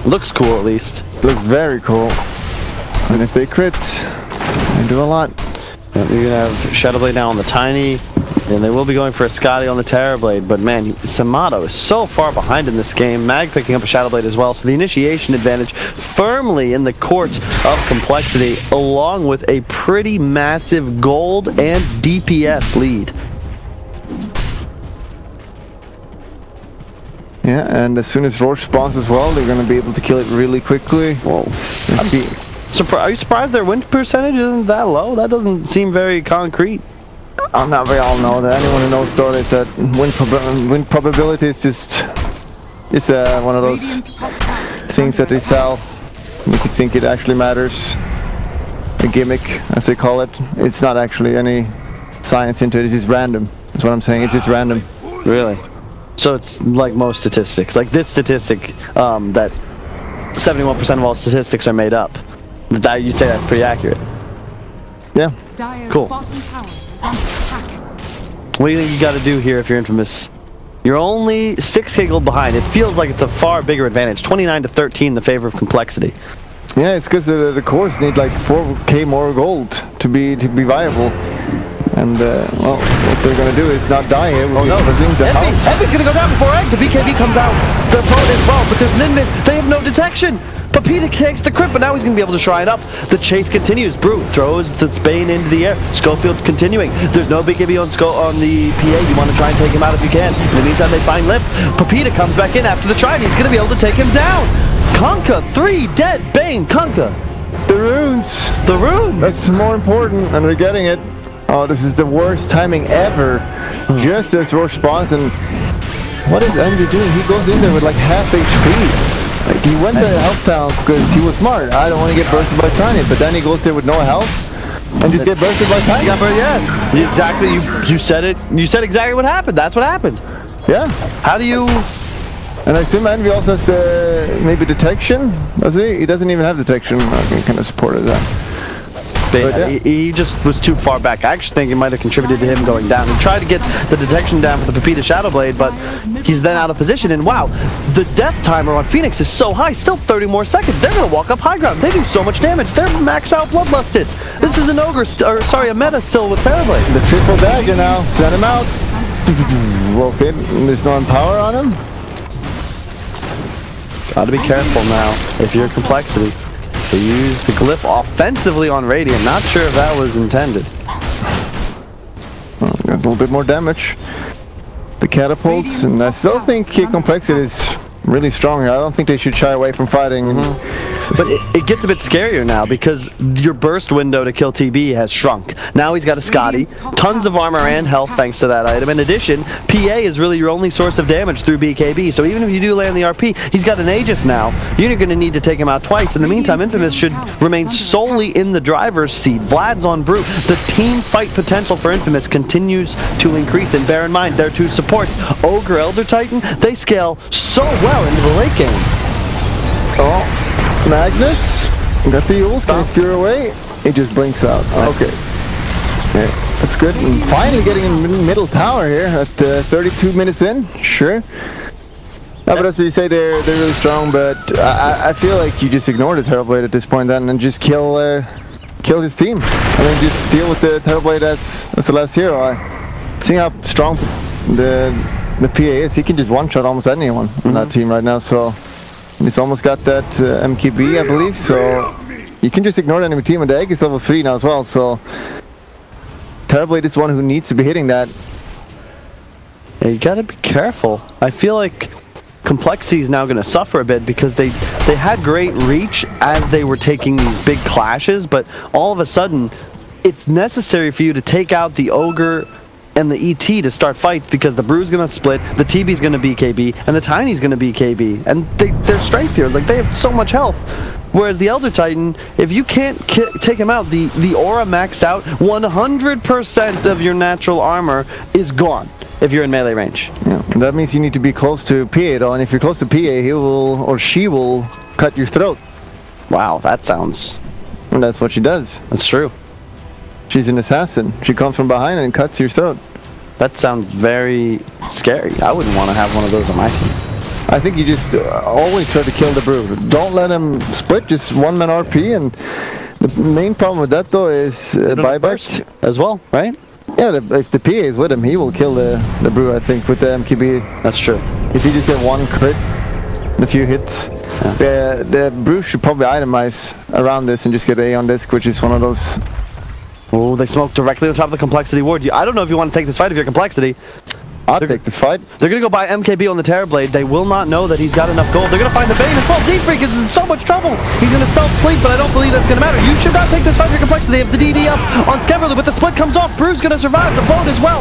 Looks cool at least. Looks very cool. And if they crit, they do a lot. Yeah, you're gonna have Shadowblade now on the Tiny, and they will be going for a Scotty on the Terrorblade, but man, Samato is so far behind in this game. Mag picking up a Shadowblade as well, so the initiation advantage firmly in the court of Complexity, along with a pretty massive gold and DPS lead. Yeah, and as soon as Roche spawns as well, they're going to be able to kill it really quickly. Whoa. Are you surprised their win percentage isn't that low? That doesn't seem very concrete. I'm not very all know that. Anyone who knows Dota is that win probability is just one of those things that they sell. Make you think it actually matters. A gimmick, as they call it. It's not actually any science into it. It's just random. That's what I'm saying. It's just random. Really? So it's like most statistics. Like this statistic, that 71% of all statistics are made up. That you'd say that's pretty accurate. Yeah. Cool. What do you think you got to do here if you're Infamous? You're only 6K gold behind. It feels like it's a far bigger advantage. 29 to 13 in the favor of complexity. Yeah, it's because the cores need like 4K more gold to be viable. And well, what they're gonna do is not die here. Oh no, Envy's gonna go down before Egg. The BKB comes out. The opponent as well, but there's an invis. They have no detection. Pepita takes the crit, but now he's gonna be able to try it up. The chase continues. Brew throws the Bane into the air. Schofield continuing. There's no BKB on the PA. You want to try and take him out if you can. In the meantime, they find Limp. Pepita comes back in after the try, and he's gonna be able to take him down. Conka, 3 dead. Bane, Conka. The runes. The rune. That's more important, and we're getting it. Oh, this is the worst timing ever. Just as Roche spawns, and what is Envy doing? He goes in there with like half HP. Like he went to health town because he was smart. I don't want to get bursted by Tiny, but then he goes there with no health and just get bursted by Tiny. Yeah, exactly. You said it. You said exactly what happened. That's what happened. Yeah. How do you? And I assume Envy also has the maybe detection. Does he? He doesn't even have detection. I can kind of support that. But, yeah. He just was too far back. I actually think it might have contributed to him going down. He tried to get the detection down for the Pepita Shadow Blade, but he's then out of position. And wow, the death timer on Phoenix is so high, still 30 more seconds. They're going to walk up high ground. They do so much damage. They're max out bloodlusted. This is an ogre, or sorry, a meta still with Parablade. The triple dagger now. Send him out. Okay, there's no power on him. Gotta be careful now if you're Complexity. They use the glyph offensively on Radiant. Not sure if that was intended. Got a little bit more damage. The catapults, and I still think Complexity is really strong here. I don't think they should shy away from fighting. But it gets a bit scarier now because your burst window to kill TB has shrunk. Now he's got a Scotty, tons of armor and health thanks to that item. In addition, PA is really your only source of damage through BKB. So even if you do land the RP, he's got an Aegis now. You're going to need to take him out twice. In the meantime, Infamous should remain solely in the driver's seat. Vlad's on Brew. The team fight potential for Infamous continues to increase. And bear in mind, their two supports, Ogre, Elder Titan, they scale so well into the late game. Oh. Magnus, got the Yules, can he screw away? He just blinks out. Okay. Yeah, that's good. And finally getting in middle tower here at 32 minutes in. Sure. No, but as you say, they're really strong, but I feel like you just ignore the Terrorblade at this point then and just kill his team. I mean, just deal with the Terrorblade as the last hero. Seeing how strong the PA is, he can just one-shot almost anyone on that team right now, so... He's almost got that MKB, I believe, so you can just ignore the enemy team, and the egg is level 3 now as well, so Terrorblade is one who needs to be hitting that. Yeah, you gotta be careful. I feel like Complexity is now gonna suffer a bit because they had great reach as they were taking these big clashes, but all of a sudden, it's necessary for you to take out the Ogre and the ET to start fights because the Brew's gonna split, the TB's gonna BKB, and the Tiny's gonna BKB, and their strength here, like they have so much health. Whereas the Elder Titan, if you can't take him out, the aura maxed out, 100% of your natural armor is gone if you're in melee range. Yeah, and that means you need to be close to PA though, and if you're close to PA, he will, or she will, cut your throat. Wow, that sounds... And that's what she does. That's true. She's an assassin. She comes from behind and cuts your throat. That sounds very scary. I wouldn't want to have one of those on my team. I think you just always try to kill the Brew. Don't let him split, just one-man RP. And the main problem with that, though, is buyback. As well, right? Yeah, if the PA is with him, he will kill the Brew, I think, with the MKB. That's true. If you just get one crit and a few hits. Yeah. The Brew should probably itemize around this and just get A on disc, which is one of those... Oh, they smoke directly on top of the Complexity ward. I don't know if you want to take this fight if you're Complexity. I'll take this fight. They're going to go buy MKB on the Terrorblade. They will not know that he's got enough gold. They're going to find the Bane as well. D-Freak is in so much trouble. He's going to self-sleep, but I don't believe that's going to matter. You should not take this fight for Complexity. They have the DD up on Skemmerloop, but the split comes off. Brew's going to survive. The boat as well.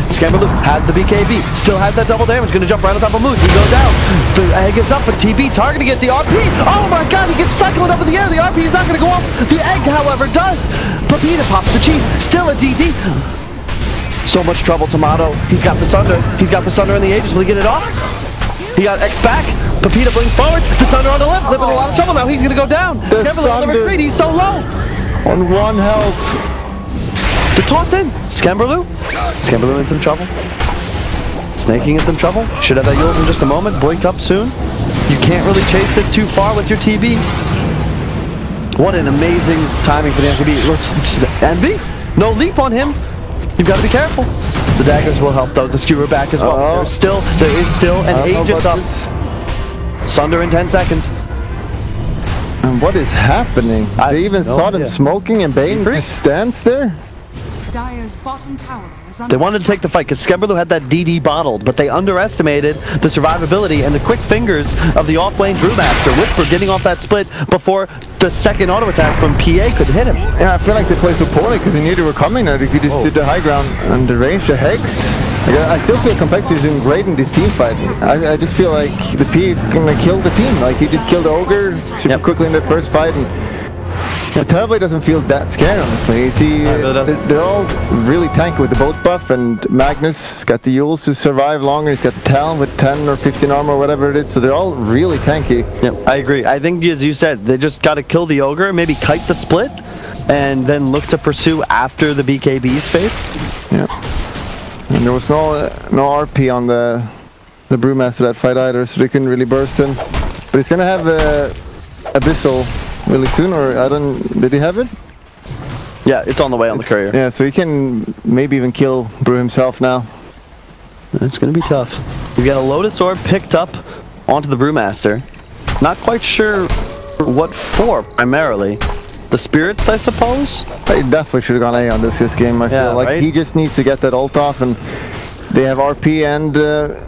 Skemmerloop has the BKB. Still has that double damage. Going to jump right on top of Moose. He goes down. The egg is up, but TB targeting it. The RP. Oh my god, he gets cycled up in the air. The RP is not going to go off. The egg, however, does. Pepita pops the Chief. Still a DD. So much trouble, Tomato. He's got the Sunder. He's got the Sunder in the Aegis. Will he get it off? He got X back. Pepita blings forward. The Sunder on the lip. Lip in a lot of trouble now. He's going to go down. Careful on the retreat. He's so low. On 1 health. The toss in. Skemmerloop. Skemmerloop in some trouble. Snaking is in trouble. Should have that Yules in just a moment. Blink up soon. You can't really chase this too far with your TB. What an amazing timing for the MKB. Envy? No leap on him. You've got to be careful. The daggers will help though. The skewer back as well. There is still an agent up. Sunder in 10 seconds. And what is happening? They even saw them smoking and Bane just stands there? Dire's bottom tower is under They wanted to take the fight because Skemberlu had that DD bottled, but they underestimated the survivability and the quick fingers of the off-lane Brewmaster. Whisper getting off that split before the second auto attack from PA could hit him. Yeah, I feel like they played so poorly because they knew they were coming now. They could just did the high ground and the range, the Hex. I still feel complexity is in great in this team fight. I just feel like the PA is going to kill the team. Like he just killed Ogre super quickly in the first fight. And Terribly doesn't feel that scared, honestly. You see, they're all really tanky with the boat buff, and Magnus got the Yules to survive longer. He's got the Talon with 10 or 15 armor or whatever it is, so they're all really tanky. Yeah, I agree. I think, as you said, they just got to kill the Ogre, maybe kite the split, and then look to pursue after the BKB's fade. Yeah. And there was no RP on the Brewmaster that fight either, so they couldn't really burst him. But he's gonna have Abyssal really soon, or did he have it? Yeah, it's on the way on the courier. Yeah, so he can maybe even kill Brew himself now. It's gonna be tough. We got a Lotus Orb picked up onto the Brewmaster. Not quite sure what for, primarily. The Spirits, I suppose? He definitely should have gone A on this game, I feel. Like, he just needs to get that ult off, and they have RP and...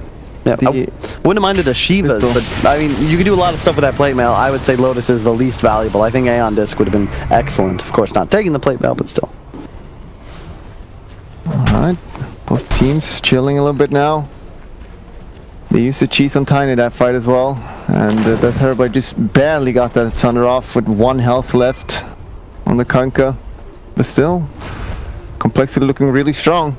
I wouldn't have minded a Shiva, but I mean, you can do a lot of stuff with that plate mail. I would say Lotus is the least valuable. I think Aeon Disc would have been excellent. Of course, not taking the plate mail, but still. Alright, both teams chilling a little bit now. They used to cheese on Tiny that fight as well, and that Terribly just barely got that Thunder off with 1 health left on the Kanka. But still, Complexity looking really strong.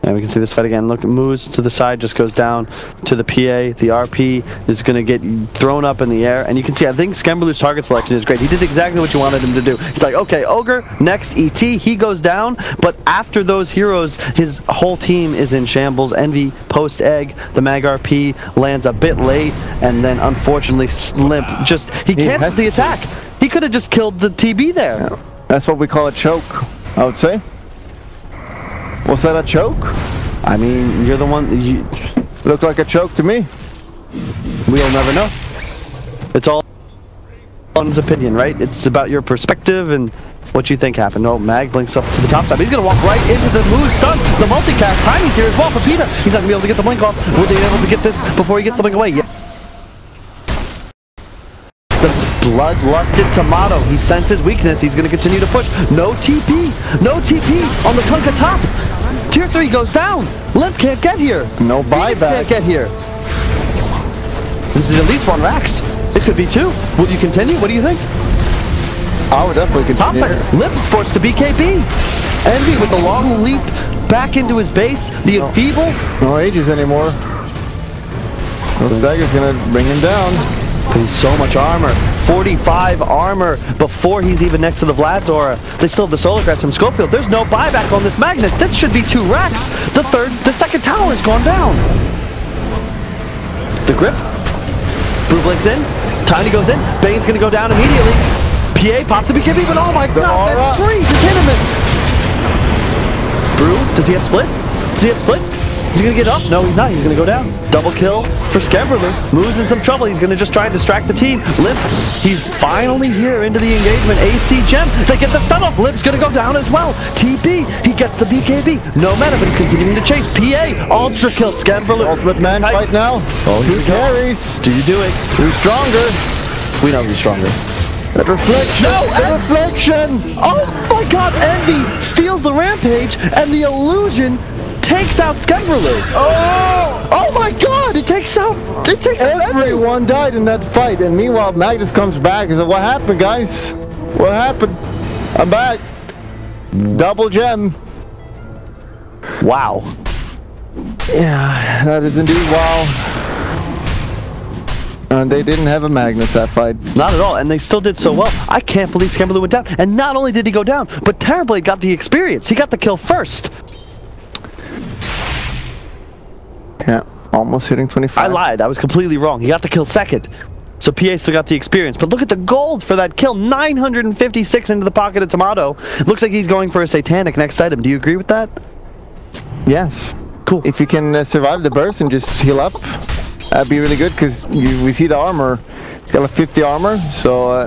And we can see this fight again. Look, moves to the side, just goes down to the PA. The RP is going to get thrown up in the air. And you can see, I think Skemberlu's target selection is great. He did exactly what you wanted him to do. He's like, okay, Ogre, next ET, he goes down. But after those heroes, his whole team is in shambles. Envy, post-egg, the Mag RP lands a bit late. And then, unfortunately, Slimp just, he cancels the attack. He could have just killed the TB there. Yeah. That's what we call a choke, I would say. Was that a choke? I mean, you're the one... You looked like a choke to me. We'll never know. It's all one's opinion, right? It's about your perspective and what you think happened. Oh, Mag blinks up to the top side. He's going to walk right into the move stun. The multicast. Tiny's here as well for Peter. He's not going to be able to get the blink off. Will they be able to get this before he gets the blink away? Yeah. The bloodlusted Tomato. He senses weakness. He's going to continue to push. No TP. No TP on the Kunkka top. Tier 3 goes down. Limp can't get here. No buyback. Can't get here. This is at least 1 Rax. It could be 2. Will you continue? What do you think? I would definitely continue. Limp's forced to BKB. Envy with the long leap back into his base. The Enfeeble. No ages anymore. Those daggers gonna bring him down. He's so much armor. 45 armor before he's even next to the Vlad's aura. They still have the Solar Crest from Schofield. There's no buyback on this Magnet. This should be 2 Racks. The second tower has gone down. The grip. Brew blinks in. Tiny goes in. Bane's gonna go down immediately. PA pops the BKB, but oh my god, that's 3. Just hit him. Brew, does he have split? Does he have split? Is he gonna get up? No, he's not. He's gonna go down. Double kill for Skemberlu. Moves in some trouble. He's gonna just try and distract the team. Limp, he's finally here into the engagement. AC Gem, they get the stun off. Limp's gonna go down as well. TP, he gets the BKB. No matter, but he's continuing to chase. PA, ultra kill Skemberlu. Ultimate man fight now. Oh, 2 carries. Do you do it? Who's stronger? We know who's stronger. That reflection! No! The reflection! Oh my god, Envy steals the Rampage, and the illusion takes out Skemberlu. Oh my god, it takes out everyone died in that fight, and meanwhile Magnus comes back and says, what happened, guys? What happened? I'm back. Double gem. Wow. Yeah, that is indeed wow. And they didn't have a Magnus that fight. Not at all, and they still did so well. I can't believe Skemberlu went down. And not only did he go down, but Terrorblade got the experience. He got the kill first. Yeah, Almost hitting 25. I lied. I was completely wrong. He got the kill second. So PA still got the experience. But look at the gold for that kill. 956 into the pocket of Tomato. Looks like he's going for a Satanic next item. Do you agree with that? Yes. Cool. If you can survive the burst and just heal up, that'd be really good, because we see the armor. He's got a 50 armor, so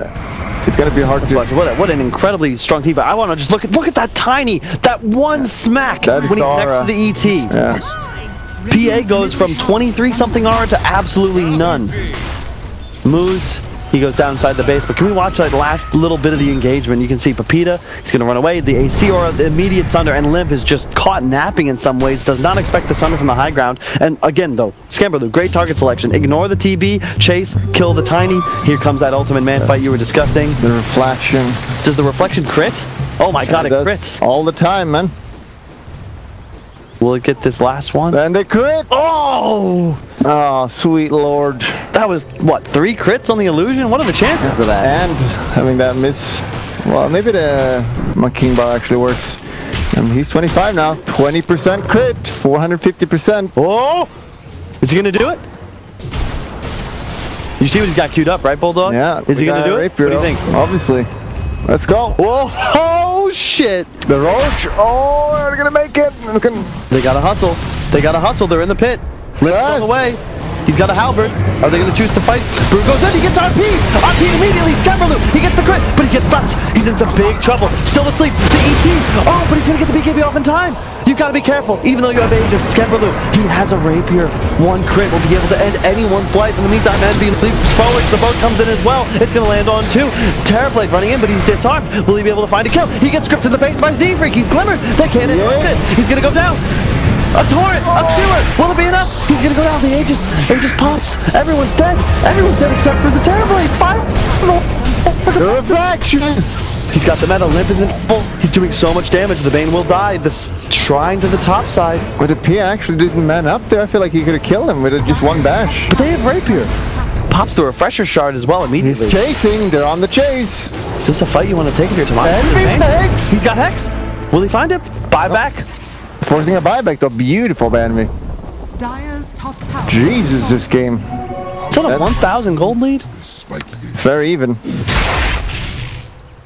it's gonna be hard to. What an incredibly strong team! But I want to just look at that tiny, that one smack when he's next to the ET. Yeah. PA goes from 23 something aura to absolutely none. Moose, he goes down inside the base, but can we watch that last little bit of the engagement? You can see Pepita, he's going to run away. The AC aura, the immediate Sunder, and Limp is just caught napping in some ways. Does not expect the Sunder from the high ground. And again, though, Scamberloo, great target selection. Ignore the TB, chase, kill the Tiny. Here comes that ultimate man fight you were discussing. The reflection. Does the reflection crit? Oh my god, it crits. All the time, man. Will it get this last one? And a crit! Oh! Oh, sweet lord. That was, what, 3 crits on the illusion? What are the chances of that? And having that miss. Well, maybe my King Bar actually works. And he's 25 now. 20% crit. 450%. Oh! Is he going to do it? You see what he's got queued up, right, Bulldog? Yeah. Is he going to do it? What do you think? Obviously. Let's go. Whoa! Oh, shit! The Roche. Oh, they're going to make it. They got to hustle. They got to hustle. They're in the pit. Limp's on the way. He's got a halberd. Are they going to choose to fight? Brew goes in. He gets RP. RP immediately. Scamberloo. He gets the crit, but he gets stopped. He's in some big trouble. Still asleep. The ET. Oh, but he's going to get the BKB off in time. You've got to be careful. Even though you have Aegis, Scamberloo, he has a rapier. One crit will be able to end anyone's life. In the meantime, Envy leaps forward. The boat comes in as well. It's going to land on 2. Terrorblade running in, but he's disarmed. Will he be able to find a kill? He gets gripped in the face by Z-Freak. He's glimmered. They can't interrupt it. He's going to go down. A torrent! A skewer! Will it be enough? He's gonna go down. The Aegis pops. Everyone's dead. Everyone's dead except for the Terrorblade. The reflection! He's got the meta. Limp is in full. He's doing so much damage. The Bane will die. This shrine to the top side. But the P actually didn't man up there. I feel like he could have killed him with just one bash. But they have Rapier. Pops the refresher shard as well immediately. He's chasing. They're on the chase. Is this a fight you want to take if you're Tomato? And Hex! He's got Hex. Will he find him? Buyback. Forcing a buyback though. Beautiful, Banby. Dire's top tower. Jesus, this game. It's on a 1,000 gold lead. It's very even.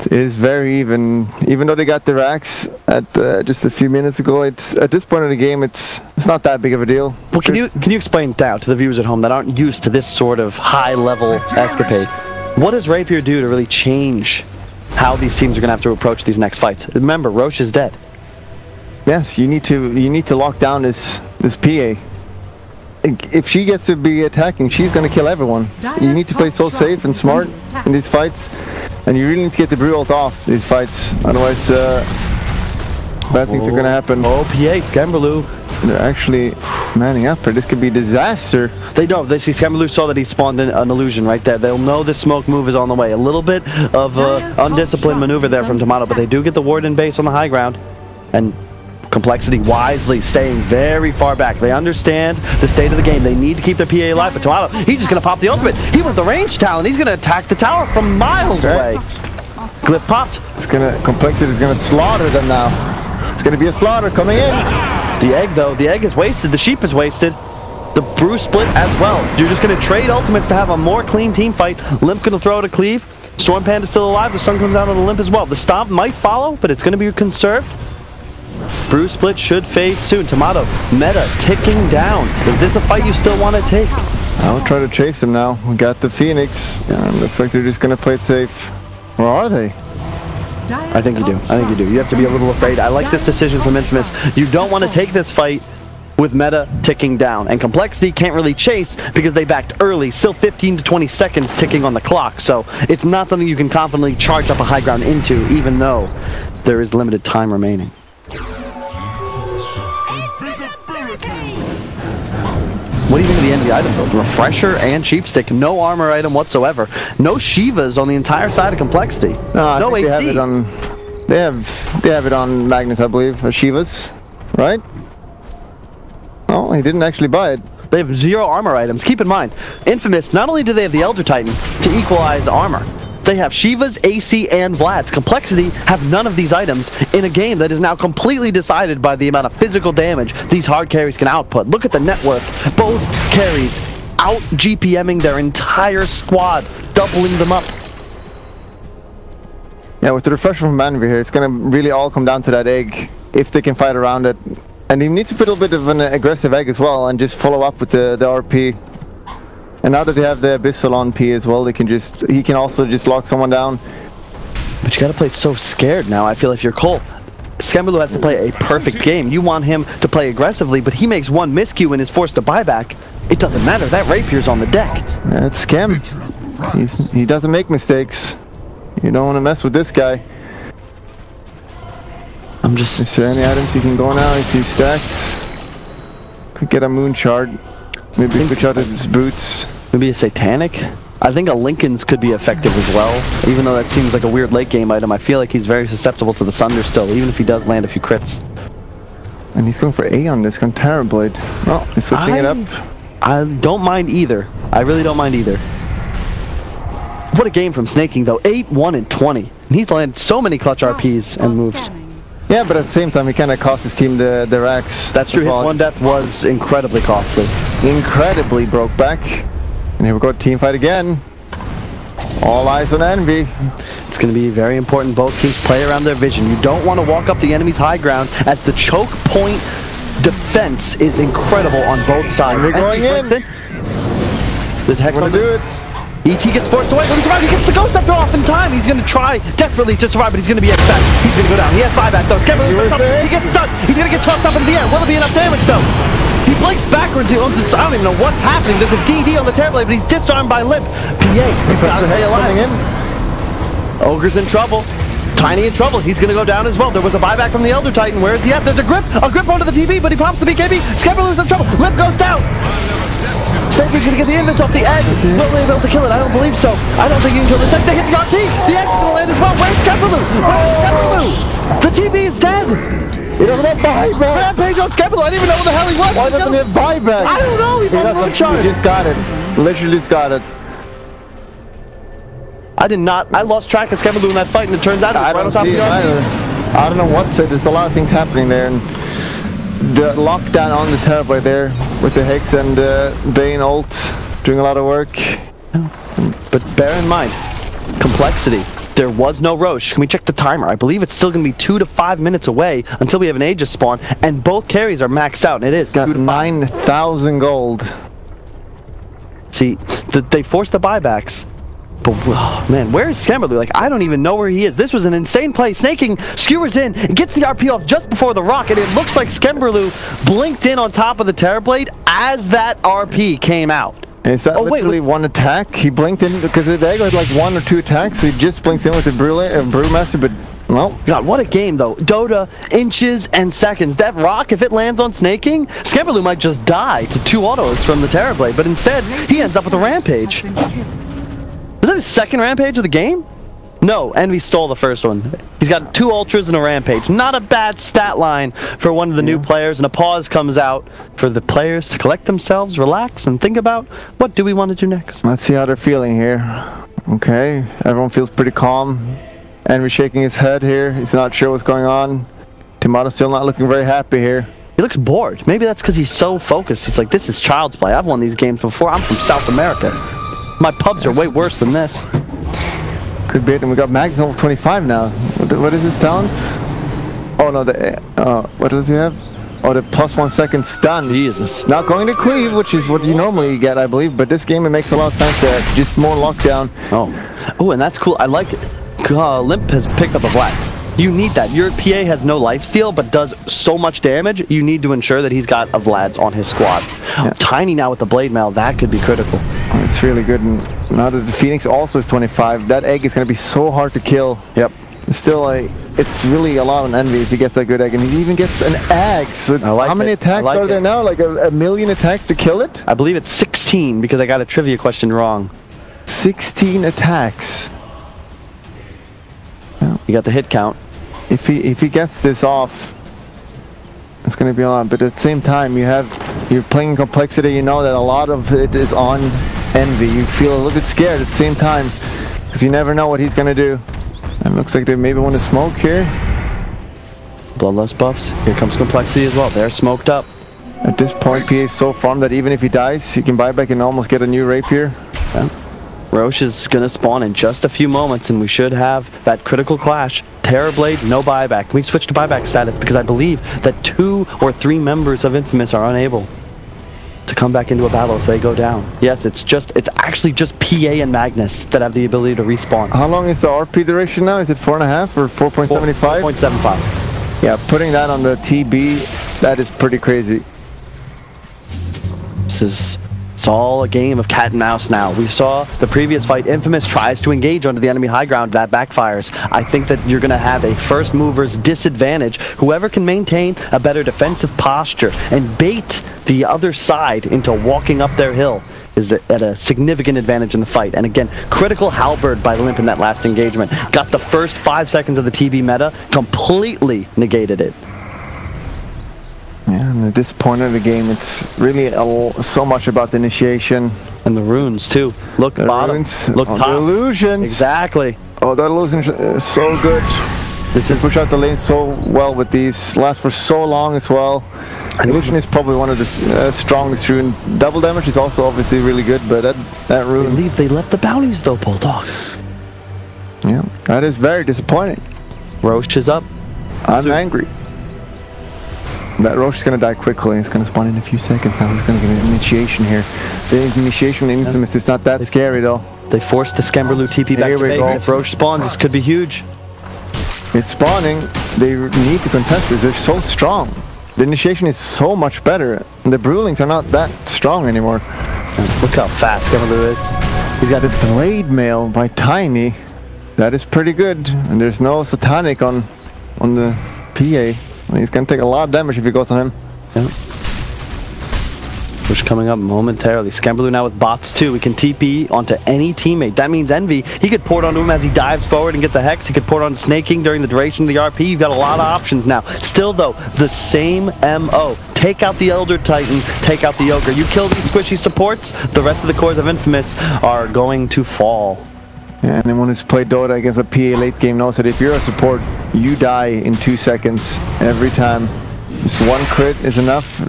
It is very even. Even though they got the racks at just a few minutes ago, it's at this point in the game, it's not that big of a deal. Well, can you explain now to the viewers at home that aren't used to this sort of high-level escapade? What does Rapier do to really change how these teams are going to have to approach these next fights? Remember, Roche is dead. Yes, you need to lock down this PA. If she gets to be attacking, she's going to kill everyone. You need to play so safe and smart in these fights, and you really need to get the Brew ult off these fights. Otherwise, bad things are going to happen. Oh, PA, Scamberloo. They're actually manning up, or this could be a disaster. They don't. They see Scamberloo saw that he spawned an illusion right there. They'll know the smoke move is on the way. A little bit of undisciplined maneuver there from Tomato, but they do get the Warden base on the high ground, and Complexity wisely staying very far back. They understand the state of the game. They need to keep their PA alive, but Tomato, he's just going to pop the ultimate. He went the range talent. He's going to attack the tower from miles away. Glyph popped. Complexity is going to slaughter them now. It's going to be a slaughter coming in. The egg, though, the egg is wasted. The sheep is wasted. The Brew split as well. You're just going to trade ultimates to have a more clean team fight. Limp going to throw out a cleave. Storm Panda's still alive. The sun comes out on the Limp as well. The stomp might follow, but it's going to be conserved. Brew split should fade soon. Tomato, meta ticking down. Is this a fight you still want to take? I'll try to chase him now. We got the Phoenix. Looks like they're just going to play it safe. Or are they? I think you do. I think you do. You have to be a little afraid. I like this decision from Infamous. You don't want to take this fight with meta ticking down. And Complexity can't really chase because they backed early. Still 15 to 20 seconds ticking on the clock. So it's not something you can confidently charge up a high ground into, even though there is limited time remaining. What do you think of the end of the item build? Refresher and Sheepstick, no armor item whatsoever. No Shivas on the entire side of Complexity. No they have it on. They have it on Magnet, I believe. Shivas, right? Oh, he didn't actually buy it. They have 0 armor items. Keep in mind, Infamous, not only do they have the Elder Titan to equalize armor, They have Shivas, AC, and Vlad's. Complexity have none of these items in a game that is now completely decided by the amount of physical damage these hard carries can output. Look at the network. Both carries out GPMing their entire squad, doubling them up. Yeah, with the refresher from Manvi here, it's going to really all come down to that egg, if they can fight around it. And he needs to put a little bit of an aggressive egg as well, and just follow up with the RP. And now that they have the Abyssal on P as well, he can also just lock someone down. But you got to play so scared now. I feel if you're Cole, Skemberlu has to play a perfect game. You want him to play aggressively, but he makes one miscue and is forced to buy back. It doesn't matter. That Rapier's on the deck. That's Skem. He doesn't make mistakes. You don't want to mess with this guy. Is there any items he can go now? Is he stacked? Could get a moon shard. Maybe a good shot at his boots. Maybe a satanic? I think a Lincoln's could be effective as well. Even though that seems like a weird late game item, I feel like he's very susceptible to the Sunder still, even if he does land a few crits. And he's going for A on this, going Terrorblade. Well, he's switching it up. I don't mind either. I really don't mind either. What a game from Snaking though. 8, 1, and 20. And he's landed so many clutch RPs and moves. Yeah, but at the same time, he kind of cost his team the racks. That's true. His one death was incredibly costly. Incredibly broke back. And here we go, team fight again. All eyes on Envy. It's going to be very important both teams play around their vision. You don't want to walk up the enemy's high ground, as the choke point defense is incredible on both sides. We're going in. Does Hex do it? ET gets forced away, but he survives. He gets the Ghost Scepter off in time. He's going to try desperately to survive, but he's going to be X-back. He's going to go down. He has buyback though. Skemberlu, he gets stuck. He's going to get tossed up into the air. Will there be enough damage though? He blinks backwards. I don't even know what's happening. There's a DD on the Terrorblade, but he's disarmed by Limp. PA, he's got to stay alive. Ogre's in trouble. Tiny in trouble. He's going to go down as well. There was a buyback from the Elder Titan. Where is he at? There's a grip onto the TB, but he pops the BKB. Skemberlu's in trouble. Limp goes down. Sentry's going to get the invis off the edge. Will they be able to kill it? I don't believe so. I don't think he can kill the second. They hit the RT. The edge is going to land as well. Where's Skemberlu? Where's Skemberlu? The TB is dead. He doesn't have buyback. Rampage on Skemberlu. I didn't even know where the hell he was. Why doesn't he have buyback? I don't know. He just got it. Literally just got it. I did not. I lost track of Skemberlu in that fight, and it turns out I don't see it either. I don't know what's it. There's a lot of things happening there, and the lockdown on the Terrorblade there with the Hex and Bane ult doing a lot of work. But bear in mind, complexity. There was no Roche. Can we check the timer? I believe it's still going to be 2 to 5 minutes away until we have an Aegis spawn, and both carries are maxed out. And it is got 9,000 gold. See, they forced the buybacks. But, oh, man, where is Skemberlu? Like, I don't even know where he is. This was an insane play. Snaking skewers in, gets the RP off just before the rock, and it looks like Skemberlu blinked in on top of the Terrorblade as that RP came out. Is that literally one attack? He blinked in because the egg had like 1 or 2 attacks, so he just blinks in with the Brewmaster, but no. God, what a game though. Dota, inches and seconds. That rock, if it lands on Snaking, Skemberlu might just die to 2 autos from the Terrorblade, but instead, he ends up with a Rampage. Was that his second Rampage of the game? No, Envy stole the first one. He's got 2 Ultras and a Rampage. Not a bad stat line for one of the new players, and a pause comes out for the players to collect themselves, relax, and think about what do we want to do next. Let's see how they're feeling here. Okay, everyone feels pretty calm. Envy shaking his head here. He's not sure what's going on. Timato's still not looking very happy here. He looks bored. Maybe that's because he's so focused. He's like, this is child's play. I've won these games before. I'm from South America. My pubs are way worse than this. Could be it, and we got Magnus level 25 now. What is his talents? Oh no, what does he have? Oh, the +1 second stun. Jesus. Not going to cleave, which is what you normally get, I believe, but this game it makes a lot of sense there. Just more lockdown. Oh, and that's cool. I like it. Limp has picked up a Vlads. You need that. Your PA has no lifesteal, but does so much damage, you need to ensure that he's got a Vlad's on his squad. Yeah. Tiny now with the Blade Mail, that could be critical. It's really good, and now that the Phoenix also is 25, that egg is going to be so hard to kill. Yep. It's still like, it's really a lot on Envy if he gets that good egg, and he even gets an egg. So how many attacks are there now? Like a million attacks to kill it? I believe it's 16, because I got a trivia question wrong. 16 attacks. You got the hit count. If he gets this off, it's going to be a lot. But at the same time, you're playing complexity. You know that a lot of it is on Envy. You feel a little bit scared at the same time. because you never know what he's gonna do. And looks like they maybe want to smoke here. Bloodlust buffs. Here comes Complexity as well. They're smoked up. At this point, PA is so farmed that even if he dies, he can buy back and almost get a new rapier. Yeah. Roche is going to spawn in just a few moments, and we should have that critical clash. Terrorblade, no buyback. We switched to buyback status because I believe that 2 or 3 members of Infamous are unable to come back into a battle if they go down. Yes, it's actually just PA and Magnus that have the ability to respawn. How long is the RP duration now? Is it 4.5 or 4.75? 4.75. Yeah, putting that on the TB, that is pretty crazy. It's all a game of cat and mouse now. We saw the previous fight, Infamous tries to engage onto the enemy high ground, that backfires. I think that you're going to have a first mover's disadvantage. Whoever can maintain a better defensive posture and bait the other side into walking up their hill is at a significant advantage in the fight. And again, critical halberd by Limp in that last engagement. Got the first 5 seconds of the TB meta, completely negated it. Yeah, and at this point of the game, it's really so much about the initiation. And the runes, too. Look the bottom, runes, look top. The illusions. Exactly. Oh, that illusion is so good. This is push out the lane so well with these. Last for so long as well. Illusion is probably one of the strongest rune. Double damage is also obviously really good, but that rune... They left the bounties, though, Bulldog. Yeah, that is very disappointing. Roche is up. I'm angry. That Roche is going to die quickly. It's going to spawn in a few seconds now. He's going to get an initiation here. The initiation in Infamous is not that scary, though. They forced the Scamberloo TP back to base. If Roche spawns, this could be huge. It's spawning. They need to contest this. They're so strong. The initiation is so much better. And the Brewlings are not that strong anymore. Look how fast Scamberloo is. He's got the Blade Mail by Tiny. That is pretty good. And there's no Satanic on the PA. He's going to take a lot of damage if he goes on him. Yeah. Push coming up momentarily. Scamberloo now with bots too. He can TP onto any teammate. That means Envy. He could port onto him as he dives forward and gets a Hex. He could port onto Snake King during the duration of the RP. You've got a lot of options now. Still though, the same MO. Take out the Elder Titan, take out the Ogre. You kill these squishy supports, the rest of the cores of Infamous are going to fall. Yeah, anyone who's played Dota against a PA late game knows that if you're a support, you die in 2 seconds every time. Just one crit is enough.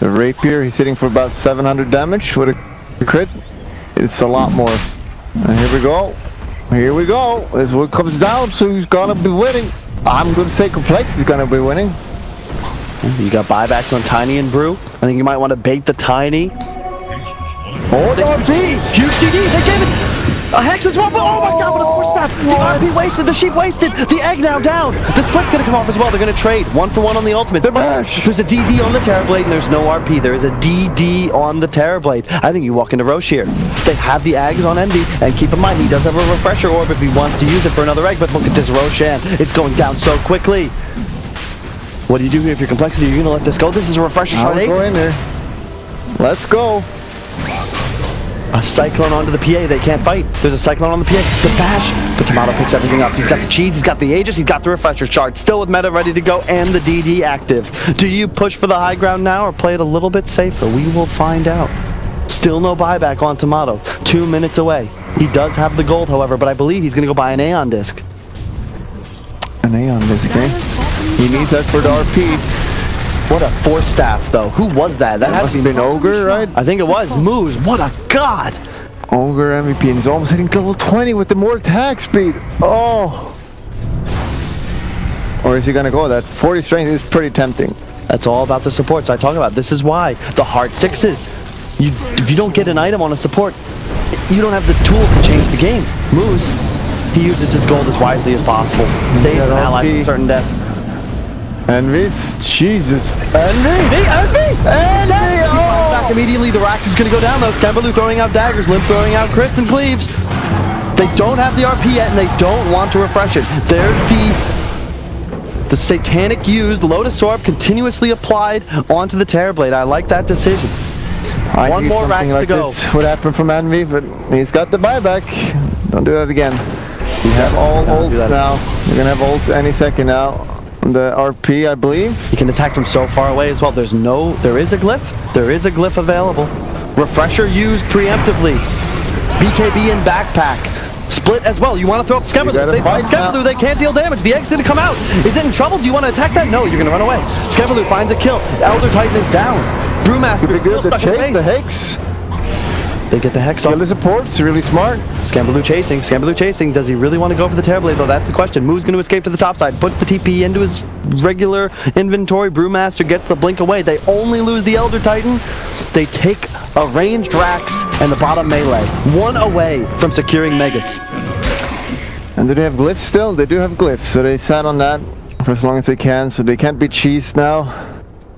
The Rapier, he's hitting for about 700 damage with a crit. It's a lot more. And here we go. Here we go. This is what comes down, so he's gonna be winning. I'm going to say Complex is gonna be winning. You got buybacks on Tiny and Brew. I think you might want to bait the Tiny. Oh, the RP! Huge DD! They gave it! A Hex as well, but oh my god, what a force staff! The RP wasted, the Sheep wasted, the Egg now down! The Split's gonna come off as well, they're gonna trade. 1 for 1 on the ultimate. There's a DD on the Terrorblade and there's no RP. There is a DD on the Terrorblade. I think you walk into Roche here. They have the Eggs on Envy, and keep in mind, he does have a Refresher Orb if he wants to use it for another Egg, but look at this Roshan. It's going down so quickly. What do you do here if you're Complexity? You're gonna let this go? This is a Refresher Shot 8. Go in there. Let's go. A Cyclone onto the PA, they can't fight. There's a Cyclone on the PA, the bash, but Tomato picks everything up. He's got the cheese, he's got the Aegis, he's got the Refresher Shard, still with meta ready to go, and the DD active. Do you push for the high ground now, or play it a little bit safer? We will find out. Still no buyback on Tomato, 2 minutes away. He does have the gold, however, but I believe he's gonna go buy an Aeon Disc. An Aeon Disc, eh? He needs that for the RP. What a force staff, though. Who was that? That must have been Ogre, right? I think it was. Moose. What a god! Ogre MVP, and he's almost hitting level 20 with the more attack speed. Oh! Or is he gonna go? That 40 strength is pretty tempting. That's all about the supports I talk about. This is why the hard 6s. If you don't get an item on a support, you don't have the tools to change the game. Moose, he uses his gold as wisely as possible. Save an ally from certain death. Envy's, Jesus. Envy! Oh! Back immediately, the Rax is going to go down though. Scamberloo throwing out daggers, Limp throwing out crits and cleaves. They don't have the RP yet and they don't want to refresh it. There's the Satanic used, Lotus Orb continuously applied onto the Terrorblade. I like that decision. One more Rax to go. This would happen from Envy, but he's got the buyback. Don't do that again. We have all ults now. We're going to have ults any second now. The RP, I believe. You can attack from so far away as well. There is a glyph. There is a glyph available. Refresher used preemptively. BKB in backpack. Split as well. You want to throw up Skemmerlu. gotta They fight fight now. Skemmerlu. They can't deal damage. The egg's going to come out. Is it in trouble? Do you want to attack that? No, you're going to run away. Skemmerlu finds a kill. Elder Titan is down. Brewmaster is still stuck in base. The Hex. They get the Hex Kill on. the supports, really smart. Skemmerlu chasing. Skemmerlu chasing. Does he really want to go for the Terrorblade, though? That's the question. Moo's going to escape to the top side. Puts the TP into his regular inventory. Brewmaster gets the blink away. They only lose the Elder Titan. They take a ranged Rax and the bottom melee. One away from securing Megas. And do they have glyphs still? They do have glyphs, so they sat on that for as long as they can, so they can't be cheesed now.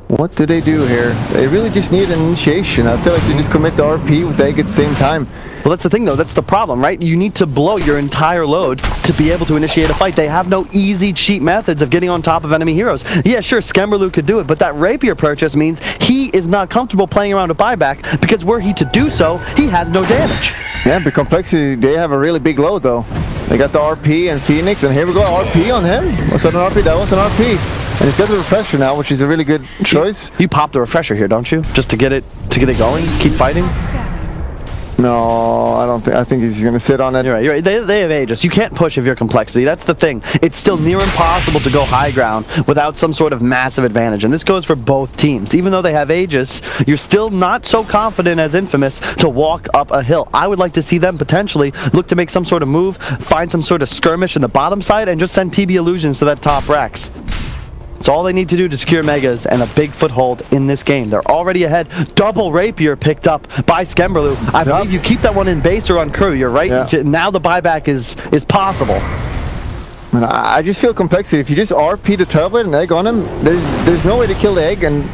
What do they do here? They really just need an initiation. I feel like they just commit the RP with the egg at the same time. Well, that's the thing, though. That's the problem, right? You need to blow your entire load to be able to initiate a fight. They have no easy, cheap methods of getting on top of enemy heroes. Yeah, sure, Skemmerlu could do it, but that Rapier purchase means he is not comfortable playing around a buyback because were he to do so, he has no damage. Yeah, but Complexity, they have a really big load, though. They got the RP and Phoenix, and here we go, RP on him. Was that an RP? That was an RP. And he's got the refresher now, which is a really good choice. You pop the refresher here, don't you? Just to get it going, keep fighting? No, I don't think. I think he's going to sit on it. You're right. They have Aegis. You can't push if you're Complexity. That's the thing. It's still near impossible to go high ground without some sort of massive advantage. And this goes for both teams. Even though they have Aegis, you're still not so confident as Infamous to walk up a hill. I would like to see them potentially look to make some sort of move, find some sort of skirmish in the bottom side, and just send TB Illusions to that top Rax. It's all they need to do to secure Megas and a big foothold in this game. They're already ahead. Double Rapier picked up by Skemmerlu. I believe you keep that one in base or on crew. You're right. Yeah. Now the buyback is possible. Man, I just feel Complexity. If you just RP the Terrorblade and egg on him, there's no way to kill the egg, and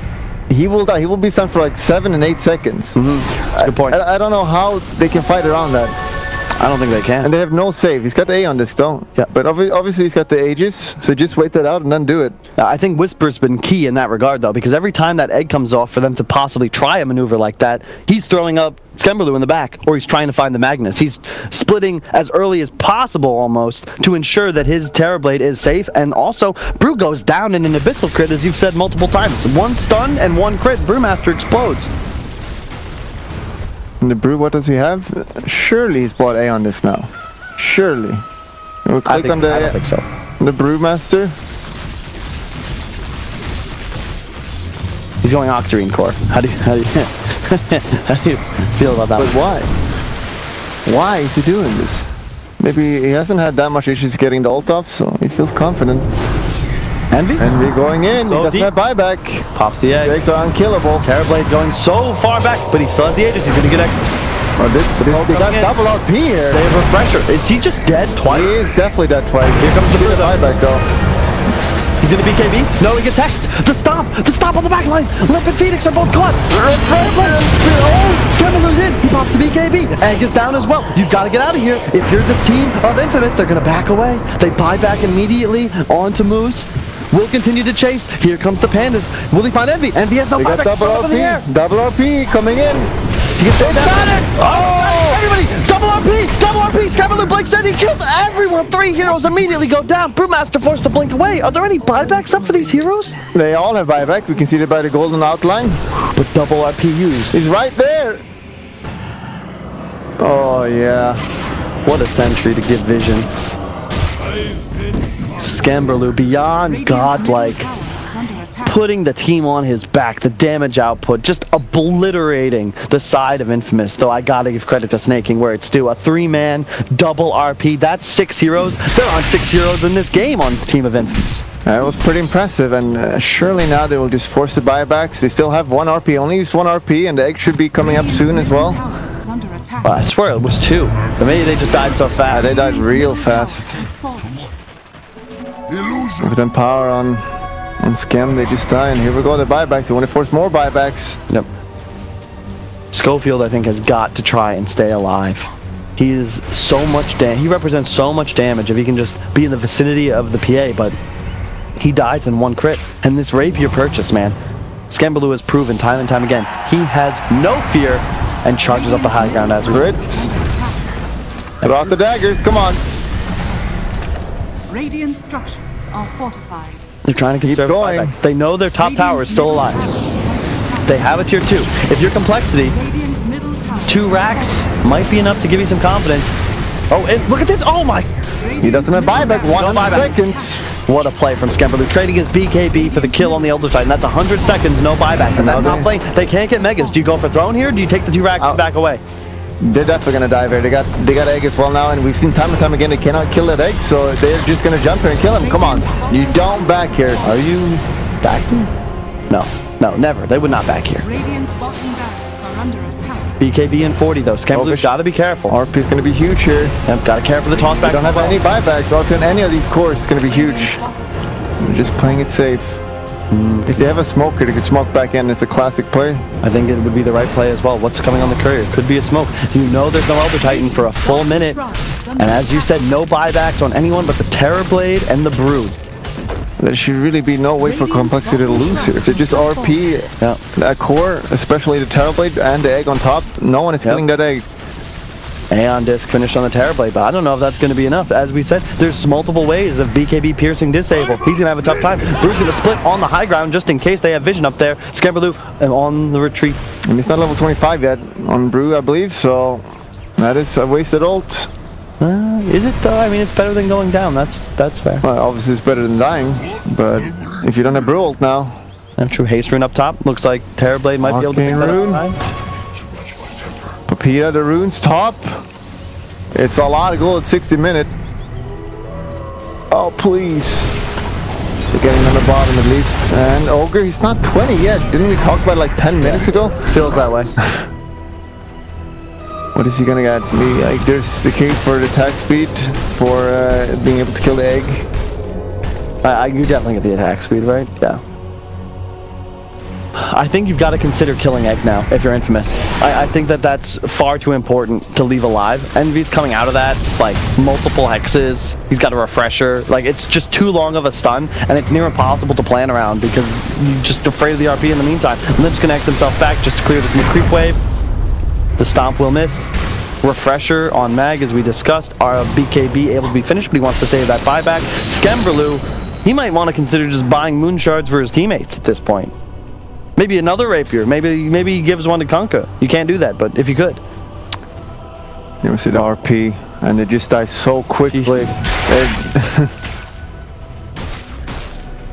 he will die. He will be stunned for like 7 and 8 seconds. That's a good point. I don't know how they can fight around that. I don't think they can. And they have no save. He's got the A on this, though. Yeah. But obviously he's got the Aegis, so just wait that out and then do it. I think Whisper's been key in that regard, though, because every time that egg comes off for them to possibly try a maneuver like that, he's throwing up Skemmerlu in the back, or he's trying to find the Magnus. He's splitting as early as possible, almost, to ensure that his Terrorblade is safe, and also, Brew goes down in an Abyssal crit, as you've said multiple times. One stun and one crit, Brewmaster explodes. And the Brew, what does he have? Surely he's bought A on this now. Surely. We'll click on the, I don't think so. The Brewmaster. He's going Octarine Core. How do you how do you feel about that? But why? Why is he doing this? Maybe he hasn't had that much issues getting the ult off, so he feels confident. Envy? Envy going in, he doesn't have buyback. Pops the egg. The eggs are unkillable. Terrorblade going so far back, but he still has the Aegis. He's going to get exit. They got double RP here. They have refresher. Is he just dead twice? He is definitely dead twice. Here comes the buyback though. He's going to BKB. No, he gets hexed. The stomp on the back line. Limp and Phoenix are both caught. Skemmerlu's in. He pops the BKB. Egg is down as well. You've got to get out of here. If you're the team of Infamous, they're going to back away. They buy back immediately onto Moose. Will continue to chase. Here comes the Pandas. Will he find Envy? Envy has no buyback. Double RP. Double RP coming in. He gets it. Oh! Everybody! Double RP! Double RP! Skemmerlu blinks in. He kills everyone. 3 heroes immediately go down. Brewmaster forced to blink away. Are there any buybacks up for these heroes? They all have buyback. We can see it by the golden outline. But double RP used. He's right there. Oh, yeah. What a sentry to give vision. Skemmerlu beyond godlike, putting the team on his back, the damage output, just obliterating the side of Infamous, though I gotta give credit to Snaking where it's due. A 3-man double RP, that's 6 heroes. There aren't 6 heroes in this game on the team of Infamous. That was pretty impressive, and surely now they will just force the buybacks. They still have 1 RP, only used 1 RP, and the egg should be coming up soon as well. I swear it was 2, but maybe they just died so fast. Yeah, they died real fast. With them power on Scam, they just die, and here we go, the buybacks. They want to force more buybacks. Yep. Schofield, I think, has got to try and stay alive. He is so much he represents so much damage if he can just be in the vicinity of the PA, but he dies in 1 crit. And this Rapier purchase, man, Skemmerlu has proven time and time again, he has no fear and charges up the high ground as crits. Throw out the daggers, come on. Radiant structures are fortified. They're trying to keep going. They know their top tower is still alive. They have a tier 2. If you're Complexity, 2 racks might be enough to give you some confidence. Oh, and look at this. Oh my. He doesn't have buyback. 100 seconds. What a play from Skemberloo. Trading his BKB for the kill on the Elder Titan. That's 100 seconds, no buyback. And that's not playing. They can't get Megas. Do you go for throne here? Or do you take the 2 racks back away? They're definitely gonna dive here. They got egg as well now, and we've seen time and time again they cannot kill that egg, so they're just gonna jump here and kill him. Come on, you don't back here. Are you backing? No, no, never. They would not back here. Radiant's bottom barracks are under attack. BKB in 40 though. Skemberloo's gotta be careful. RP is gonna be huge here. Yep, gotta care for the toss back. They don't have any buybacks. RP on any of these cores is gonna be huge. They're just playing it safe. If they have a smoker, they can smoke back in. It's a classic play. I think it would be the right play as well. What's coming on the courier? Could be a smoke. You know there's no Elder Titan for a full minute. And as you said, no buybacks on anyone but the Terrorblade and the Brood. There should really be no way for Complexity to lose here. If they just RP that core, especially the Terrorblade and the egg on top, no one is killing that egg. Aeon Disc finished on the Terrorblade, but I don't know if that's going to be enough. As we said, there's multiple ways of BKB piercing disable. He's going to have a tough time. Brew's going to split on the high ground just in case they have vision up there. Skemberloo on the retreat. And he's not level 25 yet on Brew, I believe, so that is a wasted ult. Is it though? I mean, it's better than going down. That's fair. Well, obviously it's better than dying, but if you don't have Brew ult now. And true haste rune up top. Looks like Terrorblade might be able to pick that up. Papilla, the runes top. It's a lot of gold at 60 minutes. Oh, please. They're getting on the bottom at least. And Ogre, he's not 20 yet. Didn't we talk about it like 10 minutes ago? Feels that way. What is he gonna get? Like, there's the case for the attack speed, for being able to kill the egg. You definitely get the attack speed, right? Yeah. I think you've got to consider killing egg now if you're Infamous. I think that's far too important to leave alive. Envy's coming out of that, like, multiple hexes. He's got a refresher. Like, it's just too long of a stun, and it's near impossible to plan around because you're just afraid of the RP in the meantime. Lips connects himself back just to clear this creep wave. The stomp will miss. Refresher on Mag, as we discussed. Our BKB able to be finished, but he wants to save that buyback. Skemberloo, he might want to consider just buying moon shards for his teammates at this point. Maybe another rapier. Maybe he gives one to Kunkka. You can't do that, but if you could. You ever see the RP and they just die so quickly.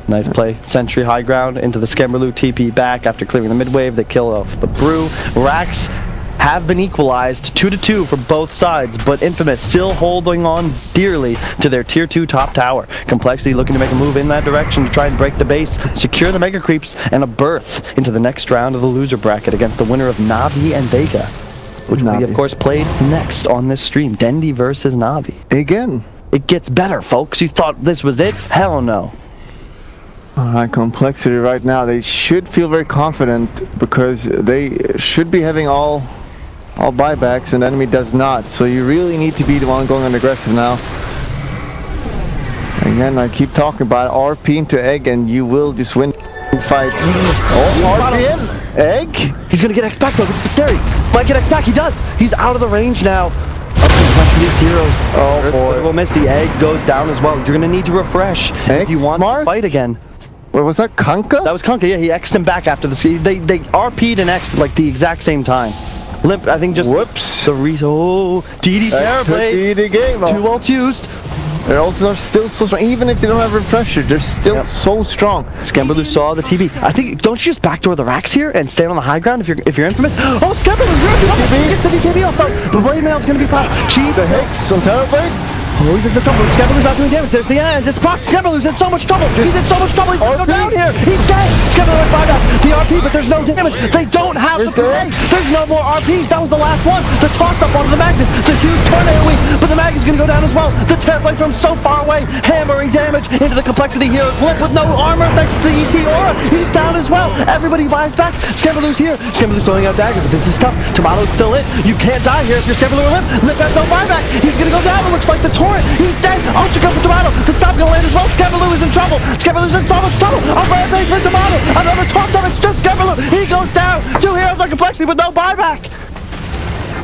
Nice play. Sentry high ground into the Skemberloo TP back after clearing the mid wave. They kill off the Brew. Racks have been equalized 2-2 for both sides, but Infamous still holding on dearly to their tier 2 top tower. Complexity looking to make a move in that direction to try and break the base, secure the mega creeps, and a berth into the next round of the loser bracket against the winner of Navi and Vega, which will be, of course, played next on this stream. Dendi versus Navi. Again. It gets better, folks. You thought this was it? Hell no. Complexity right now, they should feel very confident because they should be having all buybacks and the enemy does not. So you really need to be the one going on aggressive now. Again, I keep talking about RP into egg and you will just win the fight. Oh, RP in egg? He's gonna get X back though. This is scary. Might get X back. He does. He's out of the range now of Complexity's heroes. Oh boy. We'll miss. The egg goes down as well. You're gonna need to refresh if you want to fight again. Wait, was that Kunkka? That was Kunkka, yeah. He X'd him back after this. They RP'd and X'd like the exact same time. Limp, I think just... Whoops. The DD Terrorblade. The game. 2 ults used. Their ults are still so strong. Even if they don't have refresher, they're still so strong. Skemberloo saw the TB. I think, don't you just backdoor the racks here and stand on the high ground if you're Infamous? Oh, Skemberloo, you're the BKB off. The Blade Mail's gonna be popped. Cheese. The Hicks on Terrorblade. Oh, he's in trouble. Skemberloo's not doing damage. There's the ends. It's proc. Skemberloo's in so much trouble. He's in so much trouble. He's gonna go down here. He's dead. Skemberloo with buyback. The RP, but there's no damage. They don't have the play. There's no more RPs. That was the last one. The toss up onto the Magnus. The huge tornado week. But the Magnus is gonna go down as well. The Terrorblade from so far away, hammering damage into the Complexity heroes. Limp with no armor thanks to the ET aura. He's down as well. Everybody buys back. Skemberloo's here. Skemberloo's throwing out daggers, but this is tough. Tomato's still it. You can't die here if you're Skemberloo or Limp. Limp has no buyback. He's gonna go down. It looks like the torrent. He's dead. Ultra comes for Tomato. The stop gonna land as well. Skemberloo is in trouble. Skemberloo's in so much trouble. A rampage for Tomato. Another toss up. It's just Skemberloo. He goes down. 2 heroes on Complexity with no buyback.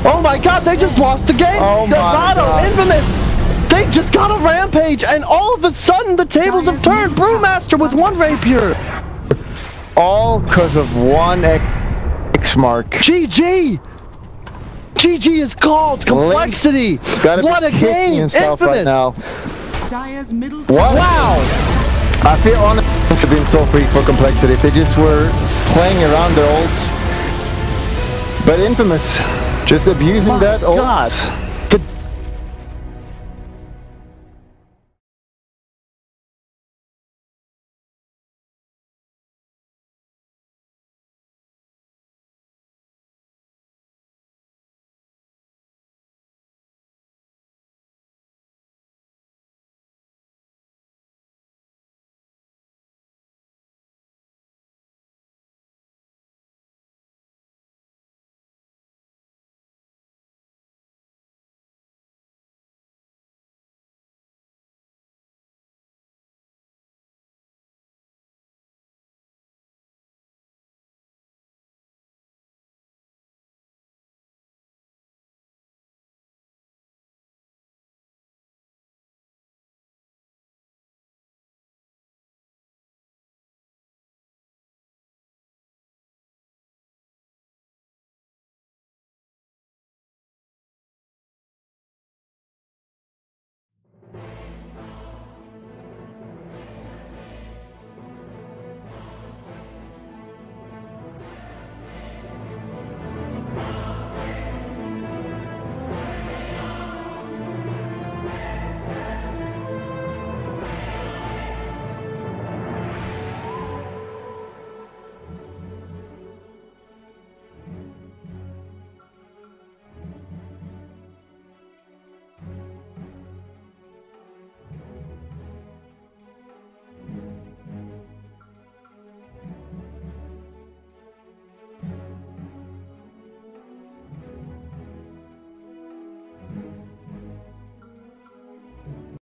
Oh my god, they just lost the game. Oh Tomato, Infamous. They just got a rampage, and all of a sudden the tables have turned. Brewmaster with 1 rapier. All because of 1 X mark. GG. GG is called. Complexity. What a game. Infamous. Right now. Dire's middle Wow. I feel honestly it should have been so free for Complexity if they just were playing around their ults. But Infamous just abusing that ult.